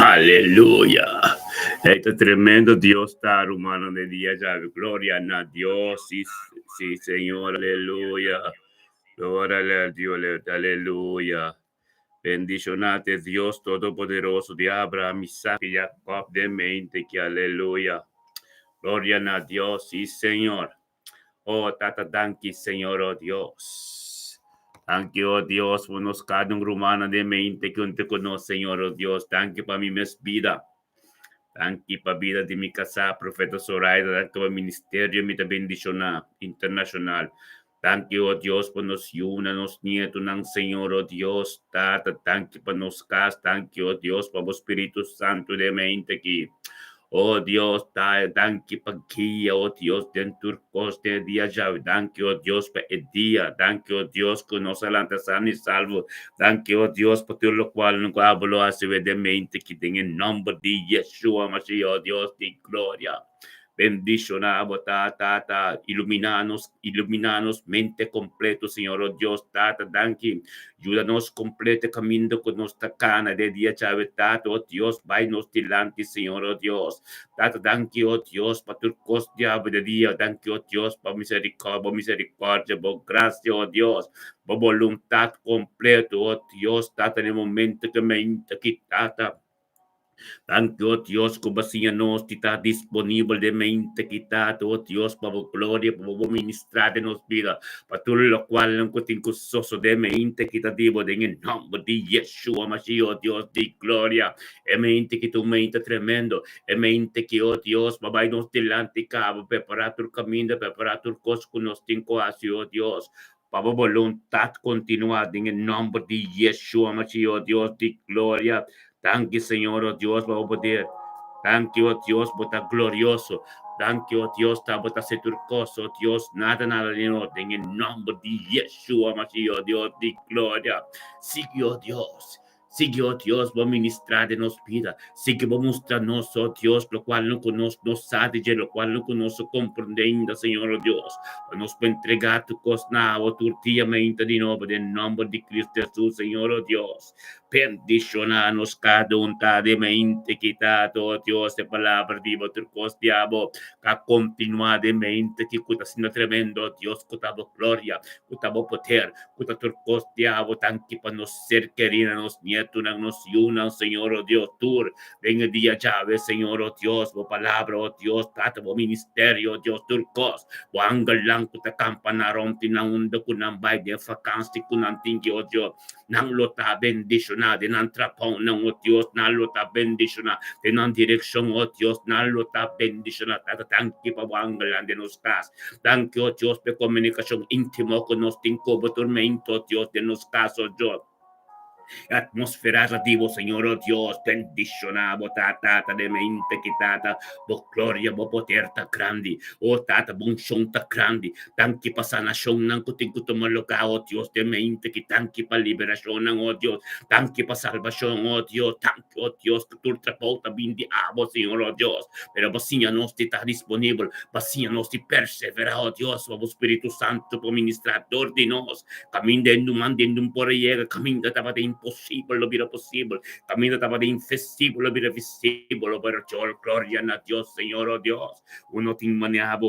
Aleluya. Este tremendo Dios está humano de día ya. Gloria a Dios. Sí, sí, Señor. Aleluya. Gloria a Dios. Aleluya. Bendicionate Dios Todopoderoso de Abraham, Isaac y Jacob de mente que aleluya. Gloria a Dios. Sí, Señor. Oh, tata, danki, Señor, oh Dios. Thank you, oh Dios, por nos cada un rumano de mente que te conoce, Señor, oh Dios. Thank you para mi mes vida. Thank you para vida de mi casa, profeta Zoraida. Thank you para ministerio, mi bendición internacional. Thank you, oh Dios, por nos yuna, nos nieto, Señor, oh Dios. Tata, thank you para nos cas. Thank you, oh Dios, por Espíritu Santo de mente aquí. Oh Dios, danke pagkia, oh Dios, den turcos de día ya, danke, oh Dios, por el día, danke, oh Dios, que nos alanta sano y salvo, danke, oh Dios, por todo lo cual no hablo hace de mente, que en el nombre de Yeshua, Mashiach, oh Dios, de gloria. Bendicionamos, iluminanos, mente completo, Señor, oh Dios, danke, ayúdanos completo camino con nuestra cana de día chave, oh Dios, vaynos delante, Señor, oh Dios, danke, oh Dios, para tu costa de día, danke, oh Dios, para misericordia, por gracia, oh Dios, por voluntad completo, oh Dios, en el momento que me quitata. Thank you, Dios, como assim nos está disponível de mente quitado, oh Dios, para gloria, para ministrar de nos vida, para todo lo cual não contigo soso de mente quitativo, em nome de Yeshua, Mashiach, oh Dios, de glória, é mente que tu mente tremendo, é mente que, oh Dios, vai nos delante, cabo, preparar o caminho, preparar o coisa que nos tem quase, oh Dios, para voluntad continuada, em nome de Yeshua, Mashiach, oh Dios, de glória. Thank you, Señor, oh Dios, por poder. Thank you, oh Dios, por estar glorioso. Thank you, oh Dios, por estar turcoso, oh Dios, nada en orden. En el nombre de Yeshua, Mashiach, oh Dios, de gloria. Sigue, oh Dios. Sigue, oh Dios, va a ministrar de nos vida. Sigue, va a mostrarnos, oh Dios, lo cual no conoce, no sabe, lo cual no conoce, comprende, Señor, oh Dios. Nos va a entregar tu cosna, oh turtilla, mente de nuevo, en nombre de Cristo Jesús, Señor, oh Dios. Bendicionanos cada un de mente quitado, oh Dios, de palabra viva, tu costiamo, que continua de mente que está siendo tremendo, oh Dios, que damos gloria, que damos poder, que tu costiamo, tan que para nos ser querida, nos nietos, nos yuna, Señor, oh Dios, tú, ven el día llave, Señor, oh Dios, por palabra, oh Dios, tata, por ministerio, oh Dios, turcos, por angalang, que te campanaron, tinaundo, kunambay, de vacancy, kunantingi, oh Dios, nang lota bendicionada, nang trapong ng oh Diyos, nang lota bendicionada, nang direksyon oh Diyos, nang lota bendicionada, thank you pa wanggalan de nos cas, thank you oh Diyos, pe komunikasyon intimo con nos tinko, tormento oh Diyos, de nos caso Diyos, atmosfera relativo, Señor, oh Dios, bendicionado, tata, de mente quitata, bo gloria, bo poder ta grande, oh tata, bon shon ta grande, tanki pa sanasyon ng kuting kutumaloka, oh Dios, de mente que tanki pa liberasyon ng, oh Dios, tanki pa salvasyon, oh Dios, tanki, oh Dios, que tu trapota bindi abo, Señor, oh Dios, pero vacía nos está disponible, vacía nos de persevera, oh Dios, oh Espíritu Santo, por ministrador de nos, camino mandando por llega, camino estaba de imposible, lo vira posible, camino estaba de infestible, lo vira visible, pero yo, gloria a Dios, Señor, oh Dios, uno te manejaba,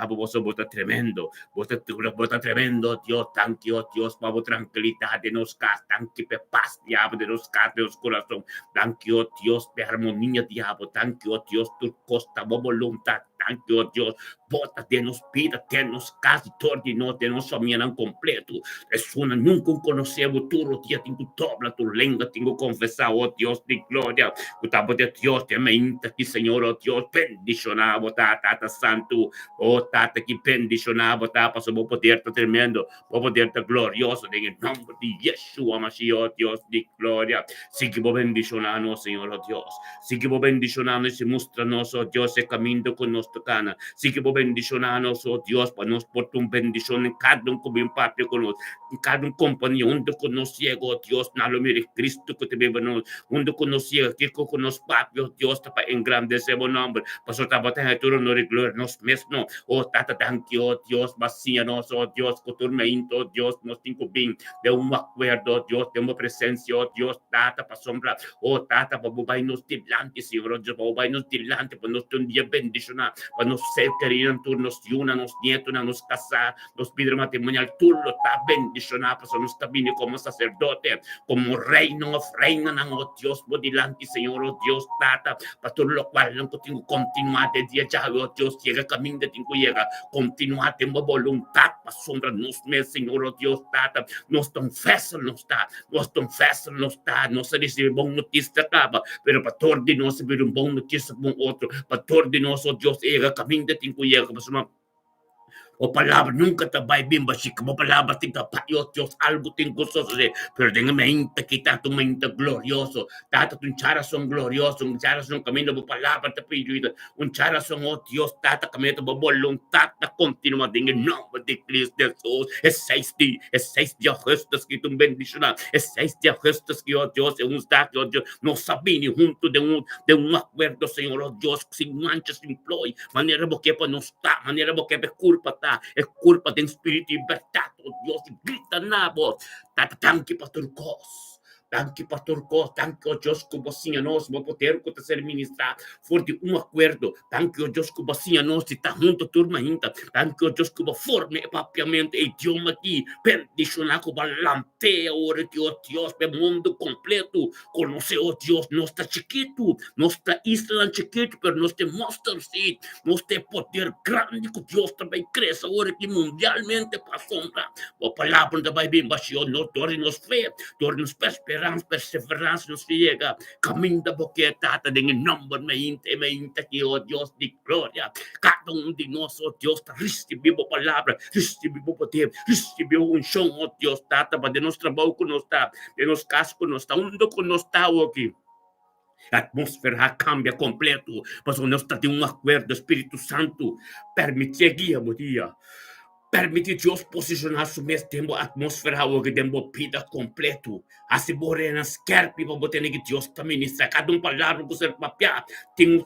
vos bota tremendo, bota tremendo, Dios, thank you, oh Dios, para tranquilidad de nos cas, thank you, paz, diablo, de nos cas, de los corazón, thank you, oh Dios, de armonía, diablo, thank you, oh Dios, tu costa, voluntad, thank you, oh Dios, bota de nos vida, de nos casi todo, de nos somianan completo, es una nunca conocemos tu rodilla, tengo dobla tu lengua, tengo confesado, oh Dios de gloria, cutabo de Dios, de mente aquí, Señor, oh Dios, bendicionado, tata santo, oh tata que bendicionado, tata, somos poder tremendo, poder glorioso, en el nombre de Yeshua, Mashiach, oh Dios de gloria, seguimos bendicionando, Señor, oh Dios, seguimos bendicionando y se mostrando, oh Dios, el camino con nuestra cana, seguimos bendicionarnos, oh Dios, para nos por tu bendición en cada un como papio con nos, en cada un compañía, donde con nos ciego, oh Dios, nalo mire Cristo que te vive nos, donde con nos ciego, que con nos papio, Dios, para engrandecemos nombre, pastor, para tener tu honor y gloria, nos mesmo, oh tata, thank you, oh Dios, vacíanos, oh Dios, con tu meinto, oh Dios, nos tengo bien, de un acuerdo, oh Dios, de una presencia, oh Dios, tata, para sombra, oh tata, para bobainos delante, Señor, oh Dios, para bobainos delante, para nos un día bendicionar, para nos ser queridos, tú nos yuna, nos nietos, nos casar, nos pide matrimonial, tú lo estás bendicionar, para nos camine como sacerdote, como reino, reina, oh Dios, por delante, Señor, oh Dios, tata, para todo lo cual no tengo continuar de día ya, oh Dios, llega camino de tiempo, llega, continuar, tengo voluntad, para sombra, nos me, Señor, oh Dios, tata, nos confesa, nos está, no se recibe buena noticia, acaba, pero para todo de nós receber un buena noticia con otro, para todo de nós, oh Dios, llega camino de tiempo, llega, para o palavra nunca te vai bem baixo, como palavra tem que paio Deus algo tem gostoso de, pero tenga mente que tanto mente glorioso, tata un charason glorioso, un charason camino por palavra te pedido, un charason oh Dios tata camino por voluntad continua en nombre de Cristo Jesús, es 6 días justos que tu bendición, es 6 días justos que oh Dios, es un stato, oh Dios, no sabini junto de un acuerdo, Señor, oh Dios, sin manchas, sin ploy, manera porque para no está, manera porque es culpa es culpa de espíritu y libertad, oh Dios, grita na voz, tanque pastor Cos, tanque oh Dios, como assim a nós, vamos poder acontecer ministrar, for de acordo, tanque oh Deus, como assim a nós, está junto turma ainda, tanque oh Deus, como forme papiamente idioma aqui, bendicionar como lanteia, ora que oh Deus, pelo mundo completo, conhecer oh Deus, nós está chiquito, nós está Israel chiquito, pero nós tem mustard seed, nós tem poder grande que Deus também cresce, ora que mundialmente para sombra, a palavra também bem baixo, nós torna-nos fé, torna-nos perseverança, nos chega, caminho da boqueta, em nome mente que oh Deus de glória, cada de nós, oh Deus, recebeu a palavra, recebeu o poder, recebeu um chão, oh Deus, para de nosso trabalho que nós está, de nosso casco que nós está, onde que nós está aqui. A atmosfera cambia completo, mas nós está de acordo, Espírito Santo, permite guia, meu dia. Permite Deus posicionar o mesmo tempo, a atmosfera, o que tempo vida completo. Assim, borena, quer para botar que Deus também ministra. Cada palavra que você papia tem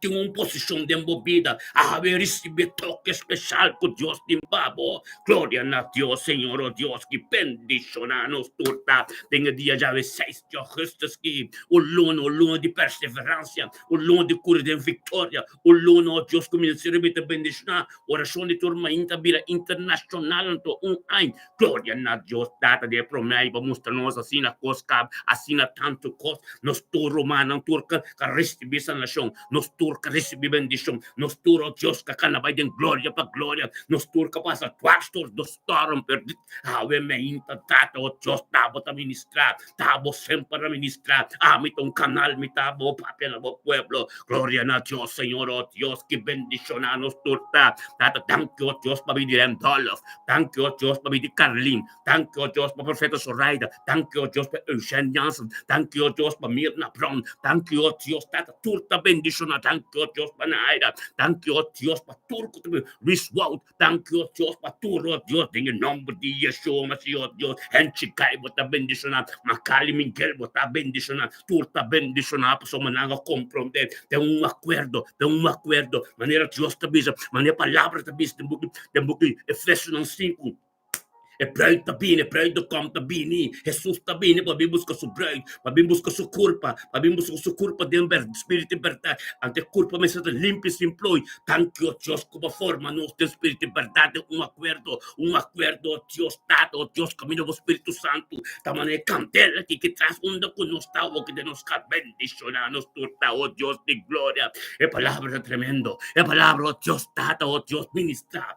uma posição de vida. A haver receber toque especial que Deus tem babo. Glória a Deus, Senhor, oh Deus, que bendiciona nos torta. Tem dia já 6 dias justos que o luno de perseverança, o luno de cura de vitória, o luno, oh Deus, que me recebe bendicionar. Oração de turma ainda internacional to ano. Glória a Deus, data de promessa, vamos mostrar-nos assim na cosca, assim na tanto cos, nos turma romano, turca, que recebe essa nação, nos turca recebe bendição, nos turca Deus, que cana vai de glória para glória, nos turca passa pastor do storm perdido, ave me inta data, o Deus, tabo a ministrar, tabo sempre a ministrar, me um canal, me tabo papel no pueblo, glória a Deus, Senhor, oh Deus, que bendicionar nos turta, data, thank you, Deus, para Direm Dolof, thank you, Deus, para Carlin, thank you, Deus, para Profeta Zoraida, thank you, Deus, para Eugene Janssen, thank you, Deus, para Mirna Brown, thank you, Deus, tata turta bendiciona, thank you, Deus, para Naira, thank you, Deus, para Turco, Luis Wout, thank you, Deus, para Turco, Deus, em nome de Yeshua, Masiot, Deus, Henchikai, bota bendiciona, Macali Miguel, bota bendiciona, turta bendiciona, para mananga compreender, tem acordo, maneira Deus te avisa, maneira palavra te avisa, tem Efésios 5. É para tá bem, é para do campo tá bem, Jesus tá bem, para buscar sua bride, para buscar sua culpa, para buscar sua culpa de espírito de verdade, ante culpa me será limpo e simplói, tanto o Deus como forma nosso espírito de verdade, acordo, Deus dado, Deus caminho do Espírito Santo, da maneira candela que traz onda com nós tá, o que de nos bendicionar, nos torta, oh Deus de glória, é palavra tremendo, é palavra, oh Deus dado, oh Deus ministra,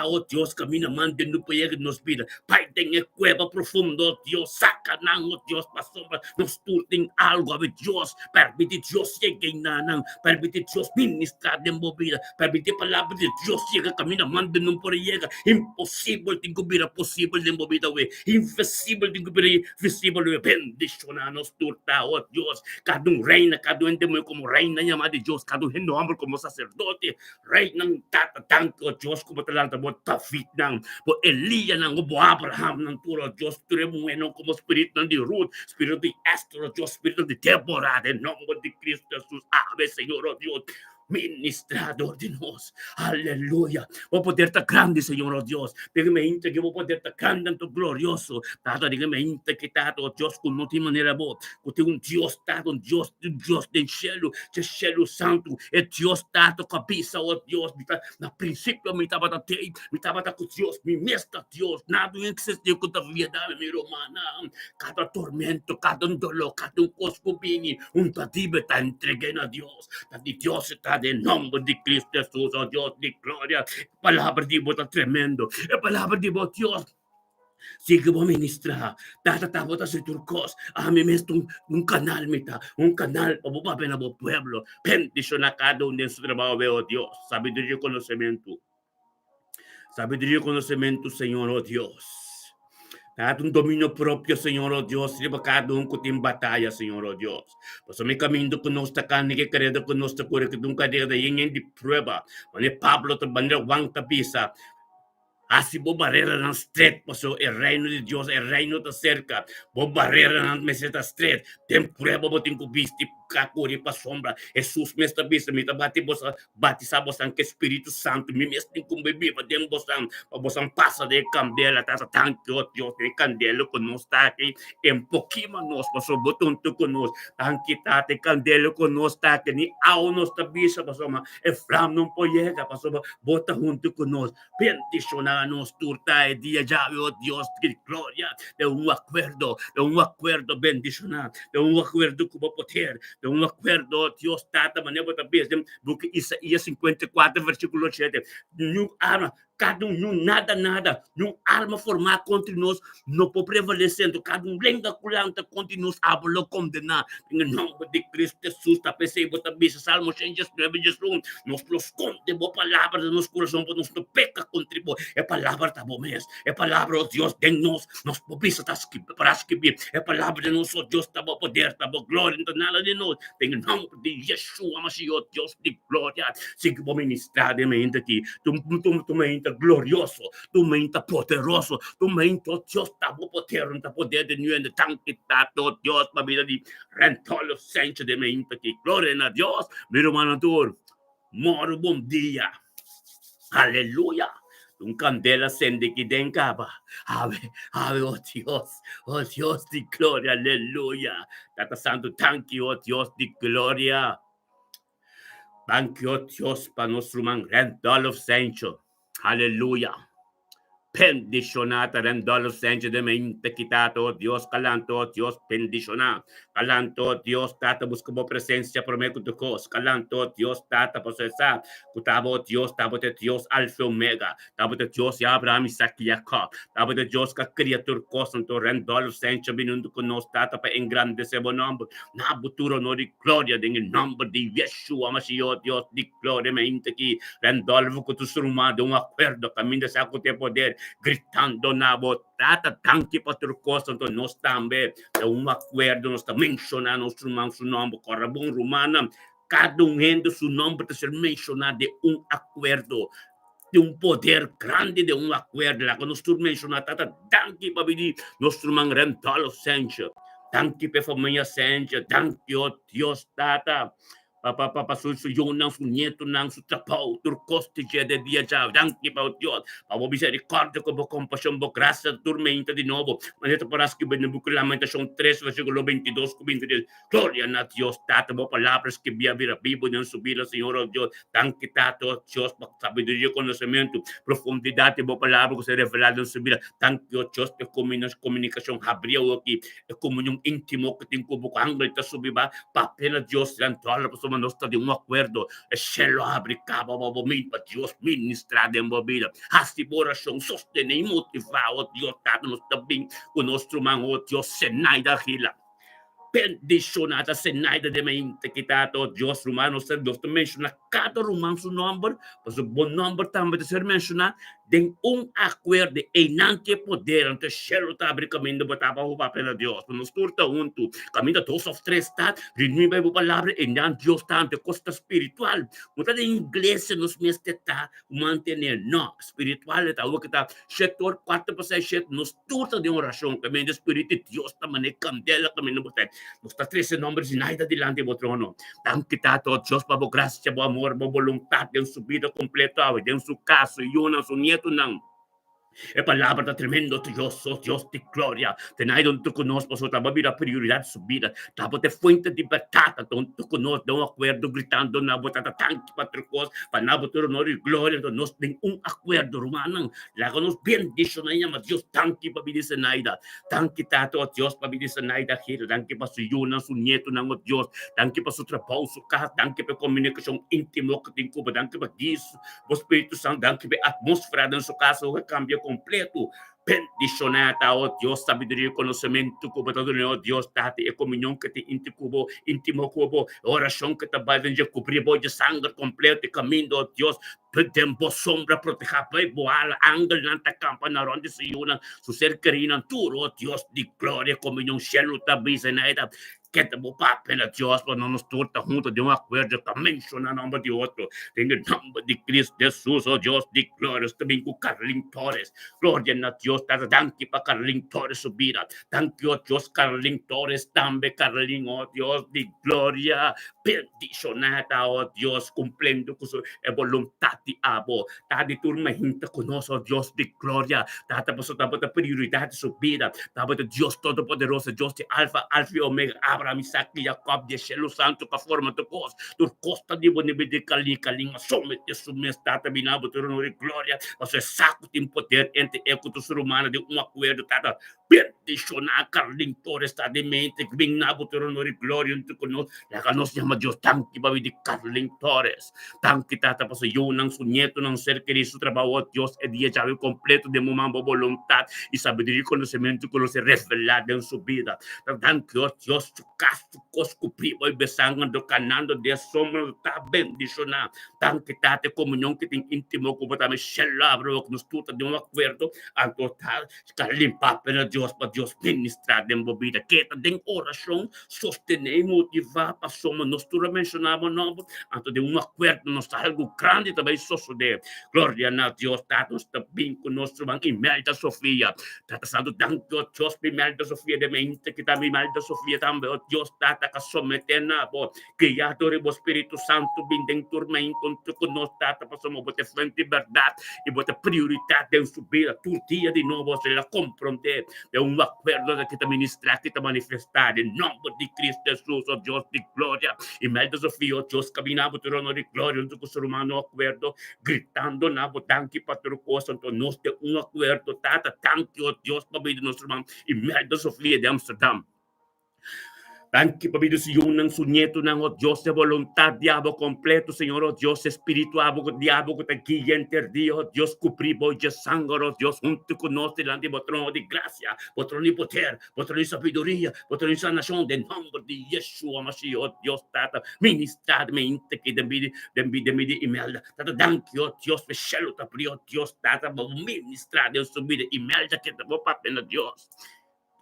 oh Deus caminho mande no poder nos vida. Pai, tenha cueva profundo, Dios, saca nang, Dios, pa sombra, nos tulting algo, ave Dios, permite Dios llegue nanang, permite Dios ministrar de movida, permite palabra de Dios llega, camina, manda, no por llega, imposible de cubrir, posible de movida, invisível de cubrir, visível, bendicionar nos turta, oh Dios, cada reina, cada endemoniado como reina llamada de Dios, cada hombre como sacerdote, reina, tata, tanto, Dios, como talanta, bo David, bo Elia, bo Abraham, turo, Dios, tu bueno como espíritu de Ruth, espíritu de Esther, Dios, espíritu de Débora, en nombre de Cristo Jesús, ave, Señor, oh Dios, ministrador de nos, aleluya, o poder tan grande, Señor, oh Dios, dígame inte que vos poder tan grande, tanto glorioso, tata, dígame inte que tato, oh Dios, con no tiene manera vos, que un Dios, tato, un Dios del cielo santo, el Dios, tato, cabeça, oh Dios, na princípio, me estava com Deus, me mestra Deus, nada existiu com a verdade, minha romana, cada tormento, cada dolor, cada coscobini, tadiba está entreguando a Deus, de Deus está de nome de Cristo Jesus, oh Deus de glória, palavra de Deus tremendo, a palavra de Deus, siga vou ministrar, tá, bota se turcos, mim mesmo canal, canal, para o bem do pueblo, bendición a cada um de seu trabalho, oh Deus, sabedoria e conhecimento, Senhor, oh Deus. Dá um domínio próprio, Senhor, oh Deus, para cada um que tem batalha, Senhor, oh Deus. Pois me caminho conosco, carne que querendo conosco, cura que nunca deu de prueba. Mas Pablo, te bandeira, wang tapisa. Assim, vou barreira na street, passo o reino de Deus, o reino da cerca. Vou barreira na meseta street, tem prueba, vou ter que visto, kakuri pa sombra. Jesus me está visto, me está bati sa bosan que Espírito Santo, me mesmo tem que beber, para dem bosan passa de candela, tá tanque, oh Deus, de candela conosco, tá aqui, em pouquinho nós, passo botão tu conosco, tanque, tá, de candela conosco, tá aqui, ni ao nos tá bisa, passo, e flam não poiega, passo, bota junto conosco, bendicionar nos turta e dia já, oh Deus, de glória, de um acordo bendicionar, de um acordo como poder, de um acordo, Deus, tata, maneira da vez, porque Isaías 54, versículo 7, cada nada, nenhum arma formada contra nós, não pode prevalecendo, cada lenga culanta contra nós, habla condenar, em nome de Cristo Jesus, tá pensei, bota bisa, Salmo 109, Jesus, nos esconde, boa palavra do nosso coração, nos não peca contra vós, é palavra da bom mês, é palavra, oh Deus, de nós pobisa, tá para escrever, é palavra de nosso Deus, tá bom poder, tá bom glória, não nada de nós, em nome de Jesus, Mashiach, Deus de glória, siga bom ministrar de mente aqui, tu mente glorioso, tu mente poderoso, tu mente, Deus, tá bom poder de nuendo, tanque, tá, Deus, para vida de rentolo, sente de mente aqui, glória a Deus, meu irmão, moro bom dia, aleluia. Candela sende que den caba. Ave, oh Dios de gloria, aleluya. Tata Santo, thank you, oh Dios de gloria. Thank you, oh Dios, para nuestro man, Randolph Sancho. Aleluya. Bendicionata, Randolph Sancho de mente quitato, Dios calanto, Dios bendicionado. Calanto, Dios tata, buscamos presencia por medio de cos. Calanto, Dios tata, posesa. Cutabo, Dios, tabote, Dios, alfa omega. Tabote, Dios, Abraham, Isaac y Jacob. Tabote, Dios, que criatura cosanto, Randolph Sancho, vinundo con nos tata, para engrandecer buen nombre. Na buturo no de gloria, en el nombre de Yeshua, Mashiach, Dios de gloria, mente aquí. Randolph, con tu surma, de un acuerdo, camino de saco de poder. Gritando na botata, tanque para ter costa, então nós também, é um acordo, nós também mencionando nosso nome, seu nome, Corabum Romana, cada um rende seu nome para ser mencionado de um acordo, de um poder grande, de um acordo, lá que nós estamos mencionando, tanque para pedir, nosso nome Rentalo Sencha, tanque para família Sencha, tanque, oh Deus, tata, Papa su yun su nieto ng su trabaho turcoste de dia já danke pa Dios pa misericordia ko compasión bo gracia tormenta de nuevo manito para que bendigo Lamentación 3 versículo 22 23 gloria a Dios tata bo palabras que via vivo en su vida Señor oh Dios danke tato Dios pa sabiduría conocimiento profundidad bo palabra que se revelado en su vida danke oh Dios que comunicación habría aquí comunión íntimo que tengo bo ángel ta subiba pa pena Dios santo somos nosotros de un acuerdo. El cielo abre, cabo, para Dios ministrar en la vida. Así oración, sostener y motivar, oh Dios, danos también con nuestro man, oh Dios, Senaida Gila. Bendicionada Senaida de mente quitado Dios romano ser Dios te menciona cada romano su nombre, pues un buen nombre también de ser mencionado de un acuerdo en ante poder ante el cielo está abriendo bataba o papel Dios, nos turta junto, camina dos o tres está, renueva la palabra en Dios está ante costa espiritual, mucha de inglés nos meste está mantener, no, espiritual está o que está, sector 4% nos turta de oración, que de espíritu Dios también candela camino por nos está 13 nombres y nada delante de trono. Danke tato, Dios, por gracia, por amor, por voluntad, de su vida completa, de su caso, y una, su nieto, no. E palabra da tremendo Dios, oh Dios de gloria. Tenai donde tú conoscos, otra vida prioridad su vida. Tábote fuente de libertad, donde tú conoscos, de un acuerdo gritando, na botata tanque patrocos, para na botar honor y gloria, donde nos den un acuerdo, romano. Láganos bien dicho, na llama Dios, tanque para vida naida. Tanque tato, Dios, para vida naida, gira. Tanque para su yuna, su nieto, na Dios. Tanque para su trabajo, su casa. Tanque para comunicación íntimo que te incuba. Tanque para isso, o Espírito Santo. Tanque para atmosfera em sua casa, o cambio completo. Bendicionata, oh Dios, sabiduría y conocimiento, oh Dios, date y comunión que te íntimo cubo, oración que te va a cubrir, voy de sangre completo y camino, oh Dios, tempo sombra, proteja, voar, ángel, nanta campana, ronde se una, su ser querido, tú, oh Dios, de gloria, comunión, cielo, tabiza, nada. Que te voy a pedir Dios, pero no nos torta juntos de un acuerdo que menciona el nombre de otro. En el nombre de Cristo Jesús, oh Dios, de gloria, también con Carlin Torres. Gloria a Dios, danke para Carlin Torres su vida. Danke, oh Dios, Carlin Torres, también Carlin, oh Dios, de gloria. Bendicionada, oh Dios, cumpliendo con su voluntad de abo. Tadi turma gente conoce, oh Dios, de gloria. Tata pasó, tata prioridad de su vida. Tata Dios Todopoderoso, Dios de Alfa, Alfa y Omega. Abraham, Isaac e Jacob, de cielo santo, que forma tu cos, tu costa de bonibé de calinha, somente su mestata, binabo, tu honor e glória, mas é saco de poder entre eco do ser humano de um acordo, tá? Bendicionar, Carlin Torres, está de mente, binabo, tu honor e glória, entre conosco, la nos chama Deus, tanque, babi de Carlin Torres, tanque, tata, passo eu, não sou nieto, não ser querido, su trabalho, Deus, é dia chave completo de mamãe, vontade e sabedoria e conhecimento que nos é revelado em sua vida, tanque, ó Deus, casto cosco primo e besangando canando de sombra tá bendicionar tanque tá te comunhão que tem íntimo com botar me celebro que nos tuta de um acordo a total para limpar para Deus ministrar de uma vida que tem oração sostener e motivar para somos nós tudo mencionamos nome anto de um acordo nos algo grande também suceder glória a Deus tá nos também com nosso banco Imelda Sofia tá passando tanto Deus Imelda Sofia de mente que tá Imelda Sofia também Dios tata ka sometena bo criador e Espírito Santo bindem turma encontro com nós tata para somos bote frente verdade e bote prioridade em subir a tu dia de novo se la compreender de um acordo que te ministrar que te manifestar em nome de Cristo Jesus oh Deus de glória e melda Sofia oh Deus caminhava tu honor de glória no ser humano acordo gritando na botanque para o santo nós de um acordo tata tanque oh Deus para vida nosso irmão e melda Sofia de Amsterdam. Tanque para su yunan su nieto ng oh Dios de voluntad diabo completo Señor oh Dios espíritu abo diabo que te guía enter Dios oh Dios cupribo y sangre oh Dios junto con nosotros delante de trono de gracia trono de poder trono de sabiduría trono de sanación de nombre de Yeshua Mashiach oh Dios tata ministradmente que de mi Imelda tata danke oh Dios de cielo te abrió Dios tata ministrar en su vida Imelda que te va a pena Dios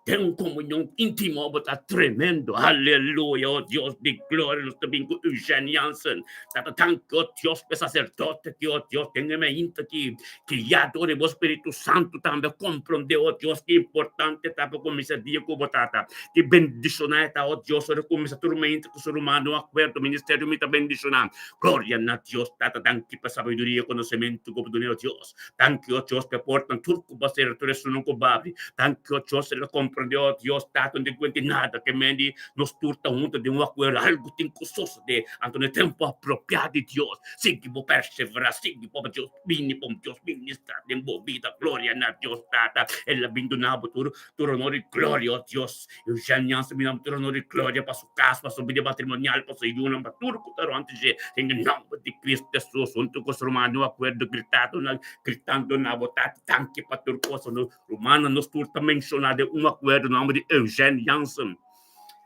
tem comunhão íntima, está tremendo, aleluia, oh Deus de glória, nós também com Eugênio Jansen, está tanto, oh Deus, para sacerdote, que oh Deus, tem uma íntima que criador e o Espírito Santo também compreendeu, oh Deus, que importante, está para começar dia com batata, que bendicionar, oh Deus, para começar a turma íntima com o ser humano, acordo, o ministério me está bendicionando, glória a Deus, está tanto para sabedoria, conhecimento, como do Deus, tanto, oh Deus, para portar tudo que vai ser, tudo isso não cobre, tanto, oh Deus, ele compra comprende, oh Dios, Tato, de cuenta nada que mendi nos turta junto de un acuerdo, algo tincososo de ante el tiempo apropiado de Dios. Sigui po perseverar, sigui po Dios, Dios ministra, de vida, gloria a Dios, Tata, el abindonado, tu honor y gloria, oh Dios, Eugenia, se minam tu honor y gloria para su casa, para su vida matrimonial, para su ayuno, para tu recutaro antes de, en el nombre de Cristo Jesús, junto con su hermano, acuerdo, gritando na votate, tanque para tu cosa, no, romano, nos turta mencionado un acuerdo, no nome de Eugene Jansen.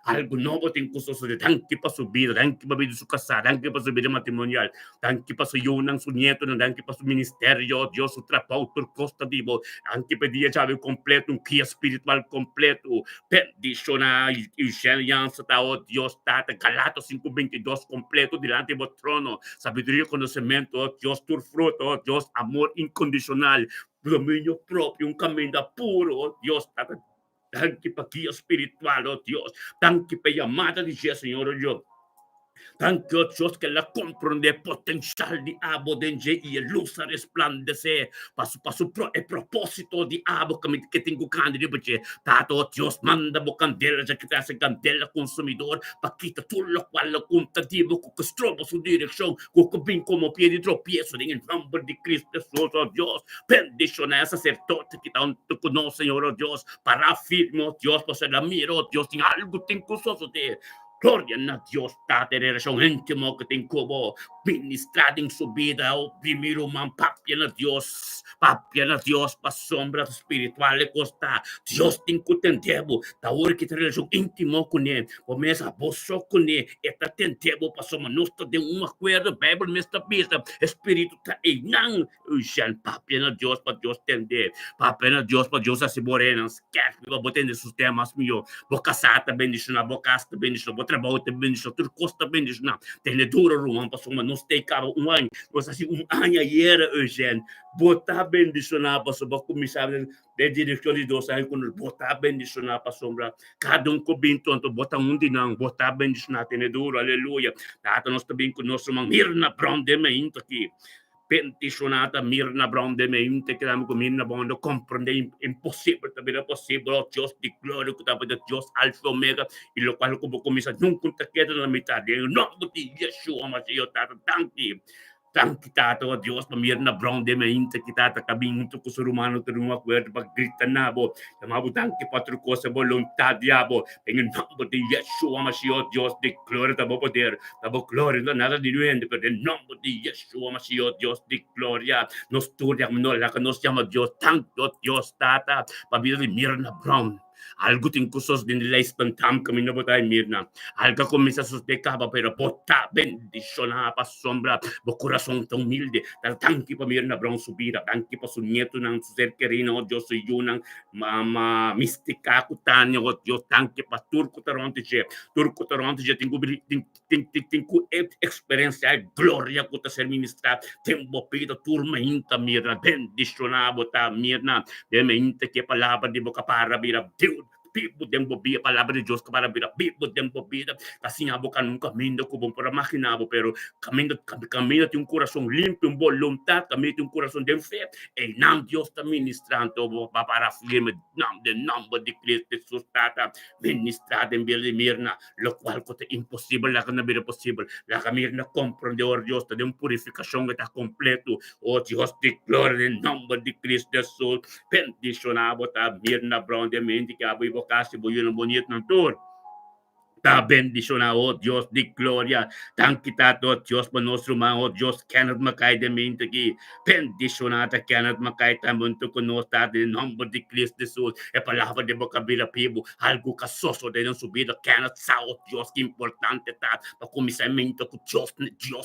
Algo novo tem custoso de tanque para subir, tanque para vida su casa, tanque para su vida matrimonial, tanque para su yunang, su nieto, tanque para su ministerio, Dios, su trabajo, tu costa vivo, tanque para dia chave completo, um guia espiritual completo, pendiciona aliança, oh Dios, Tata, Galatas 5:22 completo delante do trono, sabedoria, conhecimento, oh Dios, tu fruto, oh Dios, amor incondicional, dominio próprio, caminho puro, oh Dios, Tata, tanque para guia espiritual, oh Dios, tanque para llamada de Dios, Señor, oh Dios. Tanque, oh Dios, que la comprende potencial de abo denge e luz a resplandecer para su propósito de abo que tenho candida, porque tato, oh Dios, manda bo candela, já que te hace candela consumidor, para quitar tudo lo cual lo contativo, que estrobo su dirección, que vem como pie de tropiezo, en el nombre de Cristo Jesús, oh Dios, bendición a sacerdote que tanto conoce, Señor, oh Dios, para firme, oh Dios, para ser la mira, oh Dios, tem algo tem custoso de gloria a Dios, Tate, relação íntimo que tem como ministrado em sua vida, o primeiro man, papia na Dios, para sombra espiritual e costa, Deus tem que entender, da hora que tem relação íntimo com ele, começa a bolsar com ele, e tá tentando para somos nós de um acordo, a Bíblia me está pista, Espírito tá aí, não, já papia na Deus, para Deus entender, papia na Deus, para Deus se morena, esquece, para botar nesses temas, meu, boca sata, bendição, boca asta, bendição, trabalho também disso, tudo custa bem disso, não. Tem dura rumam, passou uma nos tem cabo ano, nós assim ano era urgente, botar bem disso na passou para começar de direção de Deus, aí quando botar bem disso na passou cada com bem tonto, botar de não, botar bem disso na tem duro, aleluia. Tá, nós também com nosso Mirna Brown de mim aqui. Peticionata Mirna Brown de mente que damos con Mirna Brown no comprende imposible también es posible, oh Dios de gloria que estaba de Dios alfa omega y lo cual como comienza nunca te queda en la mitad de nombre de Yeshua Mashiach tanto tata, oh Dios, pa Mirna Brown de mente que tata caminho com o ser humano ter um acordo para gritar nabo, chamava tanque para coisa voluntade diabo, em nome de Yeshua Mashiach, Dios de glória tabo poder, tabo glória não nada de duende, pero em nome de Yeshua Mashiach, Dios de glória, nos estudiamos no la que nos llama Dios, tanto Dios tata, para vida de Mirna Brown. Algo tem cosas de nila espantam kami na botay Mirna. Algo comienza sus decaba pero bota bendición pa sombra, bo corazón tan humilde, tal tanki pa Mirna Brown subira, tanki pa su nieto ng su ser querido, oh Dios soy yunang mama mistika kutanya, oh Dios tanki pa turco taronte je tengo experiencia gloria kuta ser ministrar, tempo pida turma inta Mirna bendición bota Mirna, de mente que palabra de boca para vira Bibo tempo bia palavra de Deus para virar bibo tempo vida assim a boca nunca caminho como para imaginar pero caminho tem coração limpo voluntade caminho tem coração de fé e não Deus está ministrando para firme de nome de Cristo Jesus tata ministrado em Mirna lo qual é impossível lá que não é possível lá que Mirna compreende o Deus de uma purificação que está completo oh Deus de glória em nome de Cristo Jesus bendicionado tá Mirna Brown de mente que abriu casi voy a bonito ng tour. Ta bendición, oh Dios de gloria. Tan kita, oh Dios, pa nostro mga, oh Dios, cannot makay de mente ki. Bendición ata, cannot makay tamunto ko nos tate, nombre de Cristo Jesus. E palabra de boca bila pibo, algo kasoso de ng subida, cannot sa, oh Dios, que importante ta, pa kumisamento ko Dios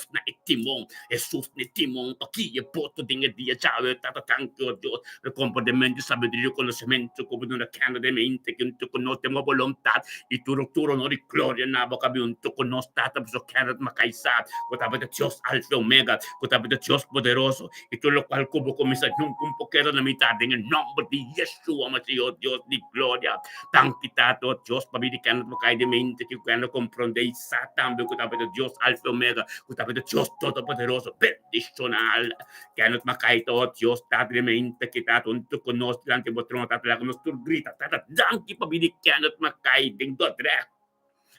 na itimong, Jesus na itimong, pa kiye poto dinga dia chave, tata tanki, oh Dios, el comportamento, sabiduría, conocimiento, como na cannot de mente, que no te mo voluntad, y turo no glória na boca junto conosco, Tata, porque quero macaizar, Gotaba de Deus Alfa e Omega, Gotaba de Deus poderoso, e tudo o qual como começa nunca um pouquinho na metade, em nome de Yeshua, Masiyo, Deus de glória, tanto Tato, Deus, para mim, que não macai de mente, que quero compreender, Satan, Gotaba de Deus Alfa e Omega, Gotaba de Deus Todo-Poderoso, bendicional, que não macai todo, Deus, Tata de mente, que Tato, junto conosco, durante o trono, Tata, lá conosco, grita, Tata, danke, para mim, que não macai, de Dodrek,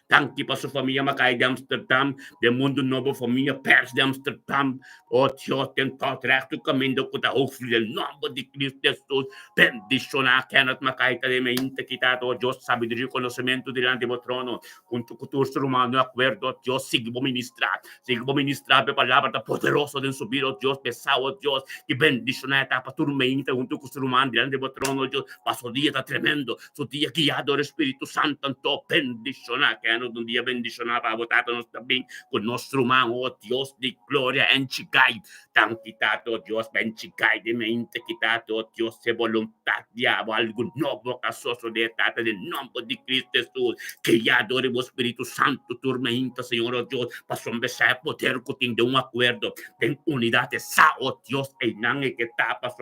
tanti para sua família Macai de Amsterdam, de mundo novo família Pers de Amsterdam, oh Deus, tem todo resto caminho com a hoofdrol, em nome de Cristo Jesus, bendicionar Kenneth Macai, de mente que está, oh Deus, sabedoria e conhecimento diante do trono, junto com o ser humano, acordo, oh Deus, sigo ministrar a palavra da poderosa de subir, oh Deus, pessoal, oh Deus, que bendicionar a etapa turmenta, junto com o ser humano diante do trono, oh Deus, passou o dia, está tremendo, o dia guiado do Espírito Santo, então bendicionar, un dia bendicionado para votar nós também com nosso irmão, oh Deus de glória, enchigai, tanto tato, Deus, enchigai de mente, que tato, oh Deus, se vontade, diabo, algo novo, casoso de tata, de nome de Cristo Jesus, criador do Espírito Santo, tormenta, Senhor, oh Deus, para sombrear poder que tem de acordo, tem unidade, sa, oh Deus, e não é que tapa,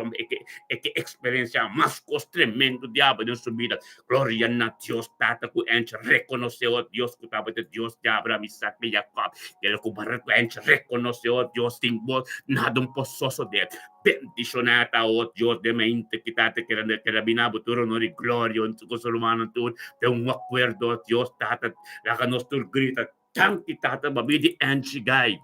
é que experiência mais coisa tremendo, diabo, de sua vida, glória na Deus, tata, que a gente reconheceu, oh Deus, que estava de Deus de Abraão, Isaac e Jacob, ele que a gente reconheceu, oh Deus, tem nada posso de bendicionata, oh Deus, de mente, que tata, que era binabo, tu honor e glória, onde o ser humano, tu, de acordo, oh Deus, tata, la que nos grita, tanto tata, babi de anchigai,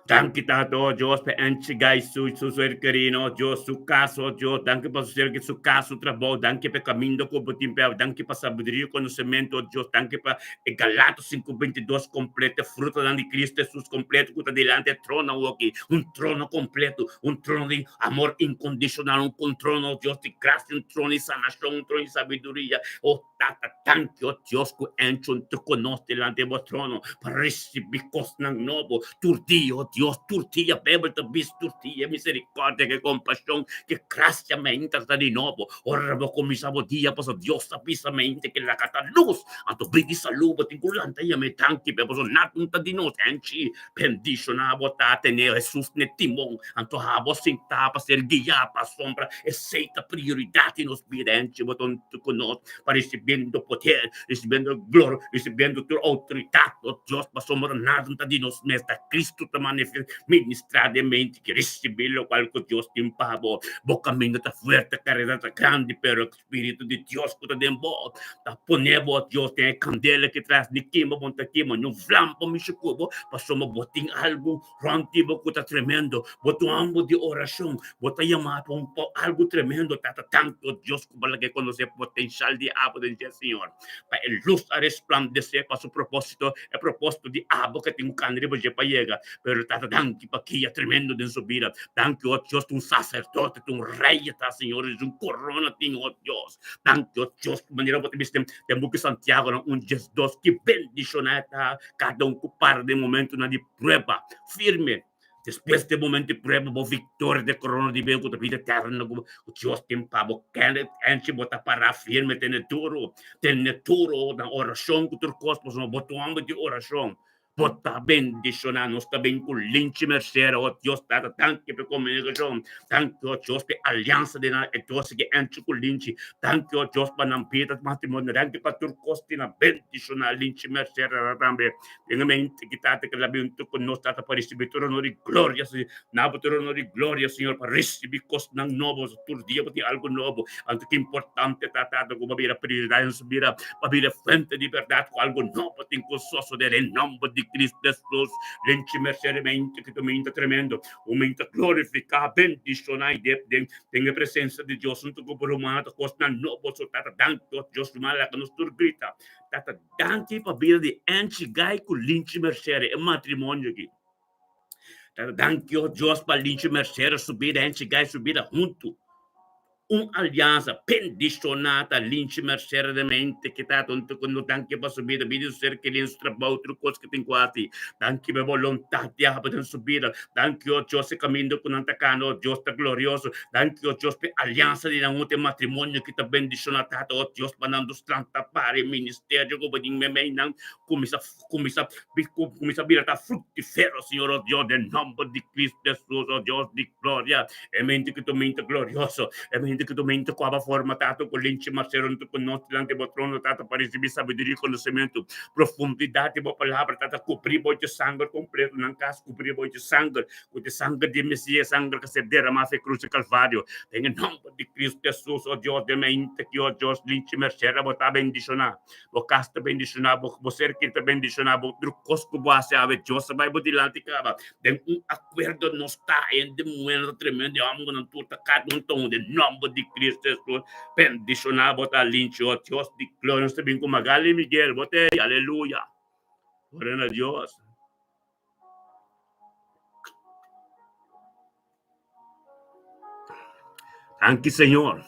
Danke Tato, Dios, per enchigai su ser carino, Dios, su caso, Dios, danke per ser che su caso trabalho, danke per caminho com tempo, danke per sabedoria, conhecimento, Dios, danke per Galatas 5:22 completo, fruto de Cristo Jesus completo, que está delante del trono aqui, trono completo, trono de amor incondicional, trono, Dios, de graça, trono de sanação, trono de sabedoria, oh, tata, tanto, oh, Dios, que encho, tu conosco delante del trono, para receber coisas novas, turdio, Dios, turtia, bebel te bis, turtia, misericórdia, que compaixão, que graça me entra de novo. Ora, vou começar o dia, pois Deus sapisa mente que la cata luz, anto brigi saluba, tinkulanta, e me tanki, bebos, natunta di nos, enchi, bendicio na botate, ne Jesus, ne timon, anto habo sinta, pa ser guia, pa sombra, e seita prioridade nos vidente, boton tu conosco, para recebendo poder, recebendo glória, recebendo tua autoridade, oh Deus, pa sombra, nada di nos, nesta Cristo também ministradamente que recebê-lo qualquer Deus tem pavo, o caminho está forte, carreira está grande, pero o Espírito de Deus que está dentro, está ponendo Deus tem a candela que traz de queima, monta queima, no flampo, me chucubo, passou uma botinha algo, rantibo que está tremendo, botou ambo de oração, botou chamar para algo tremendo, tá tanto Deus que vai conhecer o potencial de abo de Senhor, para a luz a resplandecer para o propósito, é propósito de abo que tem um canribo de paiega, pero tata danke pa kia tremendo de sua vida, danke oh Deus, um sacerdote, um rei, tá Senhor, um corona tem oh Deus, danke oh Deus, maneira que você tem buque Santiago, Jesus que bendicionata, cada que para de momento na de prova, firme, depois de momento de prova, a vitória de corona de bem com a vida eterna, o Deus tem para o que enche bota para firme, tem duro na oração que tu cosmos, no botão de oração. Bota bendicionar, nós também com linche mercera, oh Deus, data tanque per comunicação, tanque, oh Deus, per aliança de na, Deus que enche com linche, tanque, oh Deus, para não perder matrimônio, tanque para turcosti na bendicionar, linche mercera também, tenha mente que tata que labinto com nós, tata para receber todo honor e glória, na todo honor e glória, Senhor, para receber coisas novas, por dia, para algo novo, anto que importante, tata, com uma vida prioridade, subir para vir frente de verdade, com algo novo, tem que só de nome de Cristo Jesus, gente mercedemente que também está tremendo, aumenta glorificar, bendicionar, tem a presença de Deus, junto com o humano, costa novo, so tata danto, Deus mala que nos grita, tata danke para vida de antigai com linche mercede, é matrimônio aqui. Tata danke, Deus, para linche mercede, subir, antigai, subir junto. un'alleanza pendizionata l'incimerceremente che dato quando anche posso subire video cerchi di strabautro cos che tinquati anche per volontà di abito subire anche io se cammino con antacano Dio sta glorioso anche io per alleanza di un matrimonio che sta bendizionata o Dio spanando stranta pari ministero come di me come sa birata fruttifero Signore Dio del nome di Cristo Gesù Dio di gloria e mente che tu mente glorioso e mente che tu mente qua va formatato con l'incimazione con il nostro ante patrono tata per ricevere sabiduria conoscimento profondità di palabra tata copri poi il sangue completo non cas copri poi il sangue di Messia sangue che si è derramato croce calvario nel nome di Cristo Gesù Dio de mente che io Dio l'incimazione va bendiziona bo casta bendiziona bo cerchi per bendiziona bo trucos que boa se ave Dios vai bo dilante cava den un acuerdo no está en de momento tremendo amo não tu tacat um tom de nome de Cristo Jesus bendicionar botar lincho Dios de glória está bem com Magali Miguel bote aleluia ora a Deus anche Senhor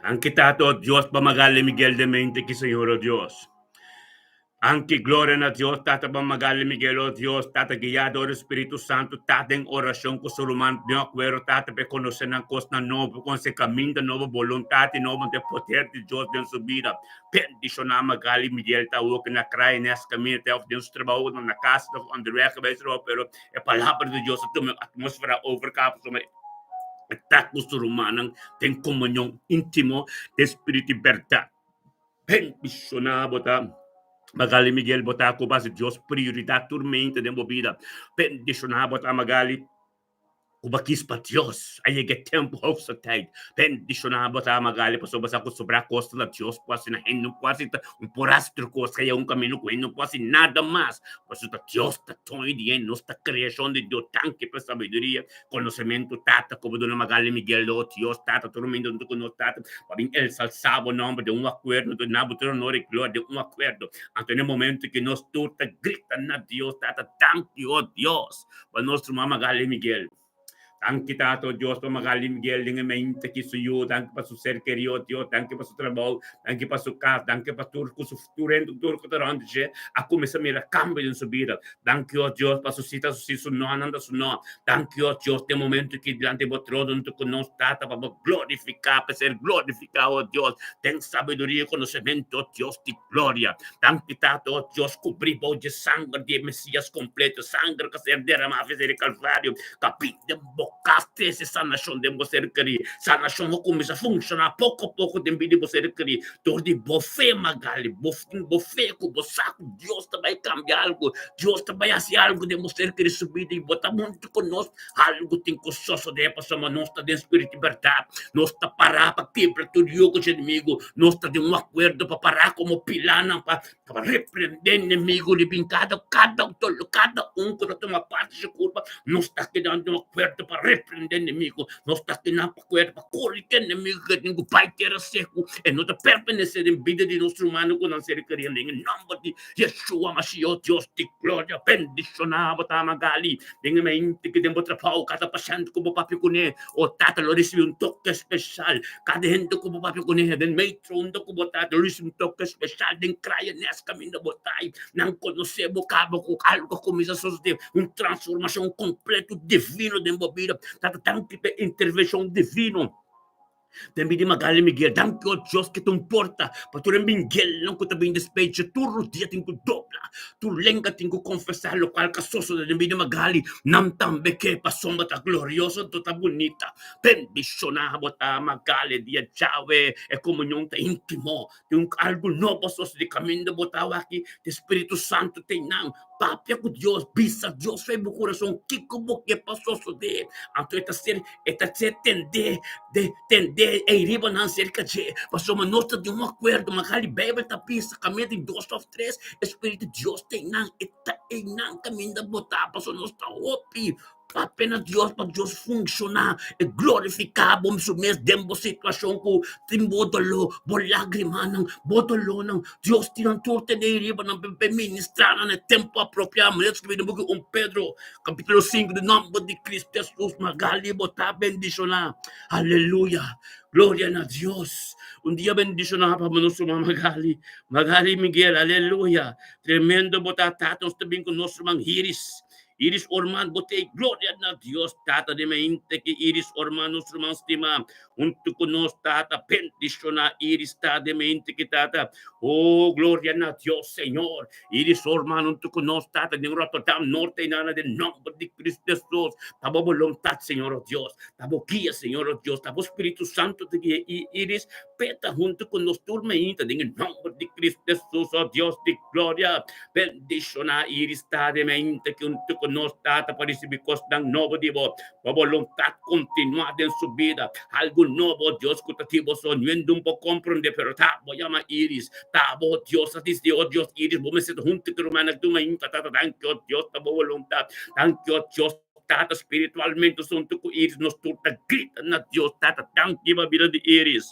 anche tato Dios pa Magali Miguel de mente que Senhor oh Dios anche gloria a Dios, tata Magali Miguel, oh Dios, tata guiado por Espíritu Santo, tata en oración con su humano, de acuerdo, tata para conocer una cosa nueva, con ese camino de nueva voluntad y nuevo de poder de Dios en su vida. Bendición a Magali Miguel, ta uno que na crai en ese camino, te ofrece su trabajo en la casa, donde reja, pero la palabra de Dios, la atmósfera overcapa, está con su humano, ten comunión íntimo de espíritu y verdad. Bendición a Bota. Magali Miguel botar com base Deus prioridade turmente de movida bendicionar botar Magali Cuba quis para Deus aí que tempo house tijd bendicionar botar Magali para sobre com sobre a costa da Deus quase na não quase porastro costa é caminho com não quase nada mais mas o Deus está tão de nossa criação de Deus tanque para sabedoria conhecimento tata como dona Magali Miguel do Deus tata turmente com nós tata para bem el salsava o nome de acordo de Nabucodonosor e glória de acordo até no momento que nós todos gritando na Deus tata thank you oh Deus para nosso Magali Miguel anche tato Dios pa Magali Miguel dengan mente que suyo anche pa su ser querido Dios anche pa su trabalho anche pa su casa anche pa tur cu su turendo tur cu tarante a come sa mira cambio in subida anche oh Dios pa su sita su no ananda su no anche oh Dios te momento que diante botrodo con nos tata pa glorificar pa ser glorificado oh Dios ten sabedoria conhecimento oh Dios de glória anche tato oh Dios cobri bo de sangue de Messias completo sangue que ser derramado fazer calvário capite bocaste essa sanação de você querer sanação vai começar a funcionar pouco a pouco de vida você querer todo de bofé Magali bofé com o saco Deus vai cambiar algo Deus vai fazer algo de você querer subir e botar muito conosco algo tem que só de passar mas nós está de espírito de verdade nós está parar para quebrar todo o que inimigo nós está de acordo para parar como pilana para repreender inimigo de cada um que toma parte de culpa nós está quedando acordo para repreender inimigo, nós está querendo para correr inimigo que tem que pai ter seco e não está permanecer em vida de nosso humano com não ser querendo em nome de Yeshua Mashiach Deus de glória bendicionava tá Magali tem mente que tem outra pau cada paciente como papi cune o tata lo recebe toque especial cada gente como papi cune den metro como tata lo recebe toque especial den craia nesse caminho botai não conhecemos cabo com algo começa a suceder transformação completo divino de vida tata tanto tipo de intervenção divino Também de Magali Miguel, danke o Deus que te importa, para tu Miguel, não que te bem despeje, tu rodia tem que dobra, tu lenga tem que confessar lo qual casoso de de Magali, não também que passou bata glorioso, toda bonita, bendicionar bota Magali, dia chave, é comunhão te íntimo, tem algo novo só de caminho botar aqui, de Espírito Santo tem não, papia com Deus, bisa Deus fez meu coração, que como que passou só de, então eta ser tender, e riba não cerca de passou uma nota de acordo Magali bebe tá pista caminho de 2 ou 3 Espírito de Deus tem não eta e não caminho da botar passou nós tá opi apenas Deus para Deus funcionar e glorificar bom mesmo dentro situação com tem bodolo lágrima não bodolo não Deus tira torta de riba não ministrar no tempo apropriado mas escreve no book Pedro capítulo 5 do nome de Cristo Jesus Magali botar bendicionar aleluia Gloria a Dios. Un día bendicionava nosso Magali. Magali Miguel, aleluia. Tremendo botar tatos também com nosso irmão Iris. Iris Orman, botei glória a Deus, tata de mente que Iris Orman, nosso irmão estima. Junto conosco, tata, bendicionar Iris, tata de mente que tata. Oh, glória a Deus, Senhor. Iris Orman, junto conosco, tata, de Rotterdam, norte e nada, de nome de Cristo Jesus. Tabo vontade, Senhor, oh Deus. Tabo guia, Senhor, oh Deus. Tabo Espírito Santo de guia, Iris, peta junto conosco, turma ainda, de nome de Cristo Jesus, oh Deus de glória. Bendicionar Iris, tata de mente que junto conosco, tata, para receber costa novo de vós. A vontade continuada em subida. Algo novo, Deus, cutativo, sonhando um pouco compreender, pero tá, vou chamar Iris. Tá, bom, Deus, assiste, oh Deus, Iris, vamos ser juntos, que romana, que tu me tata, thank you, Deus, tá boa vontade. Thank you, Deus, tata, espiritualmente, junto com Iris, nos turta, grita na Deus, tata, thank you, a vida de Iris.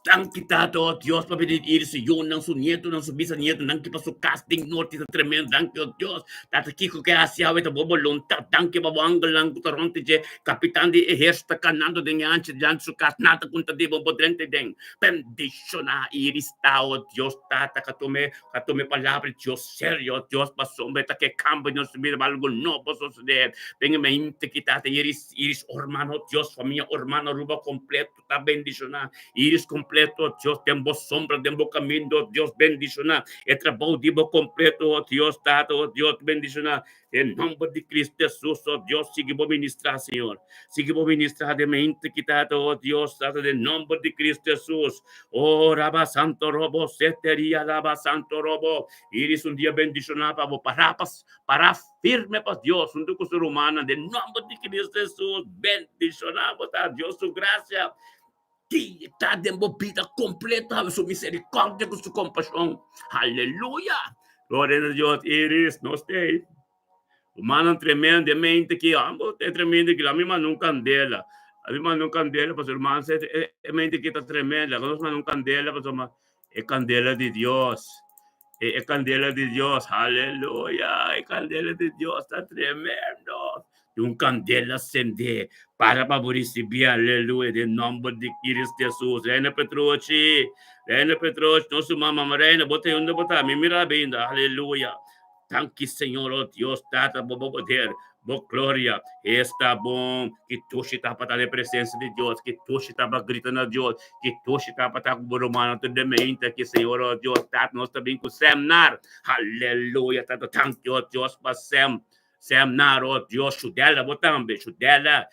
Thank you, Tato, Dios, para pedir Iris, yo, não su nieto, não su bisnieto, não que para su casting norte, está tremendo, thank you, Dios. Tata, Kiko, que hacia esta boa vontade, thank you, para o lang, que de capitão de exército, canando de antes, de antes, su casa, nada, conta de bom, podrente, den. Bendicionar Iris, Tao, Dios, Tata, que tome palavra, Dios, sério, Dios, para sombra, que cambia, não subir, algo novo, suceder. Tenha mente que Tata, Iris, hermano, Dios, família, hermano, ruba completo, tá bendicionar, Iris completo, Dios, tempo sombra, tempo caminho, Dios, bendicionar, é trabalho de completo, Dios, Tata, Dios, bendicionar, em nome de Cristo Jesus, oh Deus, siga vou ministrar, Senhor. Siga vou ministrar de mente que Tata, oh Deus, Tata, em nome de Cristo Jesus. Oh, Raba Santo Robo, seteria, Raba Santo Robo. Iris um dia bendicionar para firme para Deus, junto com o ser humano, em nome de Cristo Jesus, bendicionar, para Deus, sua graça. Que está dando vida completa, sua misericórdia, com sua compaixão. Aleluia. Glória a Deus, Iris, não sei. Humano tremendamente que é tremendo que a minha não candela. A minha não candela, pastor, irmão, é mente que está tremenda. Quando não candela, pastor, é candela de Deus. É candela de Deus. Aleluia. É candela de Deus. Está tremendo. Um candela acender para receber, aleluia, em nome de Cristo Jesus. Reina Petrucci, nosso mamãe, Reina, botei onde botar, me mira bem, aleluia. Thank you, Senhor, oh Deus, Tata, bobo poder, boa glória, está bom, que tu está para a presença de Deus, que tu está para gritar a Deus, que tu está para estar com o romano, tudo mente, que Senhor, oh Deus, Tata, nós também com Semnar, aleluia, Tata, thank you, oh Deus, para Semnar, oh Deus, chudela, botambe, chudela,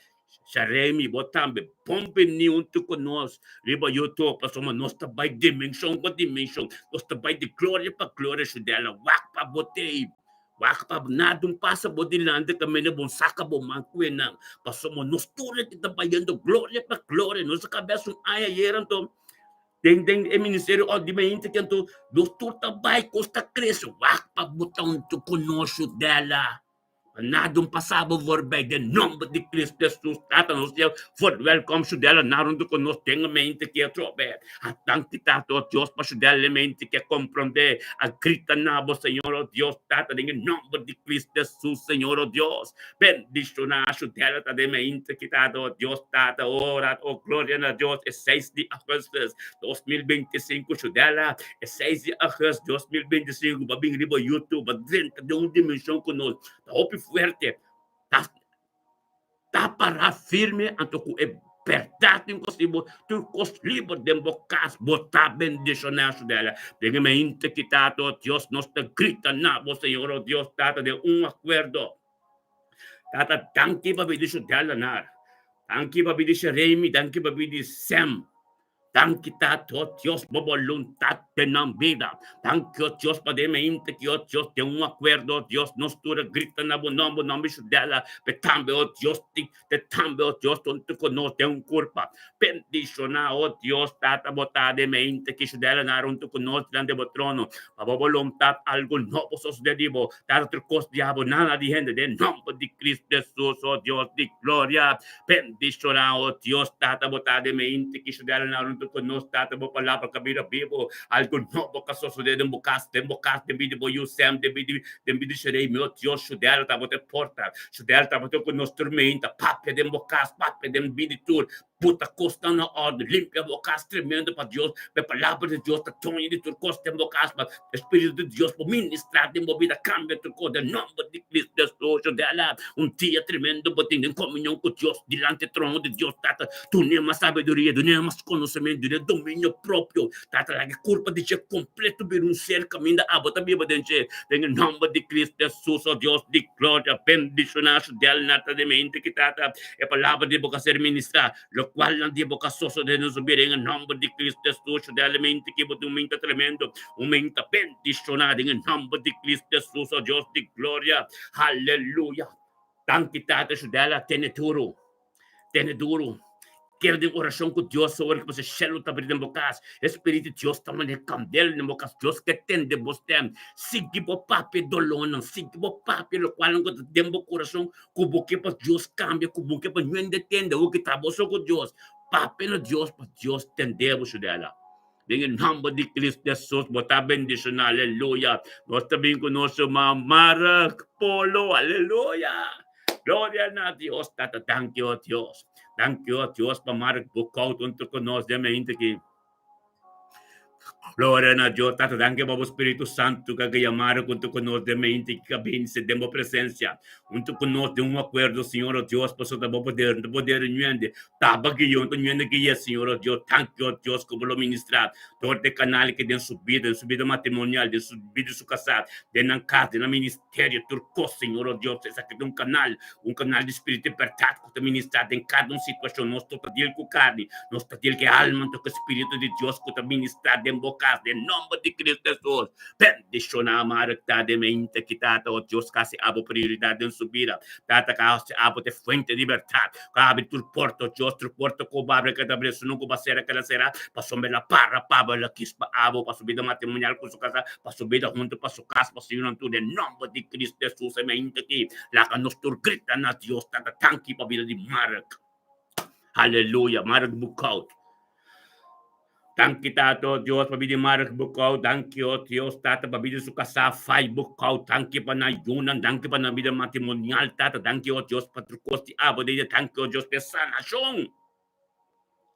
Xaremi, botambe, pompe ni unto conosco, riba YouTube, passou nós by dimensão para dimensão, nós by de glória para glória, chudela, wak pa botei, wak pa nada passa bodilante kami na bom saca bom manque não, passou nós tudo que está bayando glória para glória, nossa cabeça ai ayer então tem ministério ó de mente que então doutor também costa cresce, wak pa botão tu conosco dela. Nadong pasabo vorbei de nome de Cristo Jesus, Tata, nos Deus, for welcome to dela, narundo con nos tenga mente que trobe, a tanti tato, Dios, pa su dela mente que comprende, a grita nabo, Senhor, oh Dios, Tata, em nome de Cristo Jesus, Senhor, oh Dios, bendiciona su dela, ta de mente que tato, Dios, Tata, ora, oh glória a Deus, é 6 de agosto 2025, su dela, é 6 de agosto 2025, babing ribo YouTube, dentro de uma dimensão conosco, hope fuerte, tá para firme, anto que é verdade impossível, tu cos livre de bocas, botar bendicionar dela, tenha mente que tato, Deus nos te grita na voz, Senhor, oh Deus, tata de acordo, tata, tanki ba bidisho dela na, tanki ba bidisho Remy, tanki ba bidisho Sam, Thank you, Tato, Dios, por voluntad de la vida. Thank you, Dios, para de mente que, oh Dios, de un acuerdo, Dios, nos tura grita na bonombo, no me dela, pero también, oh Dios, te también, oh Dios, tu conoce de un culpa. Bendiciona, oh Dios, tata botada de mente que dela na ron tu conoce de trono. Para voluntad algo novo sos de divo, tata tu cos diabo, nada de gente, de nombre de Cristo Jesús, oh Dios, de gloria. Bendiciona, oh Dios, tata botada de mente que dela na ron conosco, Tata, mo pala pa kami na bibo, algo novo ka sosude ng bukas, de bidi bo Sam, de bidi sherei, meu Dios, chudela, tamo te porta, chudela, tamo te conosco tormenta, papia de bukas, papia de bidi tur, puta costa na ordem, limpa a boca tremendo para Deus, a palavra de Deus, está tonha de tua costa em boca, Espírito de Deus, para ministrar, de movida, cambia tua costa, em nome de Cristo Jesus, dela, dia tremendo, botando em comunhão com Deus, diante do trono de Deus, tata, tu nem mais sabedoria, tu nem mais conhecimento, tu nem domínio próprio, tata, a culpa de ser completo, vir ser caminho da água, também, em nome de Cristo Jesus, oh Deus, de glória, bendicionados dela, natamente, que tata, a palavra de boca ser ministrar, lo qual não de boca sosso de nos subir, em nome de Cristo Jesus, dela mente, que botou um tremendo, mente bendicionada, em nome de Cristo Jesus, oh Deus, de glória, aleluia. Tanto tata dela, tem duro. Quero de oração com Deus, sobre que você chelo tá abrindo bocas, Espírito de Deus também é candela no bocas, Deus que tem de você, siga o papo dolor, siga o papo, o qual não tem o coração, como que para Deus cambia, como que para não entender o que trabalha com Deus, papo no Deus, para Deus entender você dela. Em nome de Cristo Jesus, botar bendição, aleluia. Nós também conosco Mara Polo, aleluia. Glória a Deus, tata, thank you, Dios. Thank you, Dios, para Mark Bukout, junto con nosotros, de mente que gloria a Dios, tata, thank you, Babo Espíritu Santo, que llamar junto con nosotros, de mente que bendice, demos presencia, junto con nosotros, de un acuerdo, Señor, oh Dios, por eso te poder uniendo, taba que yo, que es, Señor, oh Dios, thank you, Dios, como lo ministrar, todo este canal que den su vida matrimonial, de su vida, su casa, de la casa, de la ministerio, turco, Señor, oh Dios, es aquí un canal de espíritu libertad, que te ministrar en cada situación, no está pedir con carne, no está pedir que alma, que espíritu de Dios, que te ministrar en boca, de nombre de Cristo Jesús, bendición a marca de mente, que tata, oh Dios, casi abo prioridad en su vida, tata, casi abo de fuente de libertad, cabe tu porto, Dios, tu porto, cobarde, que te abre su nunca va a ser, que la será, pasó me la parra, pava, la quispa, abo, para su vida matrimonial con su casa, para su vida junto, para su casa, para su vida, de nombre de Cristo Jesús, se me aquí, la que nos gritan a Dios, tata, tanki, para vida de Mark, aleluya, Mark Bukout. Thank you, Tato, Dios, pabili Mark Bukaw, thank you, Dios, Tata, pabili su casa, Fay Bukaw, thank you pa na yunan, thank you pa na vida matrimonial, Tata, thank you, Dios, patrukosti abo, thank you, Dios, pe sanasyon.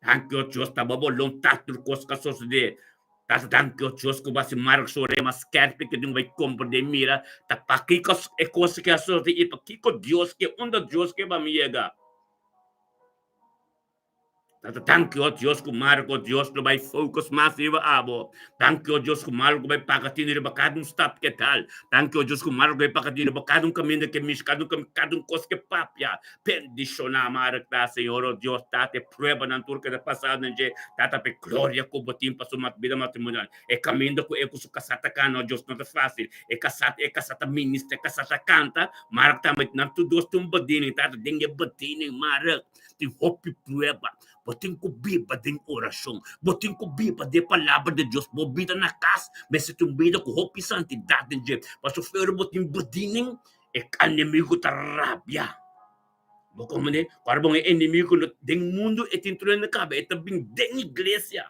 Thank you, Dios, tababolong tatrukos kasos de, Tata, thank you, Dios, kung ba si Mark Sore, mas kerpe que din may compra de mira, tapakikos, ekos que asos de ipakiko, Dios, que onda Dios, que ba miega. Thank you, Dios, que Marco, Dios, que vai focus massiva abo. Thank you, Dios, que Marco vai pakatin de bacado stop que tal. Thank you, Dios, que Marco vai pakatin de bacado caminho que mis cada cos que papia. Pendiciona Marca, Senhor, Dios, tate prueba na turca da passada, nje, tata pe glória com botim para sua vida matrimonial. É caminho com eco su casata cano, Dios, não é fácil. É casata ministra, é casata canta. Marca também na tudo stum badini, tata dengue badini, Marca. Tem hope prueba. Botin ko biba din oração, botin ko biba de palavra de Deus, bobida na casa, mas se tu bida com hope santidade de, mas o fero botin bodinin é inimigo da rabia. Como né? Para bom é inimigo do mundo é tintura na cabeça, é também da igreja.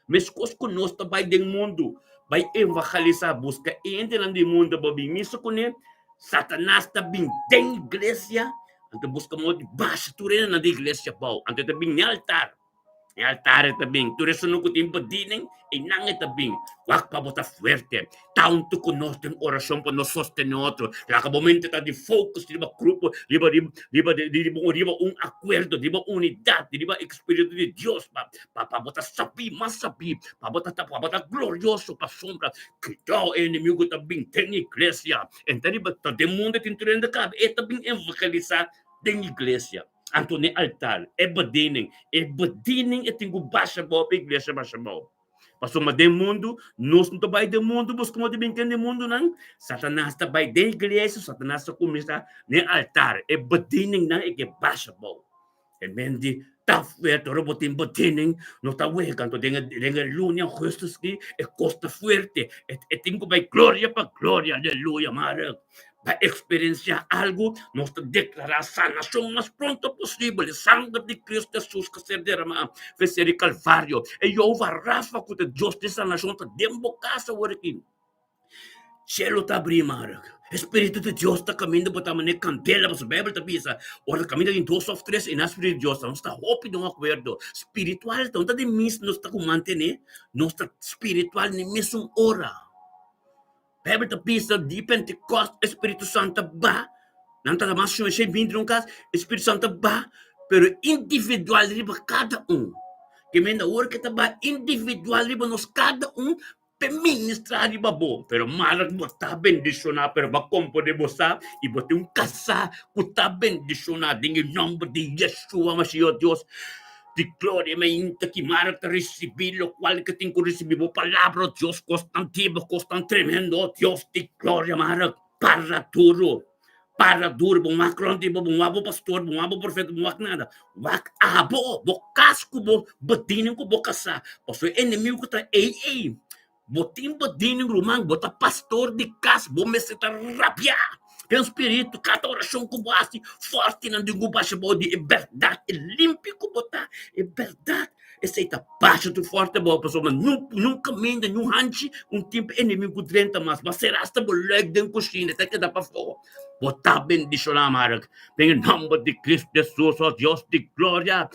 Mas conosco nós também do mundo, vai evangelizar, busca entrar no mundo, babi, miso com né? Satanás também da igreja. Ante busca mo di base turena na iglesia pau. Ante tabing ni altar. Ni altar tabing. Ture sunu ko timpo dining. Inang tabing. Wak pa bota fuerte. Taun tu conos den oración pa nos sostener otro. La que momento ta di focus, di ba grupo, di ba un acuerdo, di ba unidad, di ba espíritu de Dios pa bota sabi, mas sabi, pa bota glorioso pa sombra. Kitaw enemigo tabing ten iglesia. Entende ba ta de mundo tinturenda ka. E tabing evangelizar den iglesia. Anto ni altar, e bedining e tingu baixa boa pa iglesia baixa boa. Pastor, mas do mundo, nós não estamos do mundo, buscamos de bem do mundo, não. Satanás está bem da igreja, Satanás está começando no altar, e bedining não é que baixa boa. E mendi, tá fuerte, robotin bedining, não está ué, canto denga lunia, justos que é costa fuerte, e tenho bem glória para glória, aleluia, mara. Para experienciar algo, nós declarar sanação o mais pronto possível. Sangue de Cristo Jesus que se derramou, fez ser Calvário. E eu Rafa, que Deus de sanação, está dentro da casa, cielo está abrindo. Espírito de Deus está caminhando para a maneira candela para a Bíblia está pisa. Ora caminha em 2 ou 3 e na Espírito de Deus não está hope não acordo. Espiritual então está de mis não está com manter, não está espiritual nem mesmo ora. Bíblia está pisa de Pentecoste Espírito Santo ba. Não está mais chama cheio vindo no caso Espírito Santo ba, pero individual riba cada que menda ora que está ba individual riba nos cada ministrar riba bom, pero malag mo ta bendicionar pero ba kompo de bosa e bote casa ku ta bendicionar ding nome de Yeshua Mashiach Dios de glória me inta que marca te receber lo cual que tenho recebido palavra Dios constantino constant tremendo Dios de glória marca para tudo para duro, bom macron de bom abo pastor, bom abo profeta, bom nada. Wak abo, bo casco, bo badinin ko bo kasa. Paso inimigo ko ta ei. Botim badinin rumang, bota pastor de cas, bo meseta rapia. Tem espírito, cada oração que bate forte na dingo baixa de verdade, é limpo botar, é verdade. Essa baixa do forte boa pessoa, mas nunca menda, não hanche tempo inimigo drenta mas será esta boleg den coxina, até que dá para fora. Botar bendição na marca. Em nome de Cristo Jesus, ó Deus de glória.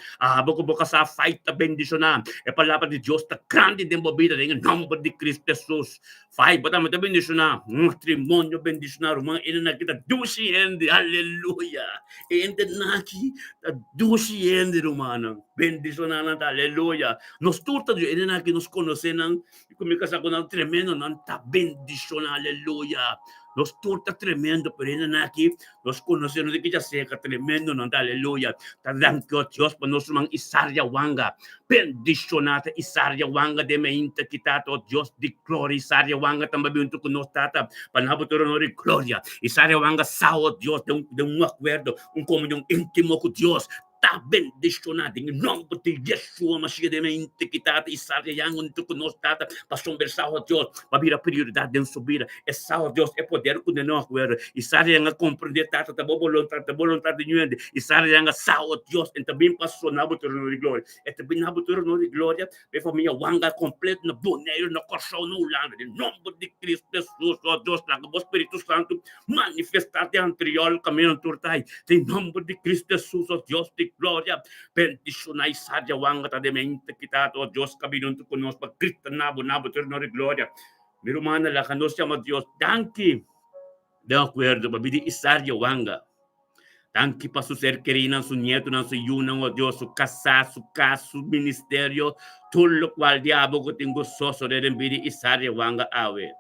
Boca sa fight bendição na. É a palavra de Deus está grande de movida em nome de Cristo Jesus. Fai, botar muita bendição na. Matrimônio bendição na rumang ina na kita dusi ende. Aleluia. Ende naki ta dusi ende rumana. Bendição na nanta. Aleluia. Nos turta de ina naki nos conhece nang kumikasa ko nang tremendo nang ta bendição na. Aleluia. Los turta tremendo, pero en aquí los conocemos de que ya seca tremendo, no aleluya. Tadangko Dios para nos mang Isaria wanga. Bendicionata Isaria wanga de me inta kitato Dios di gloria Isaria wanga tambabi untuk nos tata panabotoro no de gloria. Isaria wanga sao Dios de un acuerdo, un comunión íntimo con Dios. Está bendicionado em nome de Yeshua Mashiach de mente que está Isaria yang untuk nos tata para conversar com Deus, para vir a prioridade de subir. É sal Deus é poder com nós agora. Isaria yang compreender tata tá vontade de ninguém. Isaria yang sal Deus e também passou na botoro de glória. E também na botoro de glória, a família wanga completo na boneiro na coração no lado. Em nome de Cristo Jesus, ó Deus, lá o Espírito Santo manifestar-te anterior caminho turtai. Em nome de Cristo Jesus, ó Deus de glória, bendicionai Isaria wanga ta de mente kita to Dios kabinunto con nos pagkrita nabo turno de glória. Mi romana la canos chama Dios, danki de acuerdo babidi Isaria wanga. Danki para su ser querida, su nieto, su yuna, oh Dios, su casa, su ministerio, todo lo cual diabo que tengo soso de envidia Isaria wanga awe.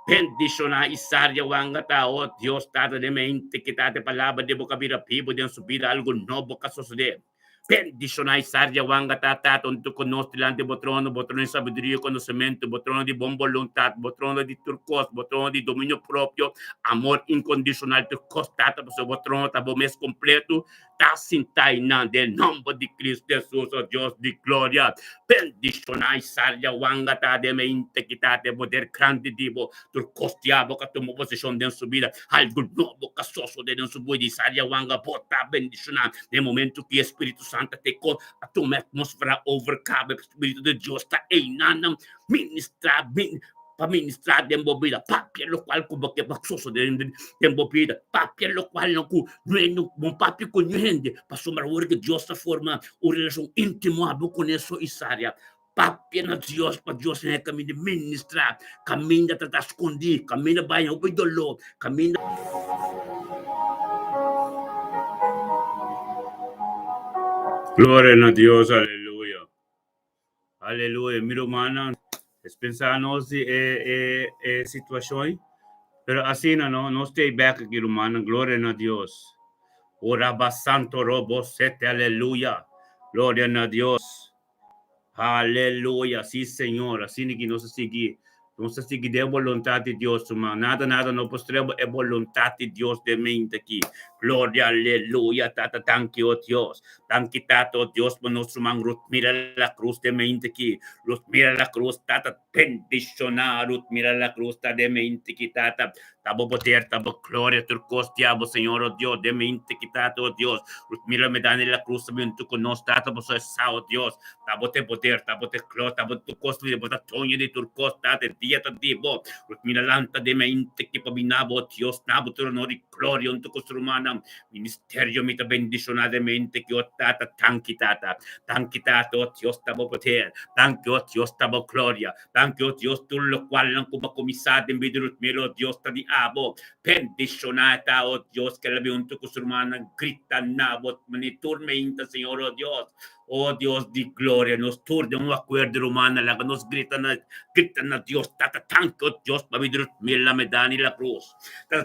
Bendiciona Isaria wanga tao, Dios tata de mente que tate palabra de boca vira pibo de subir algo novo que suceder. Bendiciona Isaria wanga tata tonto con nos delante botrono de sabiduria, conhecimento, botrono de bom voluntad, botrono de turcos, botrono de dominio propio, amor incondicional, te costata para botrono tabo mes completo, ta sintaina del nombre de Cristo Jesus, oh Dios de gloria. Bendiciona Isaria wanga ta de mente que tate poder grande divo, turcostiabo que tomou posição de subida, algo novo que soso de subida Isaria wanga bota bendiciona, de momento que Espírito Santo te com a tua atmosfera overcabe, Espírito de Deus está einando, ministrar, para ministrar de embobida, papel lo qual como que baxoso de embobida, papel lo qual não um papel conhende, para somar o que Deus está formando, uma relação íntima com isso Isaria. Papel na Deus, para Deus é caminho de ministrar, caminho de tratar escondido, caminho de banho, o idolo, caminho Gloria a Dios, aleluya. Aleluya, mi hermana, es pensando situación, pero así no stay back aquí, hermana, gloria a Dios. Ora basanto robo sete, aleluya. Gloria a Dios. Aleluya, sí, Señor, así que no se sigue. No se sigue de voluntad de Dios, hermano. Nada, no postremos es voluntad de Dios de mente aquí. Gloria, aleluya, tata, thank you, oh Dios. Thank you, tata, oh Dios, por nuestro man, Ruth, mira la cruz de mente aquí. Ruth, mira la cruz, tata, bendicionar, Ruth, mira la cruz, tata, de mente aquí, tata. Tabo poder, tabo gloria, turcos, diabo, Señor, oh Dios, de mente aquí, tata, oh Dios. Ruth, mira, me dan en la cruz, también tú con nos, tata, por eso oh Dios. Tabo te poder, tabo te gloria, tabo tu costo, de bota toño de turcos, tata, día, tata, diabo. Ruth, mira, lanta de mente aquí, pabinabo, oh Dios, tabo, tu honor y gloria, un tu costo humana. Ministerio mita bendicionadamente que tata, tanki tata, oh Dios, tabo poder, tanki, oh Dios, tabo gloria, tanki, oh Dios, tu lo cual lang kumakumisad en vidurut milo, Dios, tadi abo, bendicionata, oh Dios, que la viunto kusurmana, grita nabot, maniturmeinta, Señor, oh Dios. Oh Dios de gloria, nos turde un acuerdo romana, la que nos gritan a Dios, tata, tanki, oh Dios, para vidurut mila medani la cruz.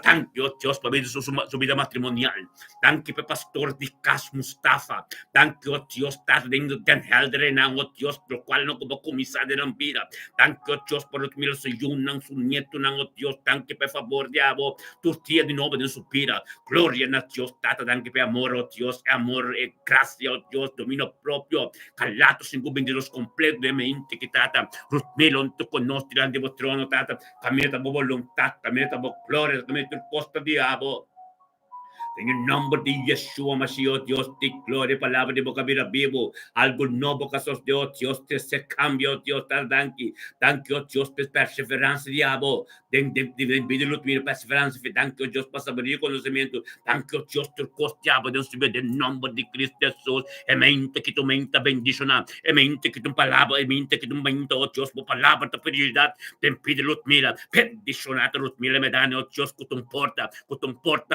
Thank you, Dios, por su vida matrimonial. Thank you, pastor de Cas Mustafa. Thank you, Dios, dando den helderen ang Dios, por cual no como comisada ng vida. Thank you, Dios, por lo que sa yun ng su nieto ng Dios. Thank you, por favor, diabo, tu tía de nuevo de su vida. Gloria na Dios, tata, thank you, por amor, oh Dios, amor, gracia, oh Dios, dominio propio. Calatos sin benditos completo de mente que tata. Rutmelon, tu conos, tirando de trono, tata. Camina bo voluntad, camina bo gloria, camina tu costa diabo. En el nombre de Yeshua Mashiach, Dios te gloria, palabra de boca vida vivo, algo nuevo que sos Dios, Dios te se cambio, Dios te danki, Dios te perseverancia, diabo, den vida tu perseverancia, danki, Dios para saber conocimiento, danki, Dios te costa, diabo, Dios te ve en nombre de Cristo Jesús, mente que tu mente bendiciona, mente que tu palabra, mente que tu mente, oh Dios, por palabra de fidelidad, ten pide luz mira, bendicionate luz mira, me dan, oh Dios, que tu importa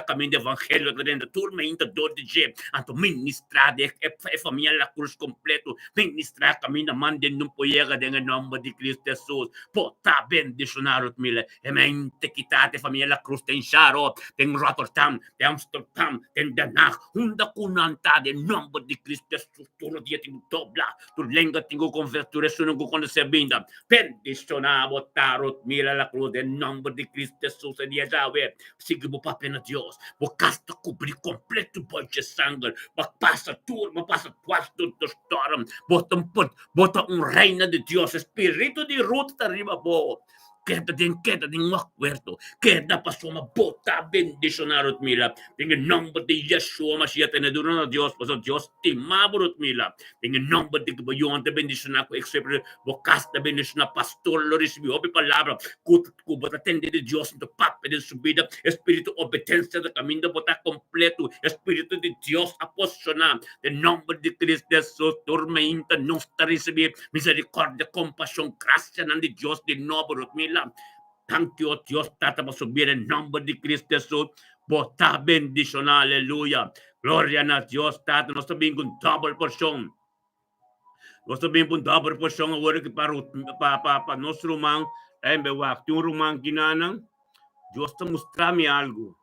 camino de evangelio, dentro turma inta dor de je anto ministrar de família la cruz completo ministrar caminho mande não poiega de nome de Cristo Jesus pota bendicionar os mil mente quitate família la cruz tem Charlotte tem Rotterdam tem Amsterdam tem Den Haag hunda kunanta de nome de Cristo Jesus todo dia tem dobla tu lenga tem convertura se não conhecer binda bendicionar botar os mil la cruz de nome de Cristo Jesus e dia já ver siga o papel de Deus o casta cobrir completo pode de sangue, passa turma, passa quase todo o storm, bota reino de Deus, espírito de Ruth arriba bo. Queda de um acordo, queda para sua bota bendicionar os mila. Em nome de Yeshua Mashiach, tem durante Deus, pois Deus te mabro os mila. Em nome de que eu ante bendicionar com sempre, vocasta bendicionar pastor, lo recebi obe palavra, cuba atende de Deus no papo de subida, espírito obediência do caminho botar completo, espírito de Deus aposicionar. Em nome de Cristo Jesus, tormenta não está receber misericórdia, compaixão, graça de Deus de novo os mila. Thank you, Dios, tata para subir en nombre de Cristo Jesús. Bota bendición, aleluya. Gloria a Dios, tata. Nos también con double porción. Nos también con double porción. Ahora que para nuestro man, en bewak, tu rumang ginanang, Dios te mostrame algo.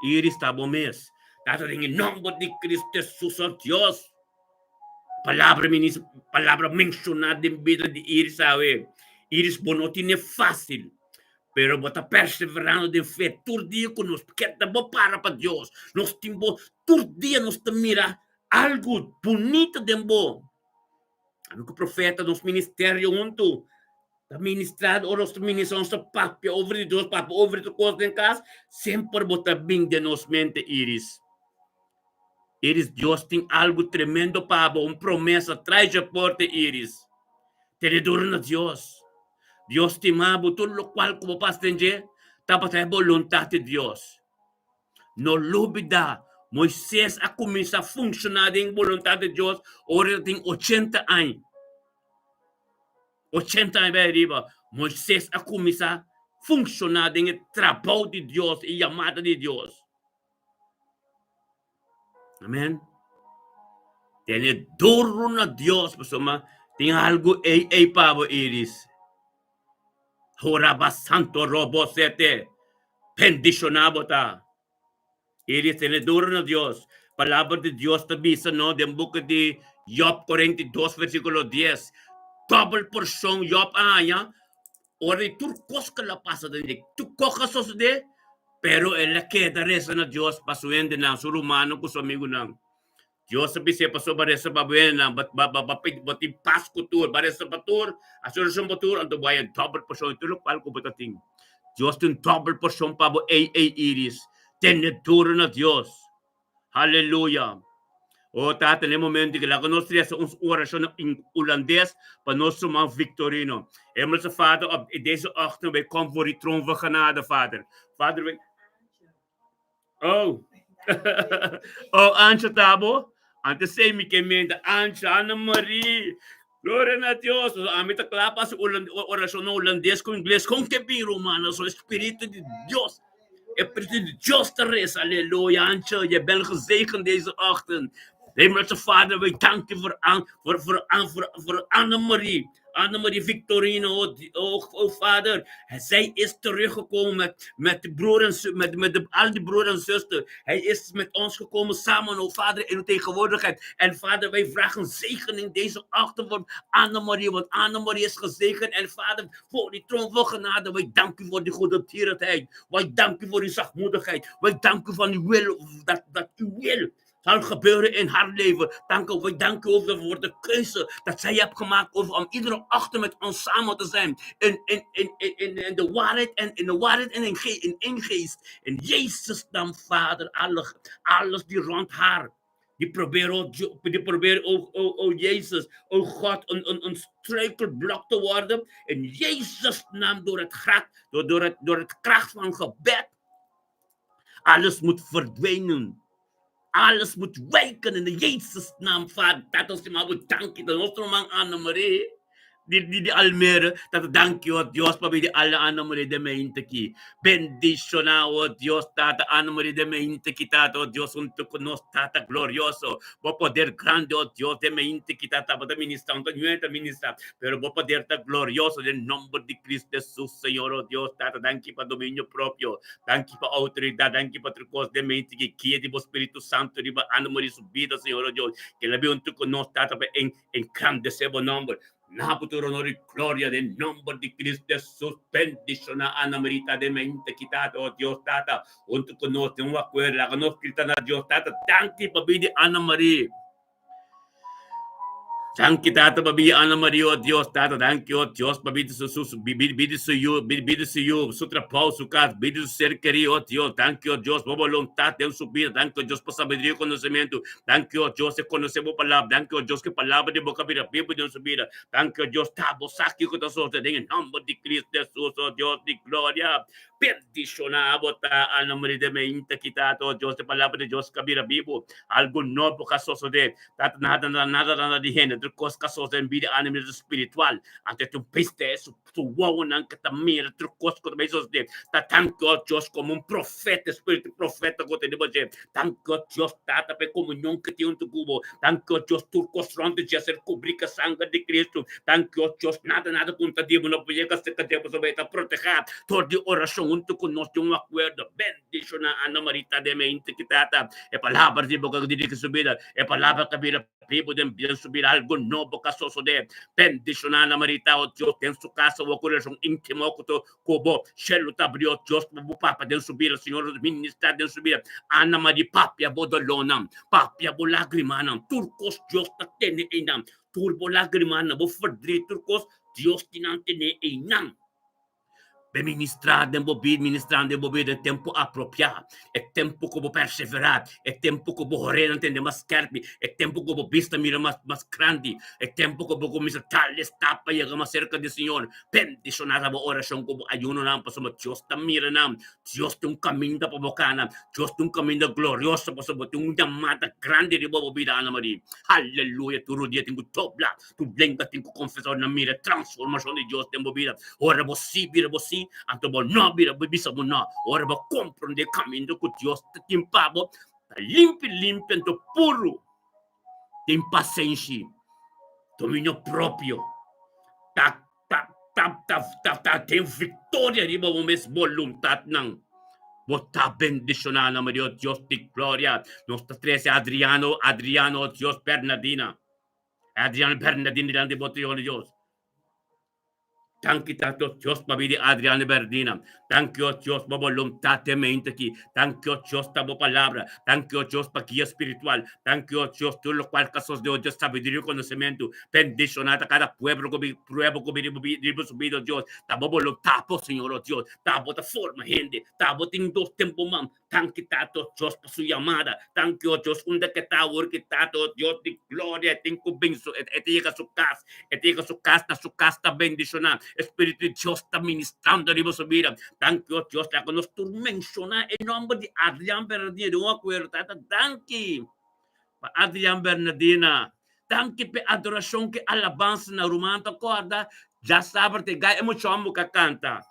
Iris tabo mes. Tata en el nombre de Cristo Jesús, oh Dios. Palabra mencionada en vida de Iris, sabe. Iris não é fácil, pero bota perseverando de fé, todo dia conosco, que tá bom para Deus, nós temos todo dia nós mira algo bonito de bom. Amigo profeta, nos ministério junto, tá ministrado, ou nós ministramos nosso papo, over de Deus, papo, over de coisa em casa, sempre bota bem de nos mente, Iris. Iris, Deus tem algo tremendo para promessa, traz a porta, Iris. Te durna Deus. Dios te mabo, todo lo cual como pastor, tapa traer voluntad de Dios. No olvida, Moisés ha comenzado a funcionar en voluntad de Dios, ahora tiene 80 años. 80 años arriba, Moisés ha comenzado a funcionar en el trabajo de Dios y llamada de Dios. Amén. Tiene duro a Dios, persona, tiene algo pavo Iris. Horaba santo robo sete. Bendicionabota. Iris tiene duro a Dios. Palabra de Dios te dice, ¿no? De boca de Job 42, versículo 10. Double porción Job, ya. Ora, tu cosca la pasa de tu cojas de Pero ela queda resa na Diyos pasuende na surumano ko sa amigo nang Diyos sabi siya paso baresa babuyan na batin Pasko tur baresa batur asurasyon batur ang tubayan double portion tulok pal ko batating Diyos yung double portion pa bo iris teneduro na Diyos. Hallelujah. O tata, nel momento che la nostra orazione in Olandees, pa nostro man Victorino. Hemelse Vader, op deze ochtend, wij komen voor die troon van genade, Vader. Vader, wij... Oh. Oh, Ancha Tabo. Antes say mi kemenda, Ancha, Ana Marie. Gloria a Dios. A mí te clapa su oración holandés con inglés, con que pi romano, so Espíritu de Dios. Espíritu de Dios te reza, halleluja, Ancha. Je bent gezegend deze ochtend. Hemelse Vader, wij danken voor Annemarie. Annemarie Victorino, Vader. Zij is teruggekomen met de broer en al die broer en zuster. Hij is met ons gekomen samen, Vader, in uw tegenwoordigheid. En Vader, wij vragen zegen in deze ochtend voor Annemarie, want Annemarie is gezegend. En Vader, voor die troon van genade, wij danken u voor die goedertierenheid. Wij danken u voor uw zachtmoedigheid. Wij danken u van uw wil, dat uw wil zal gebeuren in haar leven. Wij danken u voor de keuze dat zij heeft gemaakt om iedere ochtend met ons samen te zijn. In de waarheid en in de waarheid en in geest. In Jezus naam, Vader, alles die rond haar. Die proberen, Jezus, God, een struikelblok te worden. In Jezus naam, door het kracht van gebed. Alles moet verdwijnen. Alles moet wijken in de Jezus naam, Vader. Dat ons maar bedanken. Dat ons man Annemarie. Die Almere. Dat dank je, oh Dios, papi, die alle Annemarie de mente ki. Bendicionado, oh Dios, tata Annemarie de mente ki, tata, oh Dios, un tu nos tata glorioso. Bo poder grande, oh Dios, de mente ki, tata, para ministrar, un ministrar. Pero bo poder ta glorioso, en nombre de Cristo Jesús, Señor, oh Dios, tata, danke para dominio propio. Danke para autoridad, danke para trucos de mente que quiere, bo Espíritu Santo, riba Annemarie su vida, Señor, oh Dios. Que la veo un tu nos tata, en grande sebo nombre. Naputuro honor y gloria del nombre de Cristo Jesús. Bendición a Ana Marita de mente quitado, oh Dios Tata. Junto con nosotros, un acuerdo, la conozco a Dios Tata. Tanki pabidi Ana María. Tanki Tata pabidi Ana María, oh Dios Tata. Tanki, oh Dios, pabidi Jesús. Bidi su you, su trabajo, su casa, bidi su ser querido, oh Dios. Tanki, oh Dios, por voluntad de su vida. Tanki, oh Dios, por sabiduría y conocimiento. Tanki, oh Dios, que conocemos palabra. Tanki, oh Dios, que palabra de boca vida, Biblia de su vida. Tanki, oh Dios, estamos aquí con nosotros. En el nombre de Cristo Jesús, oh Dios, de gloria. Bendicionado a nombre de mente quitado, Dios, de palabra de Dios, cabira vivo. Algo no por caso de nada de género, de cosas casos de vida a nivel espiritual. Ante tu piste, su woman, que también, tu cosas con besos de tanto Dios como un profeta, espíritu profeta, que tenemos de tanto Dios, tata, pe comunión que tiene en tu cubo, tanto Dios, tu costronte de hacer cubrir la sangre de Cristo, tanto Dios, nada contra Dios, no puede que se te proteger, toda oración. Junto con nosotros un acuerdo. Bendición a Ana Marita de mente quitata. E palabra de boca de que subida. E palabra que vira vivo de bien subir algo no boca soso de. Bendición a Ana Marita, oh Dios, en su casa o corazón íntimo como Shelo tabrió Dios como papa de subir el Señor ministra de subir. Ana María papia bodolonam. Papia bo lagrimanam. Turcos Dios ta tiene inam. Turbo lagrimanam. Bo verdriet turcos Dios tiene inam. Ministrar de bobida, é tempo apropriado, é tempo como perseverar, é tempo como correr, entender mais carpe, é tempo como vista mira mais grande, é tempo como começar tal etapa e chegar mais cerca do Senhor. Bendição a oração como ayuno não, passamos Deus está mira não, Deus tem caminho da bocana, Deus tem caminho glorioso, passamos tem chamada grande de bobida Ana Maria. Aleluia, tu dia tem que doblar, tu lenga tem que confessar na mira transformação de Deus tem bobida. Ora você, anto bo no bira bisa mo no ora ba comprende caminho com Deus timpabo limpi anto puro tem paciência domínio próprio tem vitória riba mo mes voluntad nang bota bendicionar na Maria Deus de glória nossa trece Adriano Deus Bernardina de bote de Deus Thank you, Tato Dios, mabidi Adriana Berdina. Thank you, Dios, mo voluntad de mente aquí. Thank you, Dios, tamo palabra. Thank you, Dios, pa guía espiritual. Thank you, Dios, tú lo cual casos de Dios, sabiduría y conocimiento. Bendicionada a cada pueblo que prueba que subido, Dios. Tamo voluntad, po, Señor, oh Dios. Tamo de forma, gente. Tamo en dos tiempos, mam. Thank you, Tato Dios, por su llamada. Thank you, Dios, un de que está, que Tato Dios, de gloria, te convenzo. Llega a su casa. Llega a su casa, bendicionada. Espíritu de Dios está ministrando en su vida. Thank you, Dios, la que nos tú menciona el nombre de Adrián Bernardino. No acuerdo, thank you. Adrián Bernardina. Thank you, adoración que alabanza na rumanta acorda. Já sabe, te gai emoção que canta.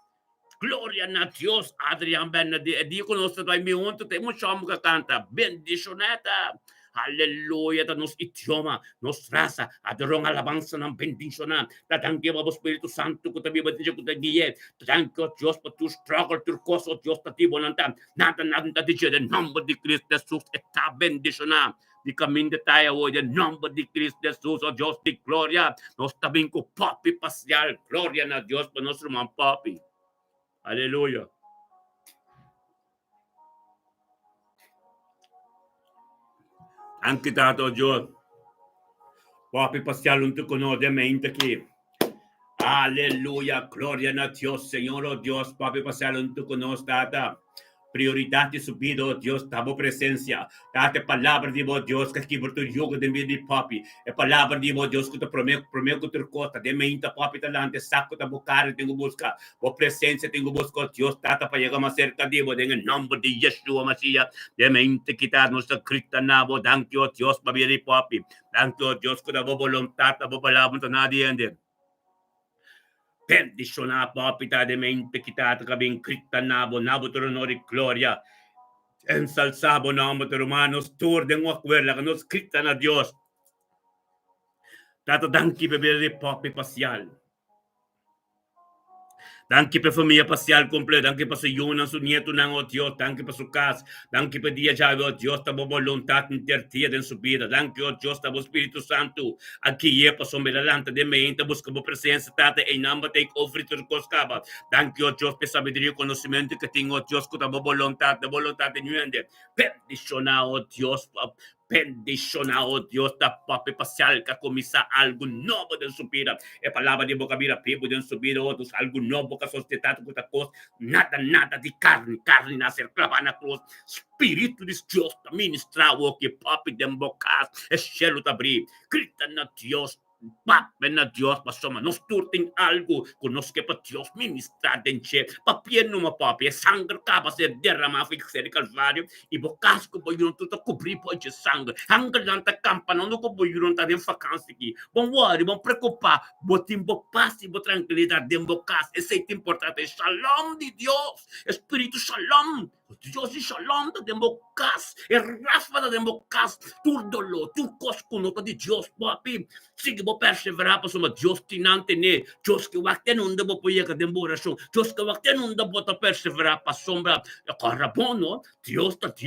Glória a Deus, Adrián Bernardino. Digo conosco, vai me ontem, te emoção que canta. Bendicioneta. Aleluya, da nos idioma, nos raza, adorong alabanza ng bendicionan. Tatanggi mo, Espiritu Santo, ko tabi ba ko tagiye. Thank you, Dios, for tu struggle, tu koso, Dios, tatibo ng tam. Natan tatiche, the number de Cristo Jesus, eta bendicionan. Di kami tayo, the number de Cristo Jesus, o Dios, di gloria. Nos tabing ko, papi pasyal, gloria na Dios, pa nos rumang papi. Aleluya. Anche dato Dio, papi passiamo tu conosce mente che, alleluia, gloria a Dios, Señor, oh Dios, papi passiamo tu conosce data, prioridad de subido, Dios, tamo presencia, date palavra de Dios, que aqui por tu jogo de vida de papi, é palavra de Dios que tu prometo que tu costa, de mente papi talante, saco da bocara, tenho buscar, por presença tenho buscar, Dios, tata para chegar mais cerca de Deus, em nome de Yeshua Mashiach, de mente quitar nossa crita nabo, thank you, Dios, para vir papi, thank you, Dios, que da vontade, da palavra, não adiante. Bendicionar, papi, de mente quitata, cabin crita nabo, tronori gloria. Ensalzabo namo de romanos, tur de acuerda, que nos crita na Dios. Tato danki bebere papi pasial. Danke per família parcial completa, danke per su Jonas, su nieto ng o Dios, danke per su casa, danke per dia já o Dios, ta bo voluntad intertia den su vida, danke o Dios, ta bo Espírito Santo, aqui é para sombra lanta de mente, busca bo presença, tata, em nome take over to coscaba, danke o Dios, per sabedoria e conhecimento que tenho o Dios, que ta bo voluntad de nuende, bendicionar o Dios, bendicionar o Dios da papi parcial que começa algo novo de sua vida. É palavra de boca vira pibo de sua vida, outros algo novo que sustentado com a cruz. Nada de carne nascer clavar na cruz. Espírito de Deus da ministrar o que papi de boca é cheio de abrir. Grita na Deus. Papi na Dios, pasoma, nos turting algo con nos que pa Dios ministrar denche, papien no papi, sangue capa ser derramado fi ser calvario, e bocasco po yun tuta cobrir po de sangue, hangar lanta campa, não no po yun ta den vacância aqui, bom worry, bom preocupar, botim bo paz e bo tranquilidade den bocas, esse é importante, shalom de Deus, Espírito shalom, Dios e shalom da den bocas, e raspa da den bocas, turdolo, tu cosco nota de Deus, papi, sige bo perseverar para suma Deus tinante ne Deus que wakte não dá bo poia que demorasyon Deus que wakte não dá bo ta perseverar para sombra e carabono Deus teta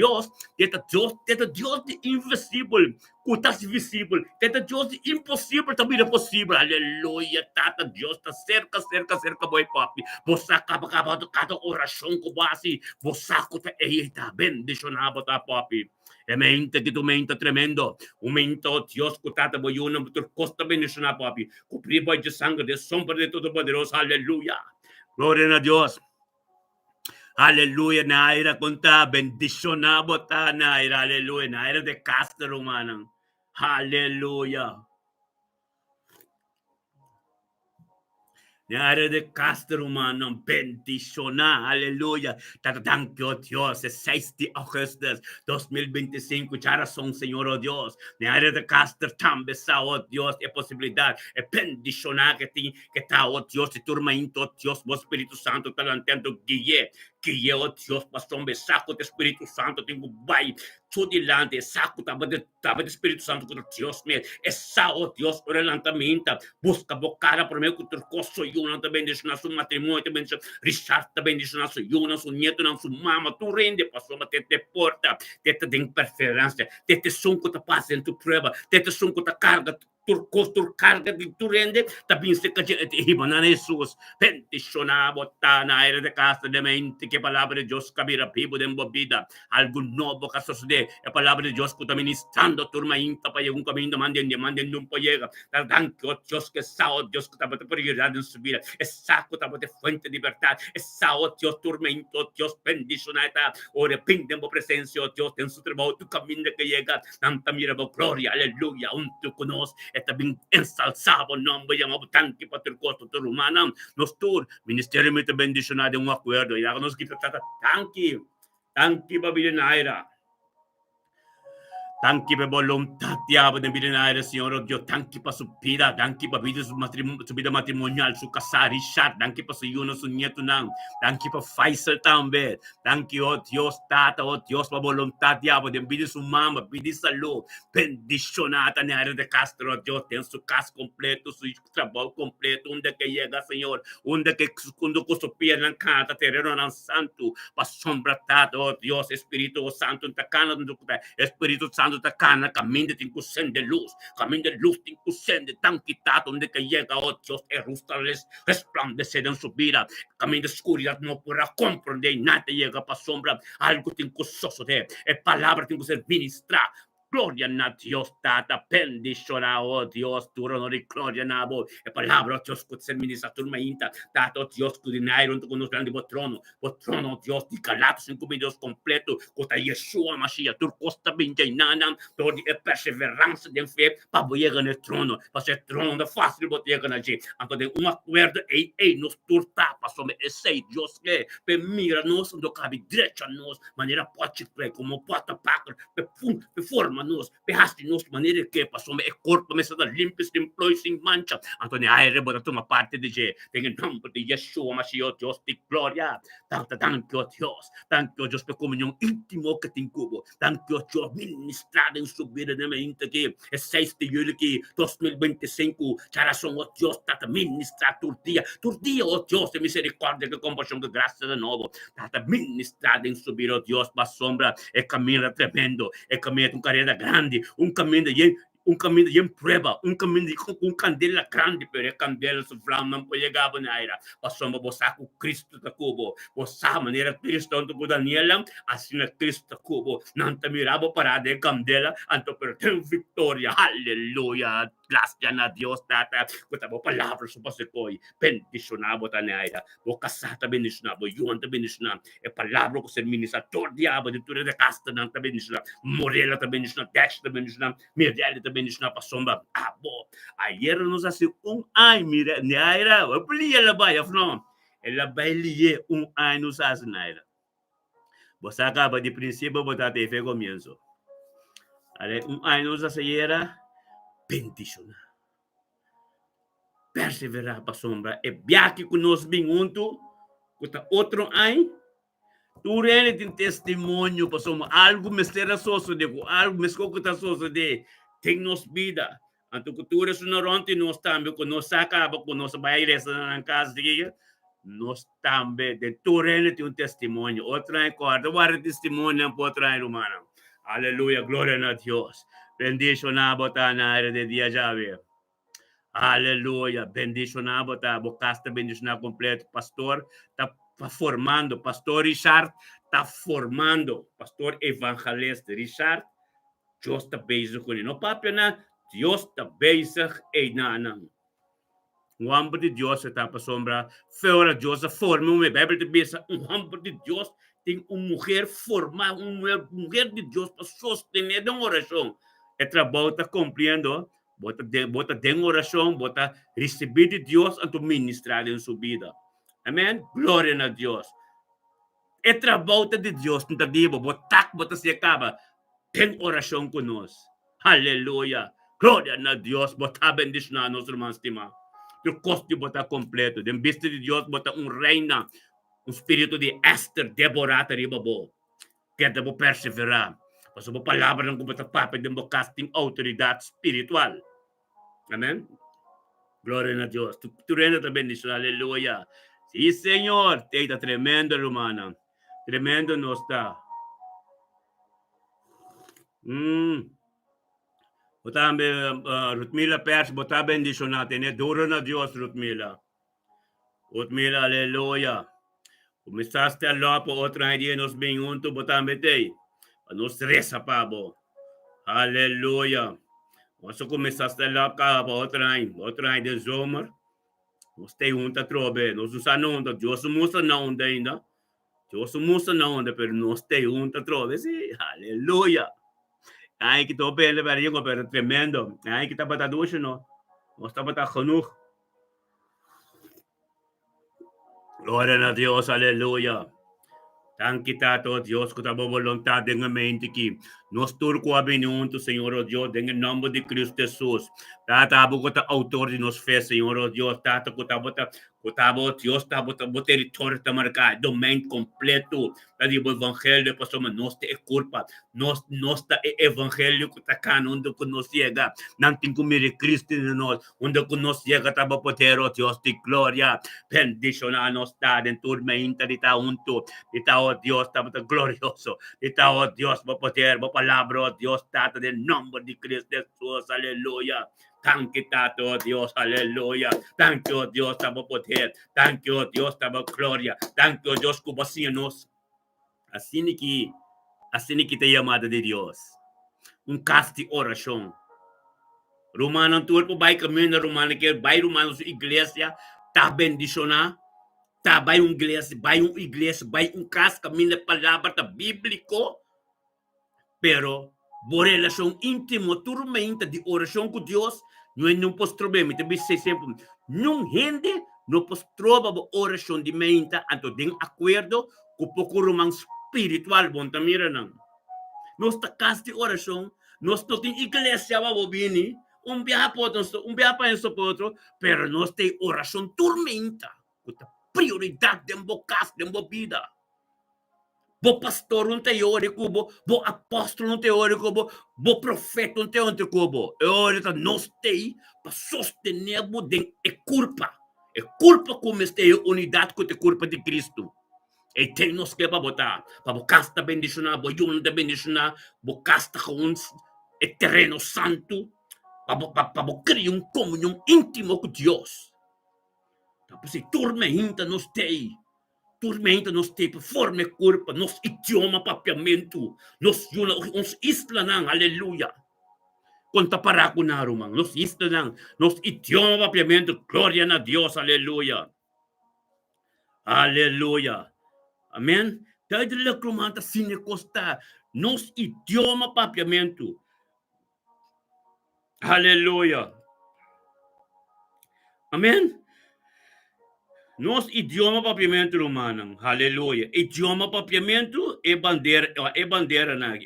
Deus de invisível cutas visível teta Deus de impossível também é possível aleluia tata Deus tá cerca boy papi você acaba cada oração com base você tá eita bendicionado tá papi e mente que tu mente tremendo un mente Dios cutata boyuna por costa bendicionar papi cobrir boy de sangue de sombra de todo poderoso aleluya gloria a Dios aleluya naira conta bendicionado ta naira aleluya naira de casta romana aleluya Nare de Castro humano, bendicionar, aleluya. Thank you, Dios, es 6 de agosto 2025, ya razón, Señor, oh Dios. Nare de Castro, también, oh Dios, es posibilidad, es bendicionar que está, oh Dios, y turmainto, oh Dios, vos Espíritu Santo, talantando, guíe, oh Dios, pastor, me saco de Espíritu Santo, tengo vai, tu delante, saco, tava de Espíritu Santo, con Dios, me, esa, oh Dios, orelantamente, busca bocara, por meio que tu coso, Yuna também deixa na sua matrimônio, também deixa Richard também deixa na sua Yuna, sua neto, na sua mama, tu rende, passou, mas te porta, te tem preferência, te sunco, te passa em tu prova, te sunco, te carga, tur carga de turende, tabin se ka iba na Jesus, bendicionado na era de casa de mente, que palavra de Deus cabira pibo de embobida, algo novo que sucede, a palavra de Deus que está ministrando turma inta para um caminho manden não pode dan que o Deus que sao, Deus que está para prioridade em subir, é saco está para fonte de liberdade, é sao Deus turma into, Deus bendicionado, ora pindem a presença, Deus tem seu trabalho, tu caminho que chega, tanta mirabo glória, aleluia, tu conosco, é também ensalzado, não vai amar tanto para ter costo do humano, nos tur, ministério muito bendicionado em um acordo, e agora nós que tanki Babilônia. Tanki per volontà diabo de binaire, Signore Dio, tanki pa su pida, tanki pa vida su vida matrimonial, su casar, Richard, tanki pa su yuno su nieto nang, tanki pa Faisal tambe, tanki oh Dios tata, oh Dios pa volontà diabo de vida su mama, vida salud, bendicionata ne área de Castro, oh Dios, tem su casa completo, su trabalho completo, onde que chega, Senhor, onde que quando costopia nan canta, terreno nan santo, pa sombra tata, oh Dios, Espírito Santo, tacana, Espírito Santo, tacana, caminho de incusende luz, caminho de luz de incusende, tão quitado onde que chega, oh Deus, é resplandecer em subida, caminho de escuridade não poderá compreender, nada chega para sombra, algo tem que suceder, é palavra tem que ser ministrar. Gloria a Dios, tata, bendicionar, oh Dios, tu honor y gloria na bo. E palabra, oh Dios, que se ministra tu inta, tata, oh Dios, que dinairo unto con nos grande trono, oh Dios, di calatos en Dios completo, cota Yeshua Mashiach, tu costa binjainana, toda a perseverança de fé, para chegar no trono, para ser trono da fácil de chegar na gente. Então, de uma acordo, nos turta, para somente esse Deus que mira nos, do cabe direito a nós, maneira pode crer, como pode pacar, forma nos, pehaste nos, maneira que passou é corpo, mas está limpo, sem ploi, sem mancha. Então, aí rebota uma parte de je, tem o nome de Yeshua Mashiach, Deus de glória. Tanto Deus, pela comunhão íntima que tem cubo. Tanto Deus, ministrado em subida na minha mente que é 6 de julho que 2025, já são o Deus, está ministrado todo dia, o Deus de misericórdia, que compaixão, que graça de novo, está ministrado em subir, o Deus, para a sombra, é caminho tremendo, é caminho de uma carreira grande, um caminho de prueba, um caminho de um candela grande, pero candela se flama não pode chegar na era. Passou uma bossa com Cristo da cubo, bossa maneira Cristo do Daniel, assim é Cristo da cubo, não te mirava para de candela, anto per ter vitória, aleluia. Gracias a Dios, tata, que tabo palavras so pastor koi, bendicionado tanaira, o casata bendicionado, yuan bendicionado, e palavra que ser ministrador diabo de tudo de casta não tá bendicionado, morela tá bendicionado, dash tá bendicionado, mirela tá bendicionado para sombra, bo, ayer nos hace ai mira, naira, o plia la baia, não, ela vai lier ai nos hace naira. Você acaba de princípio botar te fe comienzo. Ale ai nos hace era bendicionar. Perseverar para a sombra. É biaki que nós vingunto, que outro ano, tu rene tem testemunho para sombra. Algo me será sucedido, algo me escuta suceder. Tem nos vida. Anto que tu eres uma ronte, nós também, quando nós acaba, quando nós vai rezar na casa de nós também, de tu rene tem testemunho. Outra ano, quarta, guarda testemunho para outra ano, humana. Aleluia, glória a Deus. Bendicionado botar na área de dia já ver. Aleluia, bendicionado botar, bocasta bendicionado completo, pastor, está formando, pastor Richard, está formando, pastor evangelista Richard, Deus está bezig com ele, não papi na, Deus está bezig e na. O amor de Deus está para sombra, fora Deus forma uma Bíblia de besa, amor de Deus tem uma mulher formada, uma mulher de Deus para sostener uma oração. É trabalho está cumprindo, bota de oração, bota receber de Deus e ministrar em sua vida. Amém? Glória a Deus. É trabalho de Deus, não está dibo, bota se acaba. Tem oração conosco. Aleluia. Glória a Deus, bota bendição a nosso irmão estimado. O custo bota completo. De vista de Deus, bota reina, espírito de Esther, Deborah, taribabo. Que deve perseverar. Mas a palavra não bota papa de casting autoridade espiritual. Amém? Glória a Deus. Tu reina da bendição. Aleluia. Sim, Senhor. Está tremendo, hermana. Tremendo não está. Botabe, Rutmila Pers, bota bendisyon natin. Duro na Diyos, Rutmila. Rutmila, aleluya. Kumistaste Allah po otra idea nos bingunto botamete. Nos resa pabo. Aleluya. Oso kumistaste Allah ka po otra de zomer. Nos te junta trobe. Nos usano junta. Dios musa na onda ainda. Dios musa na onda, pero nos te junta trobe. Sí, aleluya. Ay, que todo pele pero tremendo. Ay, que está ducho, no. No está para genoeg. Gloria a Dios, aleluya. Tan quitado Dios que tabo voluntad de la mente que nos turco abenunto, Señor Dios, en el nombre de Cristo Jesús. Tata abo que autor de nos fe, Señor Dios, tata que tabo Dios, tabo territorio ta marcar, domain completo, tadi o evangelho, pastor, mas nós te culpa, nós ta evangelho que tá cá, onde que nos chega, não tem como ir Cristo em nós, onde que nos chega, tabo poder, Dios de glória, bendición a nos dar en tormenta de ta unto, de ta Dios, tabo glorioso, de ta Dios, va poder, va palabra, Dios, tata, en nombre de Cristo Jesús, aleluya. Thank you, Tato, Dios, aleluya. Thank you, Dios, tamo poder. Thank you, Dios, tamo gloria. Thank you, Dios, como nos. Assim que te llamada de Dios. Casti oração. Romano, tu vai caminho romano, que vai romano, igreja, tá bendicionar. Tá, vai igreja, vai casa, caminho de palavra, tá bíblico. Pero, por relação íntima, turmenta de oração com Deus, não posso problema. Também sei sempre, não rende, não posso trovar a oração de mente, então tem acordo com o pouco romano espiritual, bom, também não. Nós está casa de oração, nós não temos igreja, vamos vir, viaja para isso para outro, pero nós temos oração turmenta, com a prioridade de uma casa, de uma vida. Bo pastor um teórico, bo apóstolo um teórico, bo profeta um teórico, ahora nós tem para sostener de culpa. É culpa como está a unidade com a culpa de Cristo. E tem nos que para botar, para casta bendicionar, bo junta bendicionar, bo casta com uns terreno santo, para criar comunhão íntima com Deus. Então, se tormenta nos tem. Tormenta nos tempo, forma corpo, nos idioma papiamento, nos isla nang, aleluia. Conta para ko na rumang, nos isla nang, nos idioma papiamento, gloria na Dios, aleluia. Aleluia. Amen. Dahil dila krumanta sinekosta, nos idioma papiamento. Aleluia. Amen. Nos idioma papiamento romano, aleluia. Idioma papiamento é bandeira na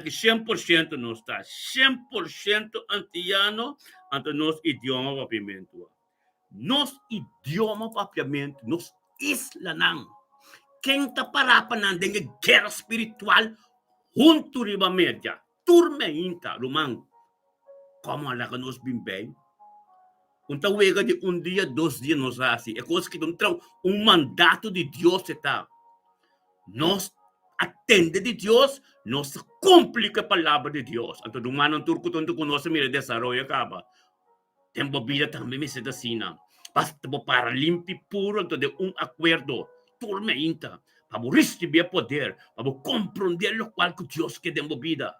que 100% não está, 100% antiano ante nos idioma papiamento. Nos idioma papiamento, nos isla nang. Quem tá parapa nang dengue guerra espiritual junto riba média, turma inta romano. Como ala que nos bem. Então, de dia, 2 dias, nos assim. É coisa que não tem mandato de Deus, está. Nós atende de Deus, nós cumpre a palavra de Deus. Então, do mano turco, tanto conosco, mira, desarrollo acaba. Tempo vida também me senta assim, basta para limpo puro, então, de acordo, tormenta, para receber poder, para compreender o qual que Deus quer de vida.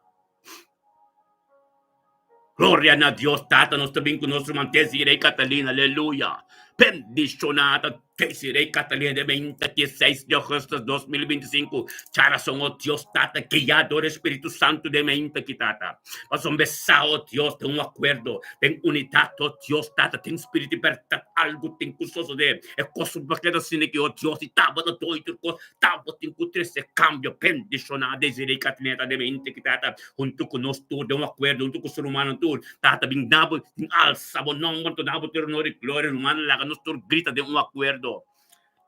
Gloria a Dios, Tata, nos também conosco mantesirei Catalina, aleluia. Bendicionada, Tesirei Catalina de 26 de agosto de 2025. Chara son, oh Dios, Tata, guiador Espírito Santo de mente que Tata. Mas besar, oh Dios, tem acordo, tem unidade, oh Dios, Tata, tem espírito de libertad, algo tem custoso de, é coisa porque assim que, oh Dios, e tava no doido, tava tem que ter esse cambio, bendicionada, Tesirei Catalina de mente que Tata, junto conosco, de acordo, junto com o ser humano, Tata, bem dabo, tem alça, bom nome, quanto dabo ter honor e glória, humano, lá, nos grita de acordo.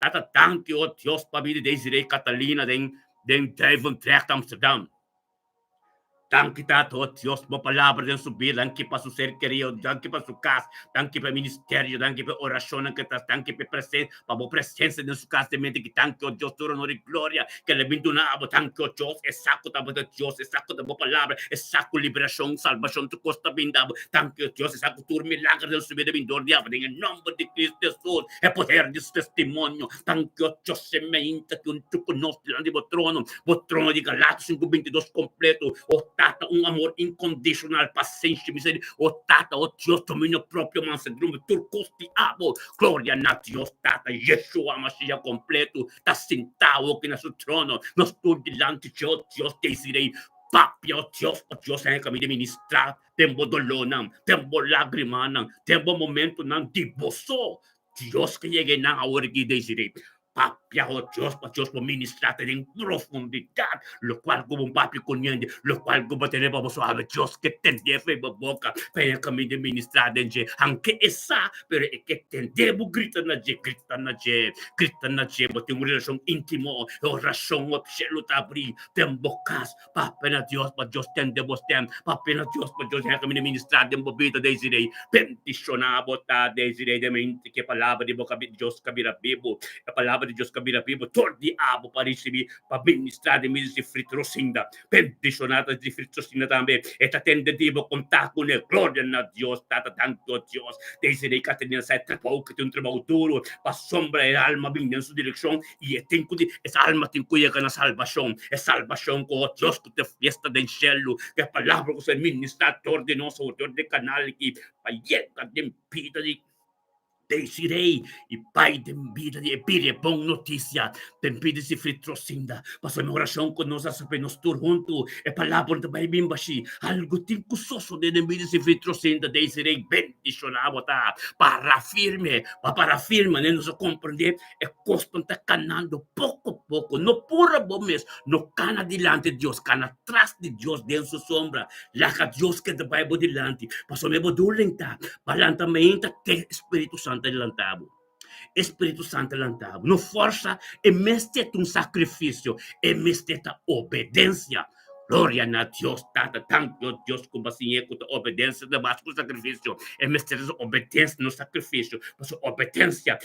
Tata, thank you, oh Dios, para vida de Desiree Catalina, den Devon Trecht Amsterdam. Danke tato, Dios, por palabra de su vida, danke para su ser querido, danke para su casa, danke para el ministerio, danke para oración que estás, danke para presencia en su casa de mente, que danke, oh Dios, tu honor y gloria, que le bendicionamos, danke, oh Dios, exacto, de Dios, exacto, de tu palabra, exacto, liberación, salvación, tu costa bendabo, danke, oh Dios, exacto, tu milagro de su vida, bendicionado, en el nombre de Cristo Jesús, el poder de su testimonio, danke, oh Dios, se me inta que un truco nos delante de vuestro trono de Galatas 5:22 completo, oh Tata, un amor incondicional, paciencia, miseria, oh Tata, oh Dios, dominio propio, mansedumbre, turcos te amo, gloria a Dios, Tata, Yeshua, Mashiach completo, está sentado aquí en su trono, no estoy delante, yo, Dios, te diré, papi, oh Dios, en el camino de ministrar, tembo dolonam, tembo lagrimanam, tembo momento nan diboso, Dios que llegue na ahora que deciré, papi, oh Dios, por ministrarte en profundidad, lo cual como un papi coniente, lo cual como tenemos suave, Dios que tendría fe en boca, para el camino de ministrar en je, aunque esa, pero es que tendemos gritar na je, porque una relación íntimo, oración, absoluta, abrir, tembocas, papi, na Dios, para Dios tendemos tem, papi, na Dios, para Dios en el camino de ministrar en bobita de Israel, bendicionado, de Israel, de mente, que palabra de boca de Dios, cabira vivo, a palavra de Deus cabira vivo, todo diabo para receber, para ministrar de mim de fritrocinda, bendicionada de fritrocinda também, eta tendetivo contar com a glória na Deus, tata tanto Deus, desde aí que tem essa trabalho que tem um trabalho duro, para sombra e alma vindo em sua direção, e tem que essa alma tem que chegar na salvação, é salvação com Deus que te festa do cielo, que a palavra que você ministra, todo de nosso autor de canal aqui, para chegar de vida de Desirei e Pai de vida de pide bom notícia, tem pide se fritrocinda, passou minha oração com nós apenas tur junto, é palavra da Pai bimbashi, algo tem cusoso de pide se fritrocinda, desirei bendicionado tá, para firme, né, nos compreender, é constante canando pouco a pouco, no pura bomes, no cana adiante de Deus, cana atrás de Deus, dentro da sombra, lá que Deus que te vai adiante, passou minha bodulenta, balantamente que Espírito Santo lantabo. Espírito Santo lantabo. No força é mesteta um sacrifício, é mesteta obediência. Glória a Deus, tata, tanto Deus como assim é com a obediência debaixo do sacrifício. É mesteta obediência no sacrifício. Mas obediência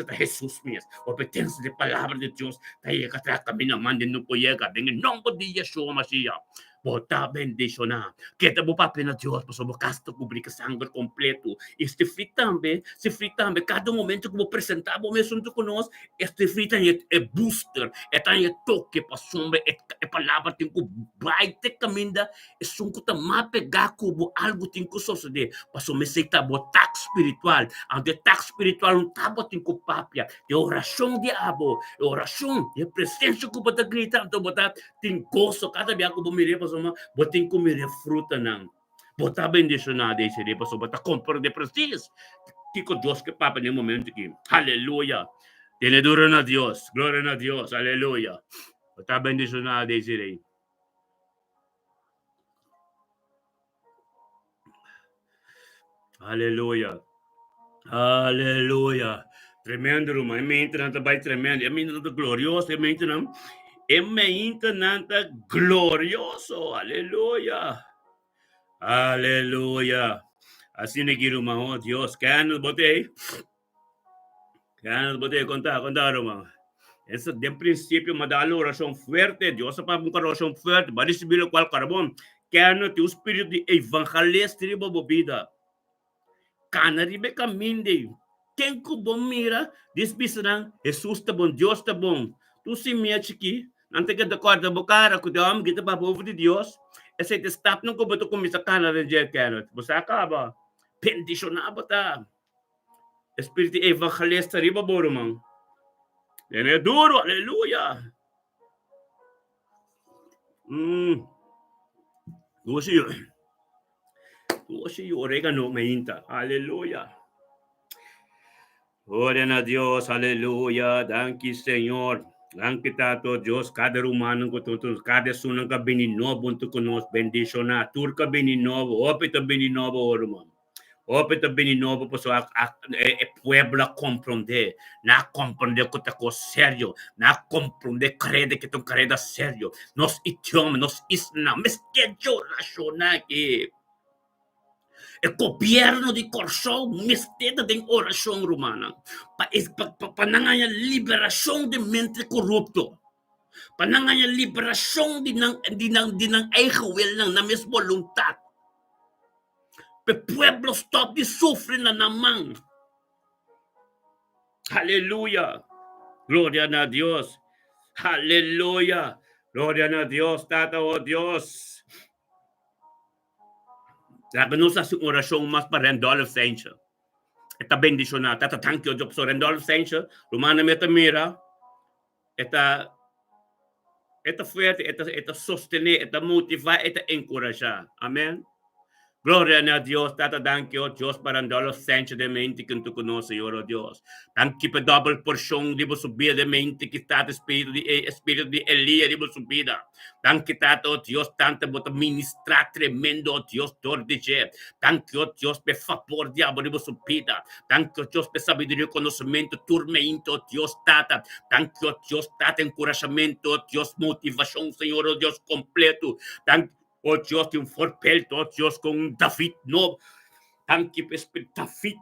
de Jesus mesmo. Obediência da palavra de Deus. Daí que traz caminho, manda no poiega. Em nome de Yeshua Mashiach. Bota bendicionar. Que te bopa pena Deus, para sobre casta pública sangue completo. E se frita também, cada momento que vou apresentar, vou me assunto conosco, este frita é booster, é também toque para sombra, é palavra tem que vai ter caminho, é sunco também pegar como algo tem que suceder, para sombra se tá botar espiritual, ante tax espiritual não tá botando com papia, é oração de abo, é oração, é presença que botar gritando, botar tem gosto cada dia que vou me levar botem comer fruta não, botar bendicionado esse dia, pessoal, botar comprar de preciso, que Deus que papa no momento aqui, aleluia, tiene duro na Deus, glória a Deus, aleluia, botar bendicionado esse dia, aleluia, aleluia, tremendo, irmão, é minha entrada vai tremendo, é minha entrada gloriosa, é minha entrada Nanta glorioso, aleluya, aleluya. Así ne quiero, oh Dios, que nos bote contar, hermano. Eso de principio me da la oración fuerte, Dios para una oración fuerte, va a recibir lo cual carbón, que no te espíritu de evangelista de vida. Cana ribe caminde, quem que bom mira, despisarán, Jesús está bom, Dios está bom. Tu se me chiqui, nanti kita corda bocara ku dam kita pa povo de Dios. Esse stop não como tu começa cana de dia quero. Você acaba. Bendicionado tá. Espírito evangelista riba boro man. É duro, aleluia. Doce oregano meinta. Aleluia. Glória a Deus, aleluia. Danke, Senhor. Danke, Tato, Deus, cada humano, cada sunang ka bininobo unto conosco, bendicionar, turca bininobo, opita bininobo, irmão. Open to bininobo po so pueblo a comprender. Na comprender que tá sério. Na comprender crede que tão creda sério. Nos idioma, nos isna, mas que yo racionar que o governo de Corsol misteda de oração romana. Pananganya liberação de mente corrupto. Pananganya liberação de nang eigen wil, na mes voluntad. Pe pueblo stop de sufre na namang. Aleluya. Gloria a Dios. Aleluya. Gloria a Dios, Tata, oh Dios. Sabi nung sa orasyon mas pa Randolph Saints. Esta bendición na. Tata, thank you, Job. So Randolph Saints, Romana Metamira, esta fuerte, esta sostener, esta motivar, esta encorajar. Amen. Gloria a Dios, Tata, thank you, Dios, para Randolph Saints de mente que tu conoces, Señor, oh Dios. Thank you, double porción, dibo subir de mente que está espíritu de Elías, dibo subida. Thank you, Tata, oh Dios, tanto bota ministrar tremendo, oh Dios, tordiche. Thank you, oh Dios, por favor, diabo, dibo subida. Thank you, oh Dios, por sabiduría y conocimiento, turmento, oh Dios, Tata. Thank you, oh Dios, Tata, encorajamiento, oh Dios, motivación, Señor, oh Dios, completo. Thank oh Dios, de un forpelto, oh Dios, con David, no. Thank you, David.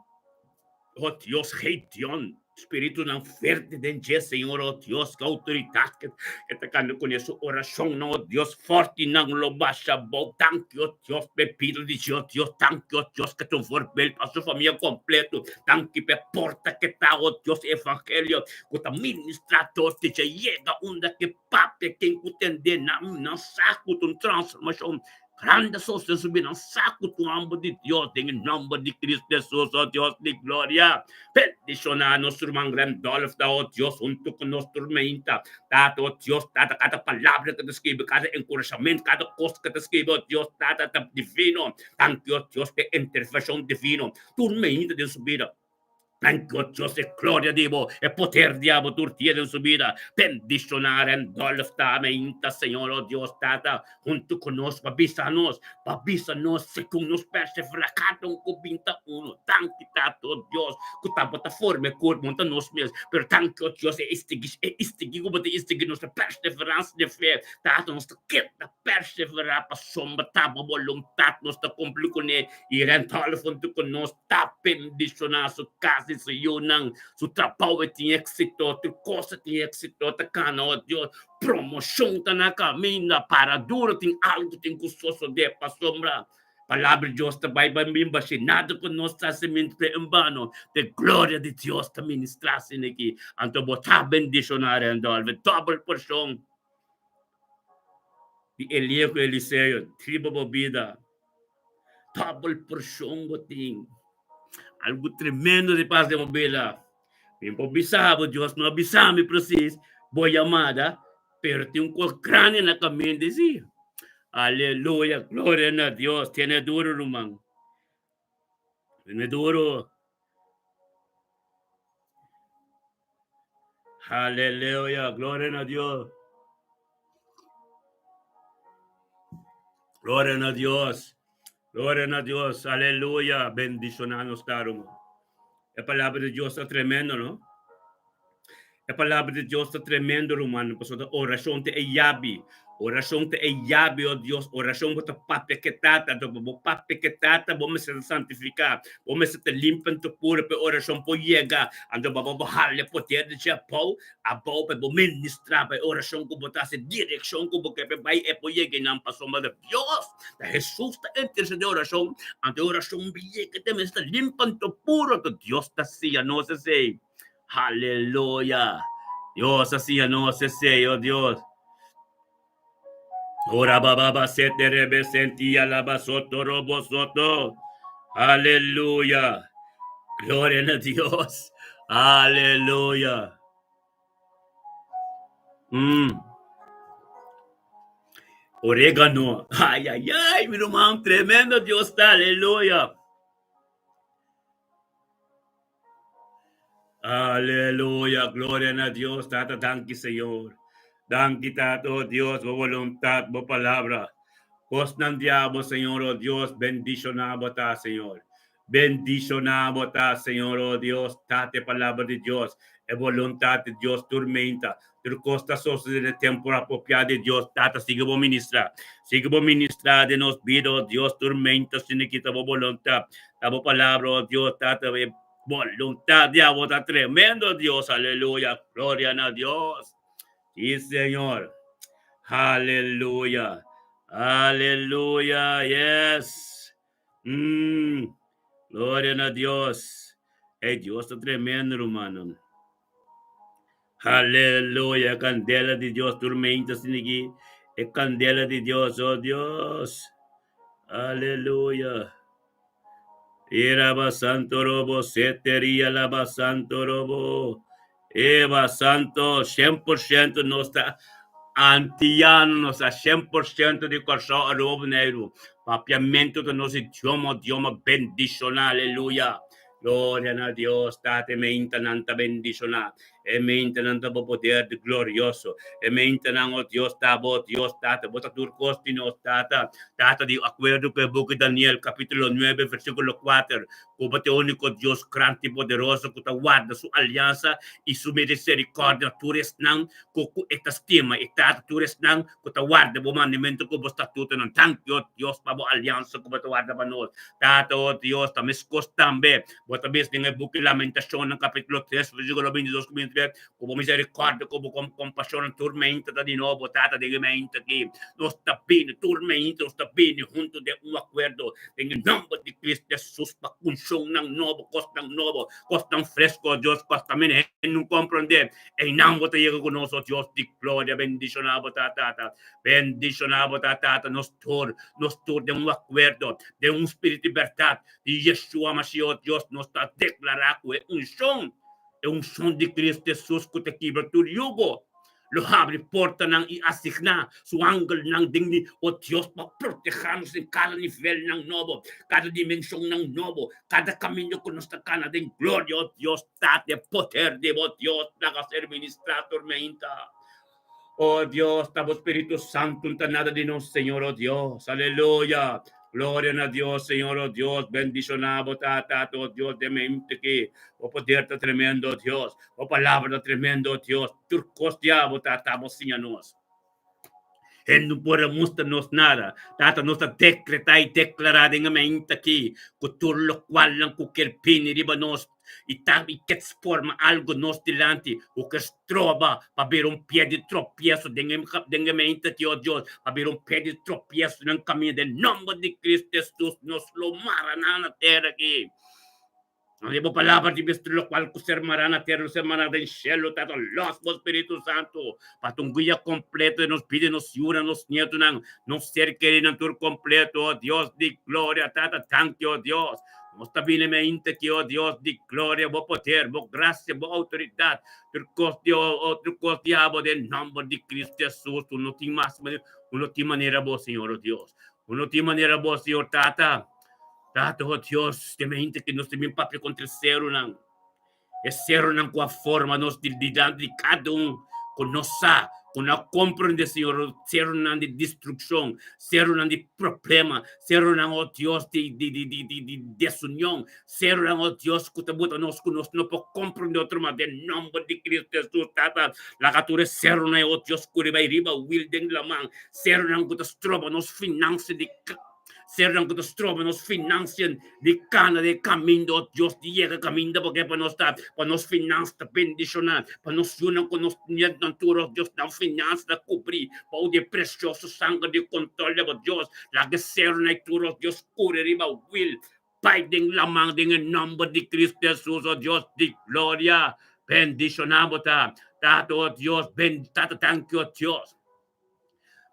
Oh Dios, Dios, Espíritu não fuerte de Dios, Señor, oh Dios, que autoridad que te cano con esa oración, no, oh Dios, forte, no lo baja, bo, thank you, oh Dios, me pido de Dios, thank you, oh Dios, que tu forpelto a su familia completo, thank you, pe porta que está, oh Dios, evangelio, que te ministra todos, te llega onda que pape, que entende, não saco tu transformação, grande sócio subir no saco do amo de Deus, em nome de Cristo Jesus, oh Deus de glória. Peticionar nosso irmão Randolph, oh Deus, junto com nossa tormenta, Tata, oh Deus, Tata, cada palavra que te escreve, cada encorajamento, cada coisa que te escreve, oh Deus, Tata, divino, thank you, oh Deus, de intervenção divino, tormenta de subida. Thank you, Dios, gloria Divo, e poder diabo turtiere en su vida. Bendicionar en dolftamente, Señor, oh Dios, Tata, junto con nos, babisanos, según nos perseveracato un cubinta uno. Thank you, Tata, oh Dios, cutabata forme, curmonta nos mes, pero thank you, Dios, istigi, nuestra perseverancia de fe, Tata, nos queda perseverar, pa sombra, taba, voluntad, nos ta complicone, y rental, junto con nos, ta bendicionar su casa, se yo nang su trabajo tiene éxito, tu cosa tiene éxito, ta cana, oh Dios, promoción ta na camina, para duro tin algo tin gustoso de pa sombra. Palabra de Dios ta vai bimba, nada con nuestra semente en vano, de gloria de Dios ta ministrase aquí, anto botar bendicionar en dolve, double porción. De Elia com Eliseu, tribo bobida, double porción botim. Algo tremendo de paz de mobila. Tempo bisabo, Deus não abisame precis, boa amada, pero tem crânio na caminho de si. Aleluia, glória a Deus, tiene duro, irmão. Tiene duro. Aleluia, glória a Deus. Glória a Deus. Glória a Deus, aleluia, bendicionanos tarum. A palavra de Deus é tremendo, não? A palavra de Deus é tremendo, romano. Oração te yabi. Oração te yabi, oh Deus. Oração te pape que tata. Pape que tata, vamos ser santificar. Vamos ser limpan to pura, pe oração po llega. Ando babahalha poder de Japão. A bom pe ministrar, pe oração ko botar se direção ko porque pe vai e po llega nam pasoma de Deus. Da Jesus ta intercede oração. Ando oração bi que te me está limpan to puro, to Deus ta sia no se sei. Aleluya. Dios hacía no se sé, oh Dios. Ora baba se te rebe sentía la basoto robosoto. Aleluya. Gloria a Dios. Aleluya. Orégano. Ay, ay, ay, mi hermano, tremendo Dios está. Aleluya. Aleluya, gloria a Dios, Tata, danke Señor. Danke, Tata, oh Dios, por voluntad, por palabra. Vos nan diabo, Señor, oh Dios, bendicionado ta, Señor. Bendicionamos, Señor, oh Dios, date palabra de Dios, e voluntad de Dios, tormenta, tu costa sos de tempo apropiado de Dios, data, sigue vos ministrar de nos vida, oh Dios, tormenta, sin quita vos voluntad, damos palabra, oh Dios, data, voluntad de agua, tremendo Dios, aleluya, gloria a Dios, sí, Señor, aleluya, aleluya, yes, gloria a Dios. Dios está tremendo, hermano. Aleluya, candela de Dios, tormenta sin aquí. Candela de Dios, oh Dios. Aleluya. Iraba santo robo, setería lava santo robo. Eva santo, 100% no está antiano, no está 100% de coração robo negro. Papiamento de nosso idioma bendicional, aleluya. Gloria a Dios, date mente nanta bendicional. E mente nanta poder de glorioso. E mente nan, oh Dios, tabo, Dios, data, bota turcosti nos data de acuerdo con el book de Daniel, capítulo 9, versículo 4. Como te único Dios grande y poderoso, que te guarda su alianza y su misericordia, tú eres nan, que esta estima, esta tú eres nan, que te guarda, por mandamiento, como estatuto, non tanto Dios, para alianza, como te guarda para nosotros. Tata, oh Dios, también también. Vos también en el book de Lamentación, capítulo 3, versículo 22, como misericórdia, como compasión, tormenta de nuevo, tata de mente aquí, nos está bien, tormenta, nos está bien, junto de un acuerdo, en el nombre de Cristo Jesús, para función nuevo, costa fresco, Dios, costa también, no comprender, en nombre te llega con nosotros, Dios, de gloria, bendicionado, tata, bendicionado, tata, nos tur de un acuerdo, de un espíritu de libertad, de Yeshua Mashiach, Dios, nos está declarado, un son de Cristo Jesus que te quebra tu yugo. Lo abre porta nang i-asigna su angle ng dingli o Diyos protegernos en cada nivel ng nobo, cada dimensión ng nobo, cada camino que nos toca na din gloria, o Dios, date poder de o Dios, naga ser ministrador tormenta. Oh Dios, estamos Espíritu Santo, nada de nos, Señor, oh Dios, aleluya. Gloria a Dios, Señor, oh Dios, bendicionado, tata, oh Dios, de mente que, oh poder tremendo, Dios, oh palabra tremendo, Dios, turcos diabo, tata, nos. Él no puede mostrarnos nada. Tata nos decreta y declarar en la mente aquí, que todo lo cual en cualquier pini riba nos, y que forma algo nos delante, o que trova para ver un pie de tropiezo en la mente aquí, oh Dios, para ver un pie de tropiezo en el camino del nombre de Cristo Jesús, nos lo maran a la tierra aquí. Não palavra de Cristo, lo qual que ser marana terra, ser marana del cielo, tato los Espíritu Santo, para un guia completo, nos pide, nos jura, nos nieto, nos ser querido, tur completo, oh Dios de gloria, tata, thank you, oh Dios. Nos mente que, oh Dios de gloria, vos poder, vos gracia, vos autoridad, tu costiabo del nombre de Cristo Jesús, uno tiene más, uno tiene manera vos, Señor, oh Dios, uno tiene manera vos, Señor, tata. Tato, oh Dios, de mente que nos também papel contra o ser não. É ser não com a forma nos de cada com nossa, com a compreender, Senhor, ser não de destruição, ser não de problema, ser não, oh Deus, de desunião, ser não, oh Deus, que te bota nós não pode compreender outra maneira, em nome de Cristo Jesus, tata, la catura ser não, oh Deus, que vai riba, will den la man, ser não, que te estroba nos finanças de serão que nos trobam, nos financiam de cana de caminho, oh Deus, de llega caminho, porque para nos financiar, bendicionar, para nos unir com nos natura, oh Deus, não finança, cobrir, para o de precioso sangue de controle, oh Deus, lá que ser na natura, oh Deus, cura, riba, will, Pai, den la mão, em nome de Cristo Jesus, oh Deus, de glória, bendicionamos, tato, oh Deus, tato, thank you, oh Deus.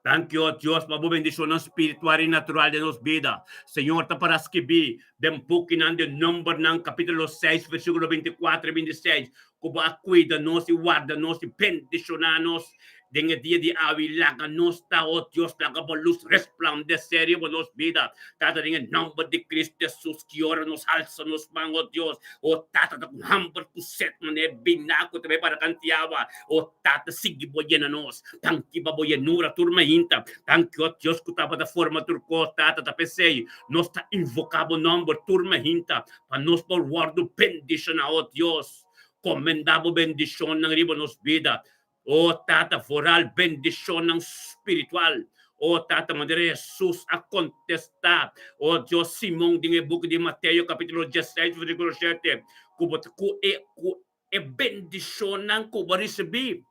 Thank you, Dios, para bendición espiritual y natural de nos vida. Señor, te para escribir, den bukinan de number ng capítulo 6, versículo 24 y 26. kuba cuida-nos, e guarda-nos, e bendicionar-nos, Dengue dia di awi laga nos ta, oh Dios, laga ba luz resplandecer y nos vida. Tata en nombre de Cristo Jesús, que ora nos alza nos man, oh Dios. Oh tata da humber ku set man e binako tabi para kantiawa. Oh tata sige boyena nos. Tanki ba boyenura turma hinta. Tanki oh Dios ku tapa da forma turco tata da pesei. Nos ta invocabo number turma hinta. Pa nos por guardo bendición oh Dios. Comendabo bendición ng ribo nos vida. Oh tata, foral bendición ng spiritual. Oh tata, madre Jesus a contestar. Oh Dios, Simón, din buku di Mateo, capítulo 16, versículo 7. Kubot ku e bendición ng kubarisibi.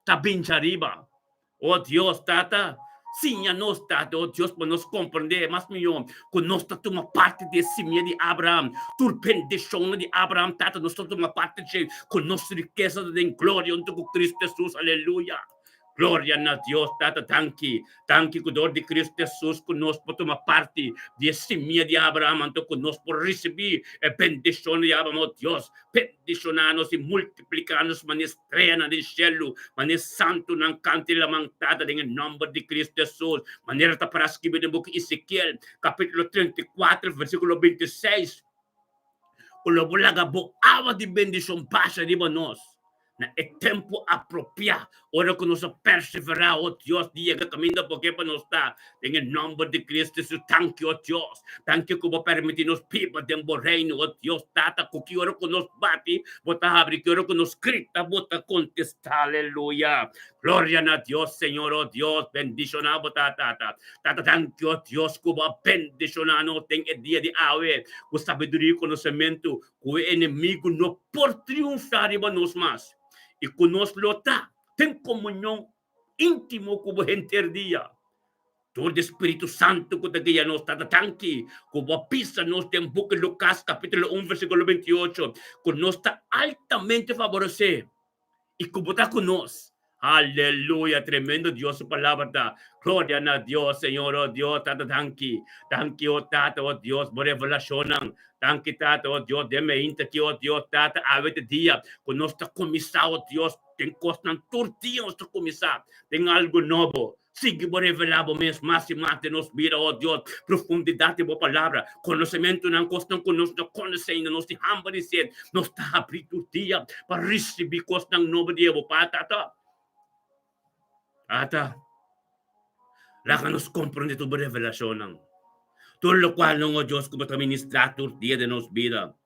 Tabin riba. Oh Dios, tata, Síñanos, Tata, oh Dios, para nos comprender más millón, con nuestra toma parte de semilla de Abraham, tu bendición de Abraham, Tata, nuestra toma parte de, con nuestra riqueza de gloria unto Cristo Jesús, aleluya. Gloria a Dios, Tata, tanki, kudor de Cristo Jesús, con nos por tomar parte de semilla de Abraham, anto con nos por recibir bendición de Abraham, oh Dios, bendicionarnos y multiplicarnos, manestrena del cielo, manes santo ng canti lamang Tata, en el nombre de Cristo Jesús, manera para escribir en el book de Ezequiel, capítulo 34, versículo 26, con lo bulaga bo awa de bendición pasa de nos. Na é tempo apropriado, ora que nos perseverar, oh Deus, dia que caminho porque para nós está, em nome de Cristo Jesus, thank you, oh Deus, thank you que vou permitir nos pipa dentro do reino, oh Deus, tata, que ora que nos bate, bota abre, que ora que nos grita, bota contestar, aleluia, glória a Deus, Senhor, oh Deus, bendicionar, bota, tata, thank you, oh Deus, que vou bendicionar, não tem dia de awe, com sabedoria e conhecimento, que o inimigo não por triunfar em nós mais. E conosco está, tem comunhão íntimo com o gente dia. Todo Espírito Santo que está nos está tanque, com a pista nos tem book Lucas capítulo 1 versículo 28, que nos está altamente favorecido. E como está conosco. Aleluya, tremendo Dios, su palabra da. Gloria a Dios, Señor, oh Dios, tata, tanki, oh tata, oh Dios, por revelación, tanki, tata, oh Dios, deme inte que, oh Dios, tata, avete dia, con nuestra comisa, oh Dios, ten costan tortilla, nuestra comisa, ten algo nuevo. Sigue por revelado mesmo, más y más de nos vida, oh Dios, profundidad de tu palabra, conocimiento não costan con nuestro conocimiento, nos de hambre y sed, nos está abrindo dia, para recibir costan novo de Evo, tata. Ata, laka nos comprende tu revelación. Todo lo cual, oh Dios, como te ministra tu día de nos vida.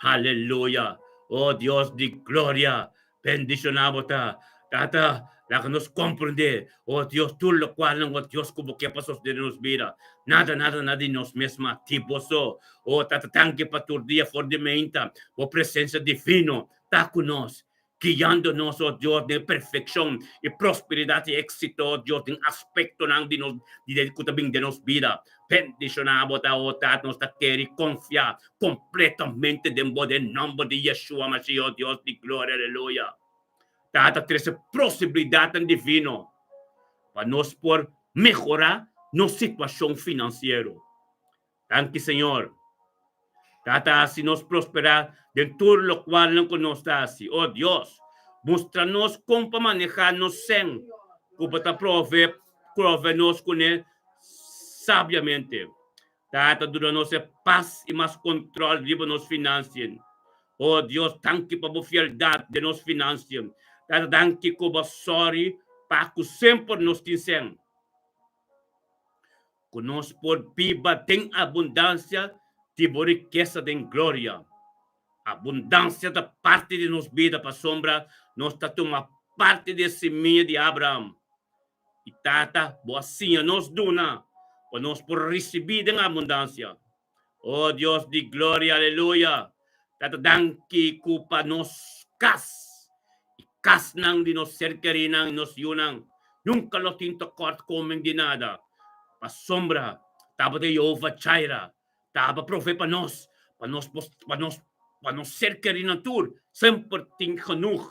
Aleluya. Oh Dios de gloria. Bendicionamos ta. Tata, laka nos comprende. Oh Dios, todo lo cual, oh Dios, como que pasó de nos vida. Nada nos mesma tipo so. Oh tata, tanque para tu día fortemente. Oh presencia divino. Ta con nos. Guiándonos, oh Dios, de perfección y prosperidad y éxito, oh Dios, en aspecto de nos vida. Bendicionamos, oh Tat, nos querer confiar completamente dentro del nombre de Yeshua Mashiach, oh Dios de gloria, aleluya. Tata, tres posibilidad divino para nos por mejorar nuestra situación financiera. Thank you, Señor. Tata, si nos prosperar dentro lo cual no conozcas, oh Dios, muéstranos cómo manejarnos en, cómo te proveernos con él sabiamente. Tata, duranos paz y más control de nos financien. Oh Dios, tanque para fialdad de nos financien. Tata, tanque como sorry, para que siempre nos dicen. Conosco por viva tem abundância de riqueza de glória. Abundância da parte de nos vida para sombra, nós está tomando parte de semente de Abraão. E tata, boacinha nos duna, para nós por receber em abundância. Oh Deus de glória, aleluia. Tata, danke culpa nos cas. E cas nang de nos cercarinang, nos yunang. Nunca lo tinto corto comem de nada. Pa sombra, taba de Jehová Chaira, taba profe para nós ser querinatur, sempre tem genoeg.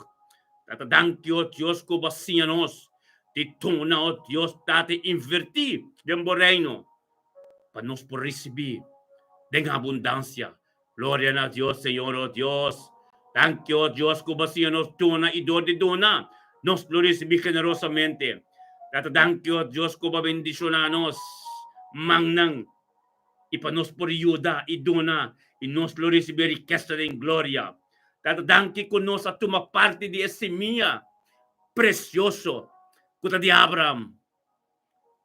Tata, dank je, Deus, que bacia nós, de tona, oh Deus, tata, invertir dentro do reino, para nós por receber, de abundância. Glória a Deus, Senhor, oh Deus. Thank you, oh Dios, kung basiyo nos tuna, idodi duna, nos lo recibi generosamente. Tato thank you, oh Dios, kung babendisyonanos, mangnang, ipanos por ayuda, iduna, y nos lo recibi riqueza en gloria. Tato thank you, kung nos atuma parte de semilla, precioso, kuta di Abraham.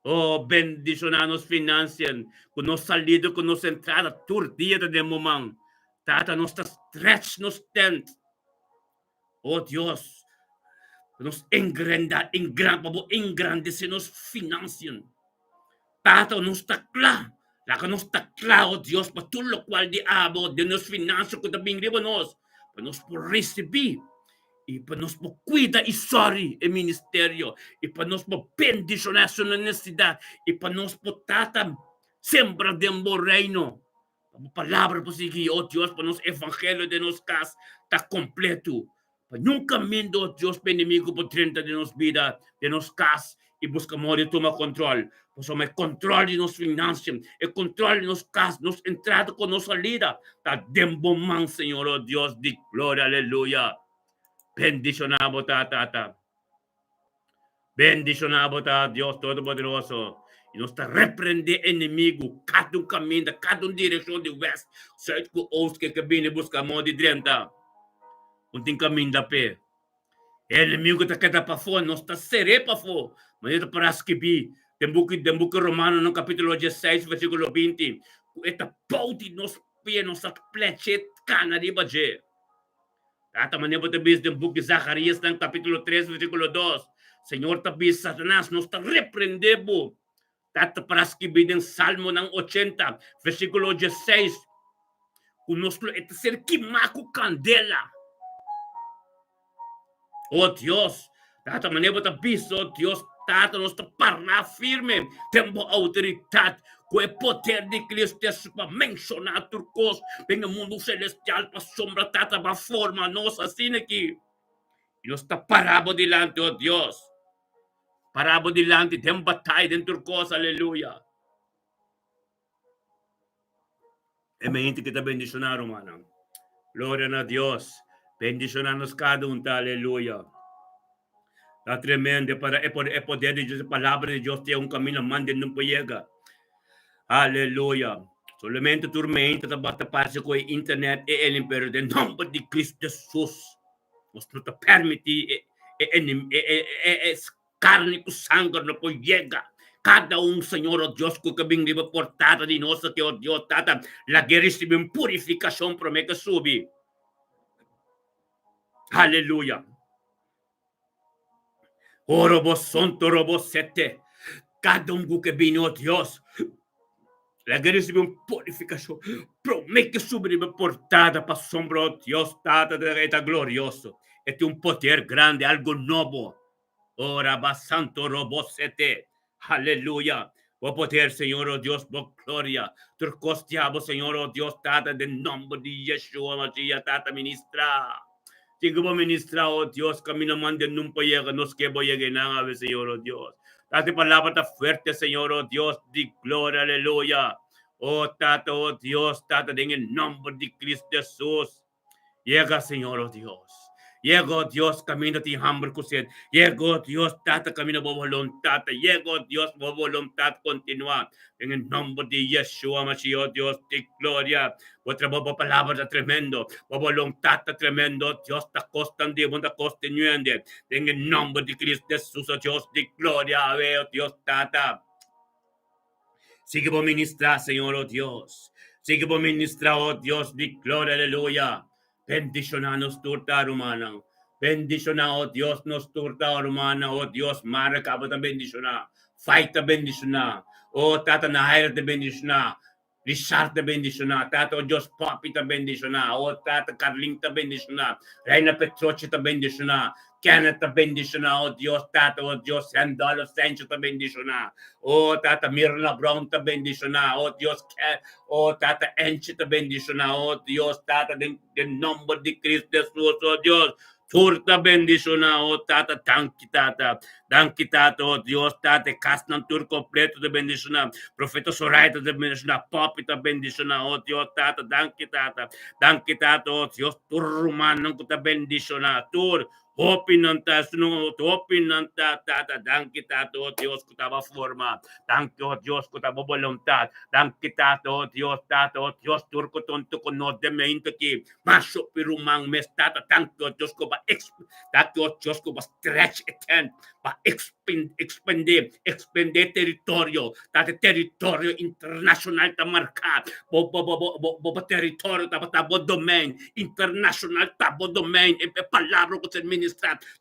Oh, bendicionanos financian, kung nos salido, kung nos entrada, turdia de momang. Tata nos stretch, nos tent. Oh Dios, nos engrandece nos financian. Tata nos takla, laka nos takla, oh Dios, patulo cual di abo, de nos financian, kung tabing ribanos, pa nos por recibir, y pa nos po cuida y sorry el ministerio, y pa nos po bendicionar su necesidad, y pa nos po tata sembra de un reino. Palabra po sige, oh Dios, pa nos evangelio de nos cas, ta completo. Nunca mindo, oh Dios, pa inimigo po 30 de nos vida, de nos cas, y buscamos de toma control. Pues may control de nos financian, el control de nos cas, nos entrada con nos salida. Ta dembo man, Señor, oh Dios, di gloria, aleluya. Bendicionamos, tata. Bendicionamos, Dios Todopoderoso. Y nos reprende enemigo, cada un camino, cada una dirección de west, south, oeste, que viene buscamos de 30. Unting camino da pe. El enemigo ta queda pa fo, nos ta sere pa fo. Manito para skibi. Dembuki Romano no capítulo 16, versículo 20. Esta pauti nos pie, nos plechet cana di baje. Tata manebo tabis dembuki Zacarias no capítulo 3, versículo 2. Señor tabis Satanás nos ta reprendebo. Tata para skibi ng Salmo ng 80, versículo 16. Kunoslo ito ser kimaku candela. Oh Dios, tata manebo tabis, oh Dios, tata nos ta parla firme. Tempo autoridad, que poder de Cristo para mencionar turcos en el mundo celestial, para sombra tata, para forma nos así aquí. Y nos ta parabo delante, oh Dios. Parabo delante, tem batay den turcos, aleluya. E may hindi kita bendicionar, hermano. Gloria a Dios. Bendicionanos cada un, aleluya. Está tremendo para el poder de Dios, la palabra de Dios tiene un camino mande no llega. Aleluya. Solamente tu mente basta passa con el internet e el imperio del nombre de Cristo Jesús. Nos no te permite carne con sangre no puede llegar. Cada un Señor, oh Dios, que venga portada de nosotros, que oh Dios, tata, la guerra recibe una purificación para que subi. Aleluya. Oh, robo santo, robo sete. Cada un que viene, oh Dios, la guerra recibe una purificación. Promete que subir portada para sombra, oh Dios, tata de reta glorioso. Este es un poder grande, algo nuevo. Oh, robo santo, robo sete. Aleluya. Oh poder, Señor, oh Dios, por gloria. Turcostiabo, Señor, oh Dios, tata, de nombre de Yeshua, Mashiach, tata, ministra. Sigo po ministra, oh Dios, kami naman din nung payaga, nos que voy a ganar, Señor, oh Dios. Tati palabra ta fuerte, Señor, oh Dios, di gloria, aleluya. Oh, tata, oh Dios, tata, en el nombre de Cristo Jesús. Llega, Señor, oh Dios. Llegó Dios, camino ti hambre kusin. Llegó Dios, tata, camino por voluntad. Llegó Dios, por voluntad continua. En el nombre de Yeshua, Mashiach, Dios, de gloria. Vuestra palabra está tremendo. Por voluntad está tremendo. Dios está costando, está costando. En el nombre de Cristo Jesús, Dios, de gloria. Veo, Dios, tata. Sigue por ministrar, Señor, oh Dios. Sigue por ministrar, oh Dios, de gloria, aleluya. Bendicionanos turta, hermana. Bendiciona, oh Dios, nos turta, hermana. Oh Dios, mara kaba ta bendiciona. Fight ta bendiciona. Oh tata na hire ta bendiciona. Richard ta bendiciona. Tata, oh Dios, Papi ta bendiciona. Oh tata, Carling ta bendiciona. Reina Petroche ta bendiciona. Kenneth ta bendiciona. Oh Dios, tata, oh Dios, Sandalo Sancho ta bendiciona. Oh tata, Mirna Brown ta bendiciona. Oh Dios, oh tata, Enchi ta bendiciona. Oh Dios, tata, del nombre de Cristo Jesús, oh Dios. Turta bendiciona, oh Tata, tanki Tata, oh Dios, Tata, casnan tur completo de bendiciona, profeta Soraita de bendiciona, popita bendiciona, oh Dios, Tata, tanki Tata, oh Dios, tur rumano que te bendiciona, tur, opinanta, no, opinanta, Tata, tanki Tata, oh Dios, que tava forma, tanki, oh Dios, que tava voluntad, tanki Tata, oh Dios, turco tonto con no de mente que, maso pirumang mes Tata, tanki, oh Dios, ko ba tanki, oh Dios, ko ba stretch it ba expande territorio, Tata, territorio internacional ta marca, bo territorio, tabo domain, internacional, tabo domain, e palabra que se administra,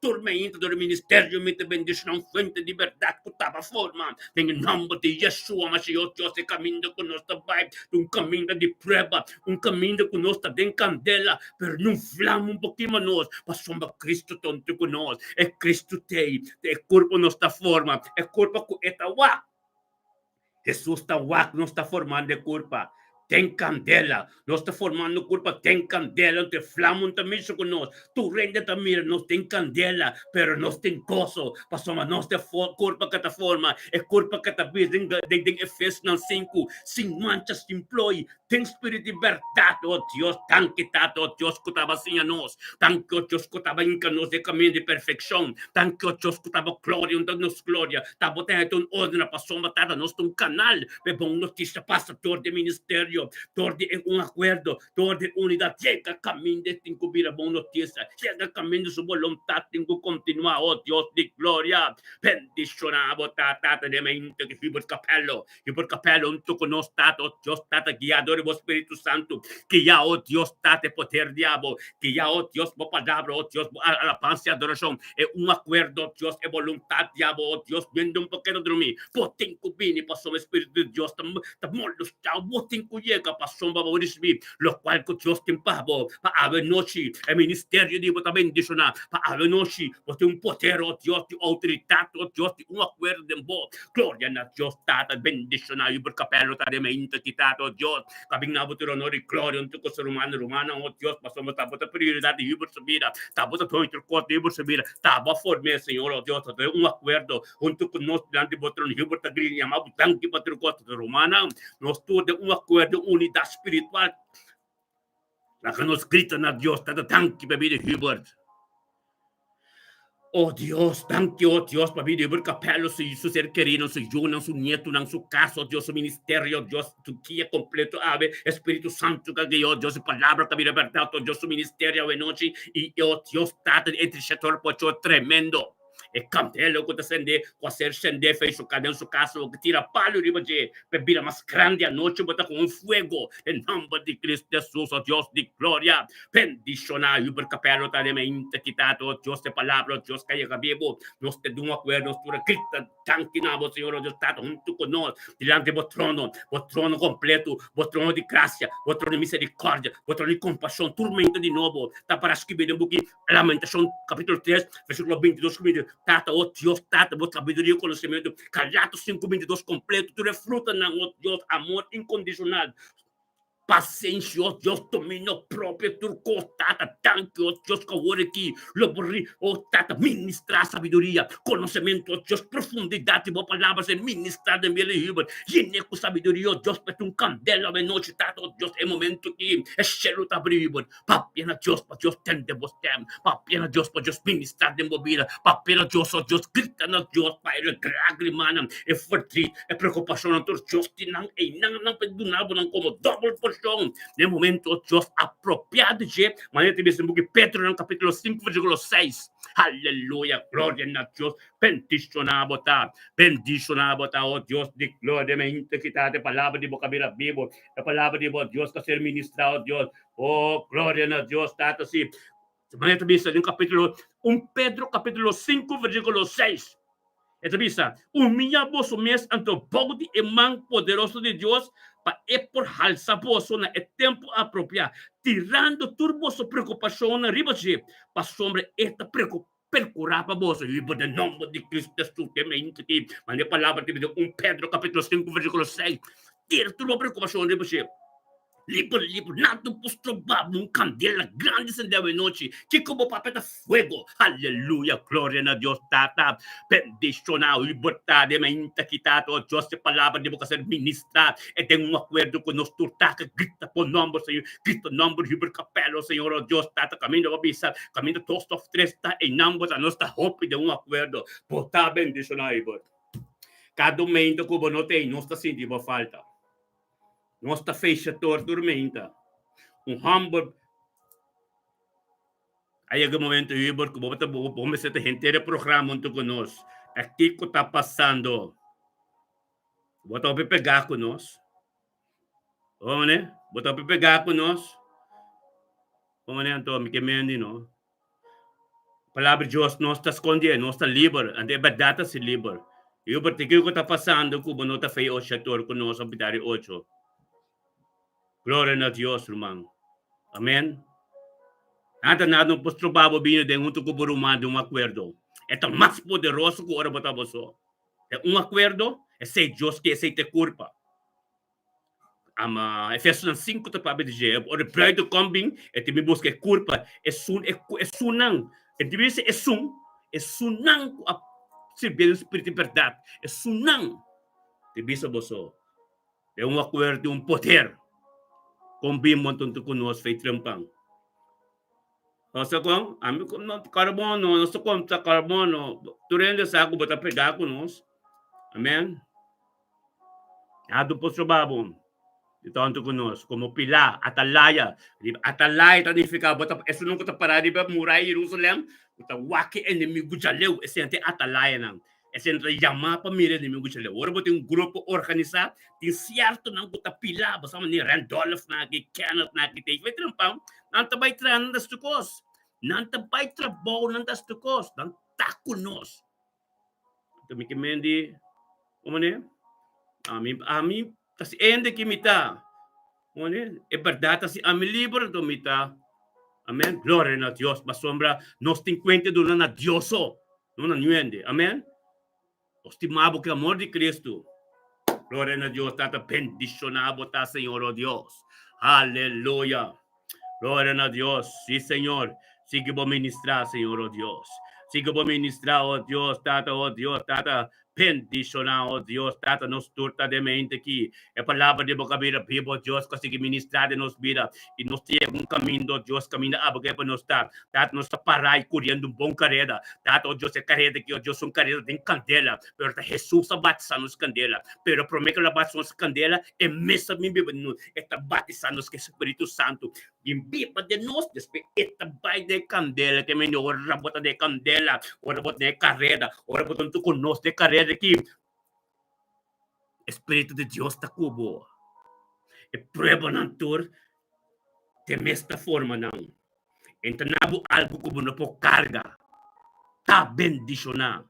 tormento do ministerio, me te bendición, fuente de verdad, que taba forma, en el nombre de Yeshua, Mashiach, Dios, el camino que nos va, un camino de prueba, un camino que nos está en candela, pero no flama un poquito más, mas somos Cristo tonto con nos, es Cristo te, el cuerpo nos está forma, el cuerpo que está guapo. Jesús está guapo, no está formando de culpa. Tem candela, não está formando culpa, tem candela, não te flama, também isso conosco. Tu rende também, nós tem candela, pero nós tem gozo, pastor, mas nós tem culpa que te forma, é culpa que te vê, em Efésios 5, sem mancha, sem ploi, tem espírito de verdade, oh Deus, tanque, oh Deus, que estava assim a nós, tanque, oh Deus, que estava em nós de caminho de perfeição, tanque, oh Deus, que estava glória, onde nos glória, estava tendo ordem, pastor, matada, nós tem um canal, é bom notícia, pastor de ministério, de un acuerdo, de unidad, llega camino de encubrir buena noticia, llega camino de su voluntad, tengo continuar, oh Dios de gloria, bendicionado, tata de mente, que fui por capello, un toco no está, oh Dios, tata guiador, oh Espíritu Santo, que ya, oh Dios, tate poder diablo, que ya, oh Dios, por palabra, oh Dios, alabanza y adoración, es un acuerdo, Dios, es voluntad, diablo, oh Dios, viendo un poquito de mí, por tengo bien, pasó el Espíritu de Dios, estamos por tengo llega pasó baborismi, lo cual que Dios te empavo, pa ave noche, el ministerio de bota bendicionar, pa ave noche, porque un poder, oh Dios, de autoridad, oh Dios, de un acuerdo de vos, gloria a Dios, tata bendicionar, y por capello, ta de mente, quitado, oh Dios, cabina botero honor y gloria, un tuco ser humano, oh Dios, pasó, ta bota prioridad de Iber subida, ta bota todo el corte de Iber subida, ta va formar, Señor, oh Dios, de un acuerdo, un tuco nos delante de botero, Iber ta grilha, llamado tanque para el corte de romana, nos tuvo de un acuerdo, unidad espiritual, la que nos gritan a Dios, tata tanque, bebida Hubert. Oh Dios, thank you, oh Dios, para vida, por capelo, su ser querido, su Juna, su nieto, en su caso, Dios, su ministerio, Dios, tu guía completo, ave, Espíritu Santo, que Dios, Dios, su palabra, que vida, verdad, Dios, su ministerio, de noche, y oh Dios, tata, entre sector, pocho, tremendo. E candela que acende, com a ser acender, fez o cadê su caso, que tira palho riba de bebida mais grande a noite, bota com um fuego, em nome de Cristo Jesus, oh Deus de glória, bendicionar, e por capelo, tá de mente, quitado, oh Deus de palavra, oh Deus que é vivo, nós te damos um acordo, nós te grita, tanque na voz, Senhor, oh Deus, está junto conosco, diante do trono completo, o trono de graça, o trono de misericórdia, o trono de compaixão, tormenta de novo, tá para escrever um pouquinho, Lamentação, capítulo 3, versículo 22, tata, oh Deus, tata, vos sabedoria e conhecimento, Galatas 5:22 completo, tu refruta na, oh Deus, amor incondicional, paciência, oh Deus, domínio próprio, turco, tata, tanque, oh Deus, que agora aqui, lobori, oh tata, ministrar sabedoria, conhecimento, oh Deus, profundidade, boa palavra, ser ministrada em minha vida, e com sabedoria, oh Deus, para um candela, de noite, tata, oh Deus, é momento que é cheiro da briga, papina Deus, para Deus, tende você, papina Deus, para Deus, ministrar de movida, papina Deus, oh Deus, grita na Deus, para ele, lágrima, é forte, é preocupação, não, Deus, não perdonava, não como double por no momento, Deus apropriado de maneira de ver que Pedro no capítulo 5:6. Aleluia, glória a Deus. Bendicionado, oh Deus de glória, mente que está de palavra de boca vivo, a palavra de Deus que ser ministrado, Deus. Oh, glória a Deus, está assim. Maneira de ver no capítulo 1 Pedro, capítulo 5:6. Esta visa, humilha vos mesmo ante o bode e mão poderoso de Deus, para por alça vos na tempo apropriado, tirando toda vossa preocupação na riba de, para sombra esta percurar para vos, e por nome de Cristo Jesus, que me entende, mas a palavra de 1 Pedro, capítulo 5:6, tira toda a preocupação na riba de, Libro, nato postrobado, un candela grande en de noche, que como papel fuego, aleluya, gloria a Dios, tata, bendicionado, libertad, de mente quitado, Dios de palabra, de boca ser ministra, y tengo un acuerdo con los turtas que grita por nombre, Señor, grita nombre, hiper capelo, Señor, oh Dios, tata, camino a visa, camino todos los tres, está en ambos, a nuestra hope de un acuerdo, por estar bendicionado, cada momento que no tem, não está sentindo falta. Não está fechador tormenta. Humble. Aí é o momento Ibor que vamos ter gente de programa junto conosco. Aqui que está passando. Bota para pegar conosco. Vamos, né? Bota para pegar conosco. Vamos, né, Antônio? Que mendi, não? A palavra de Deus não está escondida, não está livre. Ante a verdade está livre. Ibor, o que está passando, que não está fechador conosco, a pitar 8. Glória a Deus, irmão. Amém. Nada no posto babo bino de um tuco burumado de um acordo. É tão mais poderoso que ora botar você. É um acordo, é sei Deus que aceita culpa. Efésios 5 tá para dizer, o pride combing, é te me busca culpa, é sunang. É te dizer é sunang a servir o espírito de verdade. É sunang. Te bisa você. É um acordo, um poder. Combim montão tu conosco fei trampang. Sa kung ami ko no carbono, no sa kung sa carbono, turende sa ako bata pega conosco. Amém? Ado po babo. Ito anto conosco, como pila, atalaya. Atalaya significa bota, eso nunca ta para di ba murai Jerusalem, bota waki inimigo jaleu, esse ante atalaya nang. Esse ante yama pamilya inimigo jaleu. Ora bota grupo organizado, tem certo nang bota pila, basta man ni Randolph na ki Kenneth na ki take vetram pam, nanta bay tran das tukos. Nanta bay trabaho nang das tukos, nang takunos. Ito mikimendi, umane? Ami kasi ende kimita. Umane? E verdade si ami libro tomita. Amen. Gloria a Dios. Masombra nos te encuentre do na Dioso. Não na nuende. Amen. Estimado que amor de Cristo. Gloria a Dios. Tata bendicionado ta Senhor oh Dios. Aleluya. Gloria a Dios. Sí, Señor. Sigue por ministrar, Señor oh Dios. Sigue por ministrar, oh Dios, Tata, bendicionar, oh Dios, Tata, nos turta de mente aqui. É palavra de boca vida, vivo, Deus, consegue ministrar de nos vida. E nos tem um caminho, Deus, caminho a boca para nos estar. Tata, nos está parar e correndo um bom carreira. Tata, oh Deus, é carreira que, oh Deus, um carreira tem candela. Pero Jesus batizando nos candela. Pero promete que batizando nos candela, é mesa me bebendo. Está batizando nos que Espírito Santo. E viva de nós, despe, está vai de candela, que melhor rabota de candela, ora bota de carreira, ora bota tu conosco de carreira aqui. Espírito de Deus está cubo. E prueba na tur, de esta forma não. Então, algo como não pode carga. Tá bendicionado.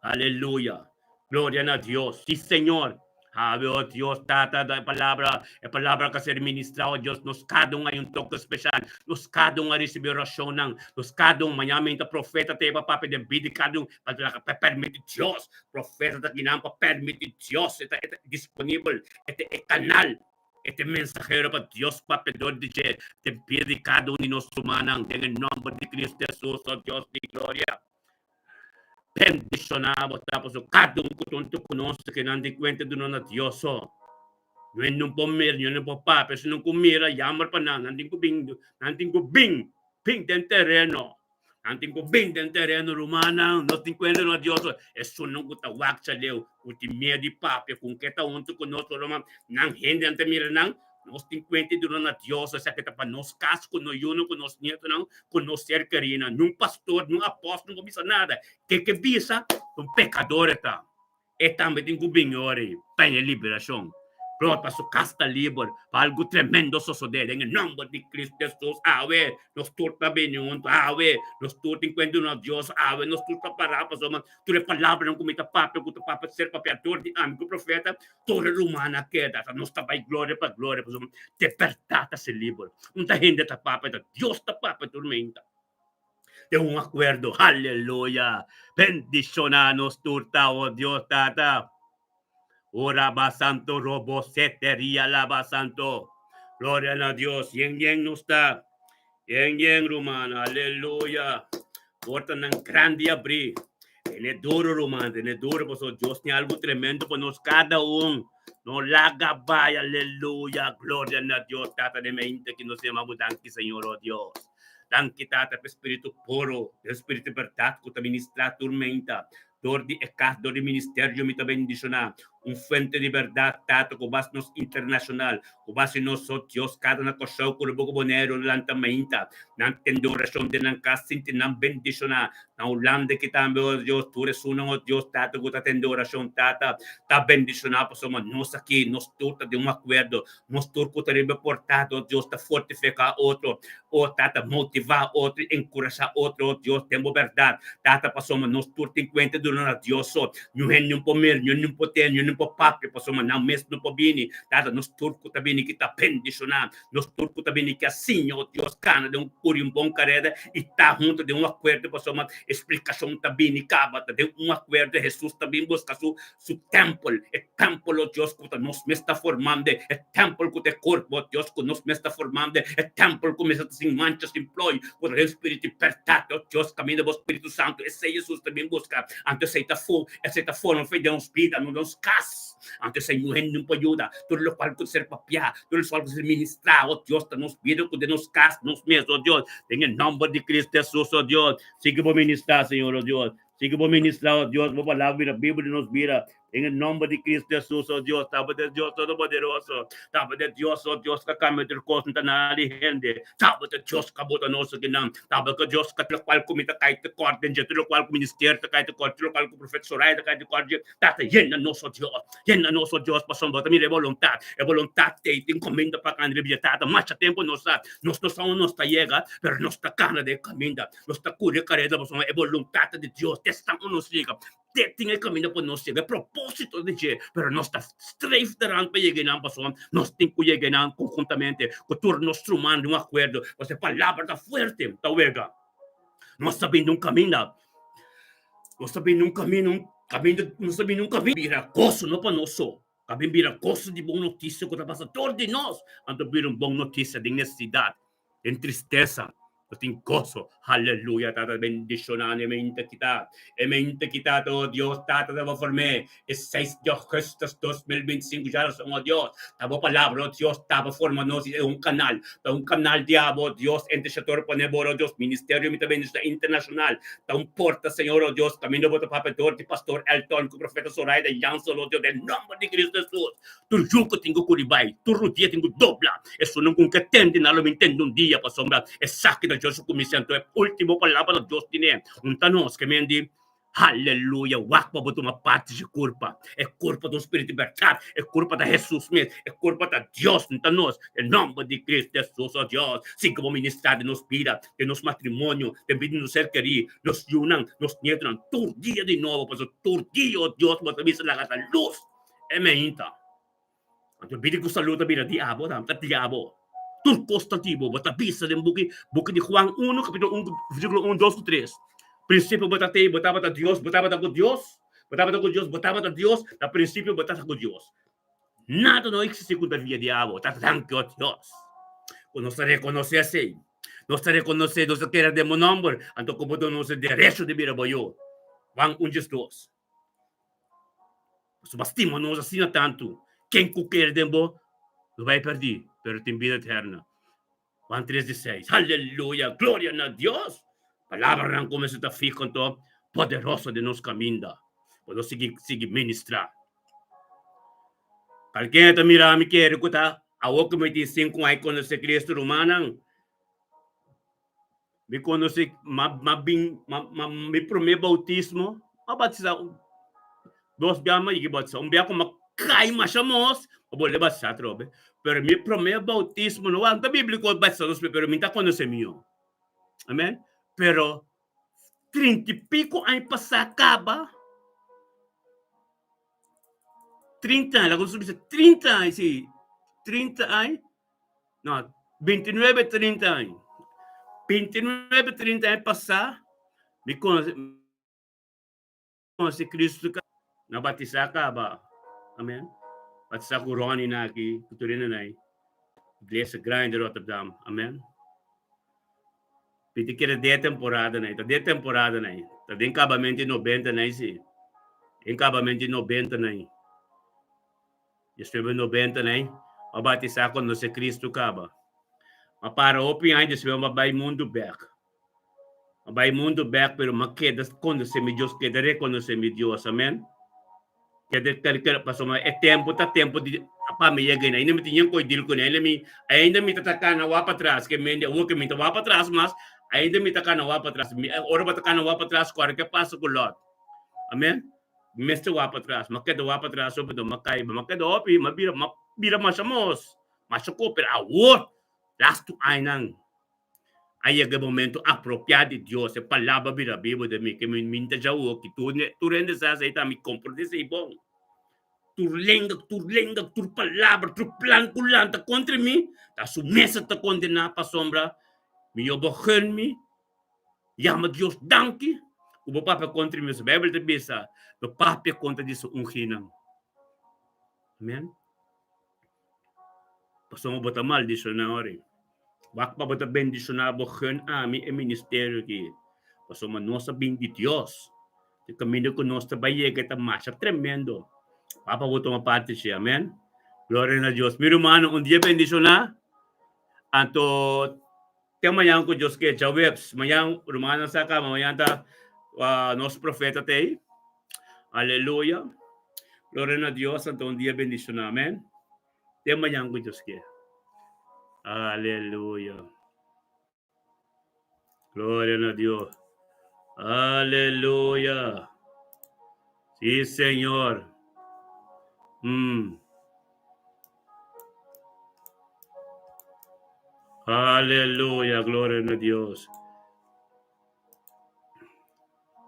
Aleluia. Glória a Deus. Sí, Senhor. Sabe, oh Dios, Tata, a palavra que ser ministrado, Deus, nos cada um aí um toque especial, nos cada um a receber oração, nos cada um, amanhã, a profeta, tem para de vida, cada um, para permitir Deus, profeta, daqui não, para permitir Deus, está disponível, é canal, este mensageiro para Deus, para pedir de Deus, tem pedido cada um de nós humanos, em nome de Cristo Jesus, oh Deus de glória. Bendicionado tapos cada um que conosco que não tem conta do nosso Deus. Não pode mir, não pode papel, se não comira, yamar pa na, não tem que bing den terreno. Não tem que bing den terreno romana, não tem conta do Deus. É só não que tawag sa leu, o timia de papel, kung kita unto conosco romana, não rende ante mira não. Nós temos conta do nosso Deus, se que para nós casco no yuno com nós neto não, com nós ser carina, num pastor, num apóstolo, não bisa nada. Que bisa um pecador está. E também tem que binhore, para liberação. Pronto, para su casta livre, para algo tremendo suceder, em nome de Cristo Jesus, ave, nos turta bem junto, ave, nos turta enquanto no Deus, ave, nos turta parar, para somos, tu palavra não comita papel, que tu papel ser papiador de amigo profeta, toda romana queda, nos tabai glória, para somos, te verdade se livre, não tá rende ta papel, Deus ta papel tormenta. De un acuerdo, aleluya, bendicionanos turta, oh Dios, tata. Ora basanto robo seteria la basanto. Gloria a Dios. Yang no está. Yang Roman. Aleluya. Porta ng grande abrir. Tiene duro, Roman. Tiene duro. Pues Dios tiene algo tremendo para nos cada uno. No laga vaya. Aleluya. Gloria a Dios. Tata de mente que nos llama danki, Señor, oh Dios. Danki, Tata, per Espíritu puro. Per Espíritu verdad. Que te ministra tormenta. Dor di ekas, dor di ministerio, mi te bendiciona. Un fuente de verdad, Tata, que vas nos internacional. Que vas nos, oh Dios, cada na koshaw, que lubo bonero, lantamenta. Nang tendoracion din ng kasinti ng bendisyon na ulande kita, oh Diyos, tures unang, oh Diyos, Tata, guta tendorasyon, Tata, ta bendisyon na po sa mga nos aqui, nos turta de um acordo, nos turco terrible portado, oh Diyos, ta fortificar outro, oh Tata, motivar outro, encorajar outro, oh Diyos, temo verdade, Tata, pasoma, nos turta encuentra do na Diyos, oh, nyuhen yung pomir, nyun yung poten, nyun yung papapi, pasoma, na mes no pobini, Tata, nos turco tabini kita bendisyon na, nos turco tabini que assim, oh Deus, cana de um curi um bom careda e tá junto de um acordo para uma explicação também caba de um acordo Jesus também busca su templo, templo, oh Deus, que nos me está formando, templo que te corpo, oh Deus, que nos me está formando, templo que me está sem manchas, sem ploi, com o Espírito pertato, oh Deus, caminho do Espírito Santo, esse Jesus também busca, antes aceita fogo, não foi de uns vida, não nos cas, antes Senhor, não pode ajudar, tudo o qual que ser papiar, tudo o qual que ser ministrar, oh Dios, nos pide que nos cas, nos mes, oh Dios, en el nombre de Cristo Jesús, oh Dios, sigue por ministrar, Señor, oh Dios, sigue por ministrar, oh Dios, por palabra, la Biblia nos mira, en el nombre de Cristo Jesús, oh Dios, estaba de Dios Todopoderoso, estaba de Dios, oh Dios, que cambia de cosas en la gente, estaba de Dios, que bota nosso que não, estaba que Dios, que lo cual comita cai te corte, gente, lo cual ministério te cai te corte, lo cual professorai te cai te corte, tata, llena nosso Dios, pastor, bota mi vontade, é vontade, te encomenda para a libertad, marcha tempo nos está llega, pero nos está cana de caminda, nos está cura careta, pastor, é vontade de Deus, testamos nos chega, tem caminho para nós chega, propósito de Deus, pero nós está strafe para chegar, pastor, nós tem que chegar conjuntamente, com turno instrumento, um acordo, você palavra está forte, está vega, nós sabendo caminho, nós sabendo caminho, nós sabendo caminho, miracoso, não para nós só. Kami miracoso de boa notícia que está passando todos de nós. Ando vir uma boa notícia de necessidade, de tristeza, de gozo. Aleluia, Tata, bendicionando mente kita. E mente kita, oh Dios, Tata, dava formar. E 6 de agosto 2025 já são, oh Dios. Tava palavra, oh Dios, tava formando um canal de abo, oh Dios, entre setor ponebor, oh Dios, Ministério Internacional. Tá porta, Senhor, oh Dios, caminho para o papador de pastor Elton, com o profeta Soraya de Jansson, oh Deus, em nome de Cristo Jesus. Tu juco tenho curibay, tu rudia tenho dobla. Isso não com que tende, não me entendo dia, para sombra. É saque da Deus, como me sinto, é último palavra de Deus, tiene. Tanos, que me di, aleluia, wakpa boto uma parte de culpa. É culpa do Espírito de verdade, é culpa da Jesus mesmo, é culpa da Deus, tanos. Em nome de Cristo Jesus, oh Deus. Siga o ministério de nos vida, de nos matrimônio, de vida nos ser querido, nos unam, nos nietam, todo dia de novo, para todo dia, oh Deus, para também se lagar a luz. É meinta. Anto bidi ko saluda bida diabo, tam diabo. Tur constativo, bota pisa de buki de Juan 1, capítulo 1, versículo 1, 2, 3. Princípio botate, botava Deus, botava Deus, botava Deus, da princípio botava Deus. Nada não existe com a via diabo, tá tranquilo, Deus. Quando você reconhece assim, nós reconhece, nós quer de meu nome, anto como nós direito de vir boyo. Juan 1, 2. Subestima nós assim tanto. Quem quer de bo, não vai perder, pero tem vida eterna. Juan 3:16. Aleluia, glória a Deus. Palavra não começa a ficar com to poderoso de nos caminho. Podemos seguir ministrar. Qualquer que mira me quer que tá a outra me diz 5 aí quando se Cristo romano. Me conhece me primeiro bautismo, a batizar 2 biama e batizar. Bia como cai machamos, o boleh batizar trobe. Pero mi primeiro bautismo no ang bíblico batizar, pero minta conhece mio. Amém? Pero 30 e pico anos passar acaba. 30 anos, agora subir 30 anos, sim. 30 anos. Não, 29, 30 anos. 29, 30 anos passar, me conhece Cristo na batizar acaba. Amém? Batizar com Ronnie na aqui, tuturin na aí. Iglesia grande de Rotterdam. Amém. Piti que de temporada, né? De temporada, né? Tá de acabamento de 90, né? Sim. Acabamento de 90, né? Escreve 90, né? O batizar quando se Cristo acaba. Mas para o pinhão, escreve uma vai mundo back. Vai mundo back, pero maqueda quando se me Deus queda reconocer me Deus, amém? Queda passou mas é tempo, tá tempo de para me chegar, ainda me tinha coidil com ele, ainda me tá na lá para trás, que me o que me tá lá para trás, mas ainda me tá na lá para trás, ora para tá na lá para trás, qual que passa com o lot. Amém? Meste lá para trás, maqueda lá para trás, sobre do macai, maqueda opi, mabira masamos. Mas o cooper a war, last to ainang. Aí é o momento apropriado de Deus, é palavra da Bíblia de mim, que me minta já o que tu rende sa aí tá me comprometer é bom. Tu lenga, tu palavra, tu plan culanta contra mim, tá submessa tá condenar para sombra, me obochen me, llama Deus danke, o papa contra mim, a Bíblia diz, o papa contra disso hinang. Amém? Pastor mo botar mal disso na hora. Wak pa botar bendição na bochen ami e ministério que pastor mo nossa bem de Deus. O caminho que nós trabalhamos que está mais tremendo. Papa botar uma parte siya, amém? Glória a Deus. Meu irmão, dia bendição na anto tem amanhã com Deus que já webs. Amanhã, irmão, sa ka amanhã tá nosso profeta tem. Aleluia. Glória a Deus, anto dia bendição na, amém? Tem amanhã com Deus que. Aleluya. Gloria a Dios. Aleluya. Sí, Señor. Aleluya. Gloria a Dios.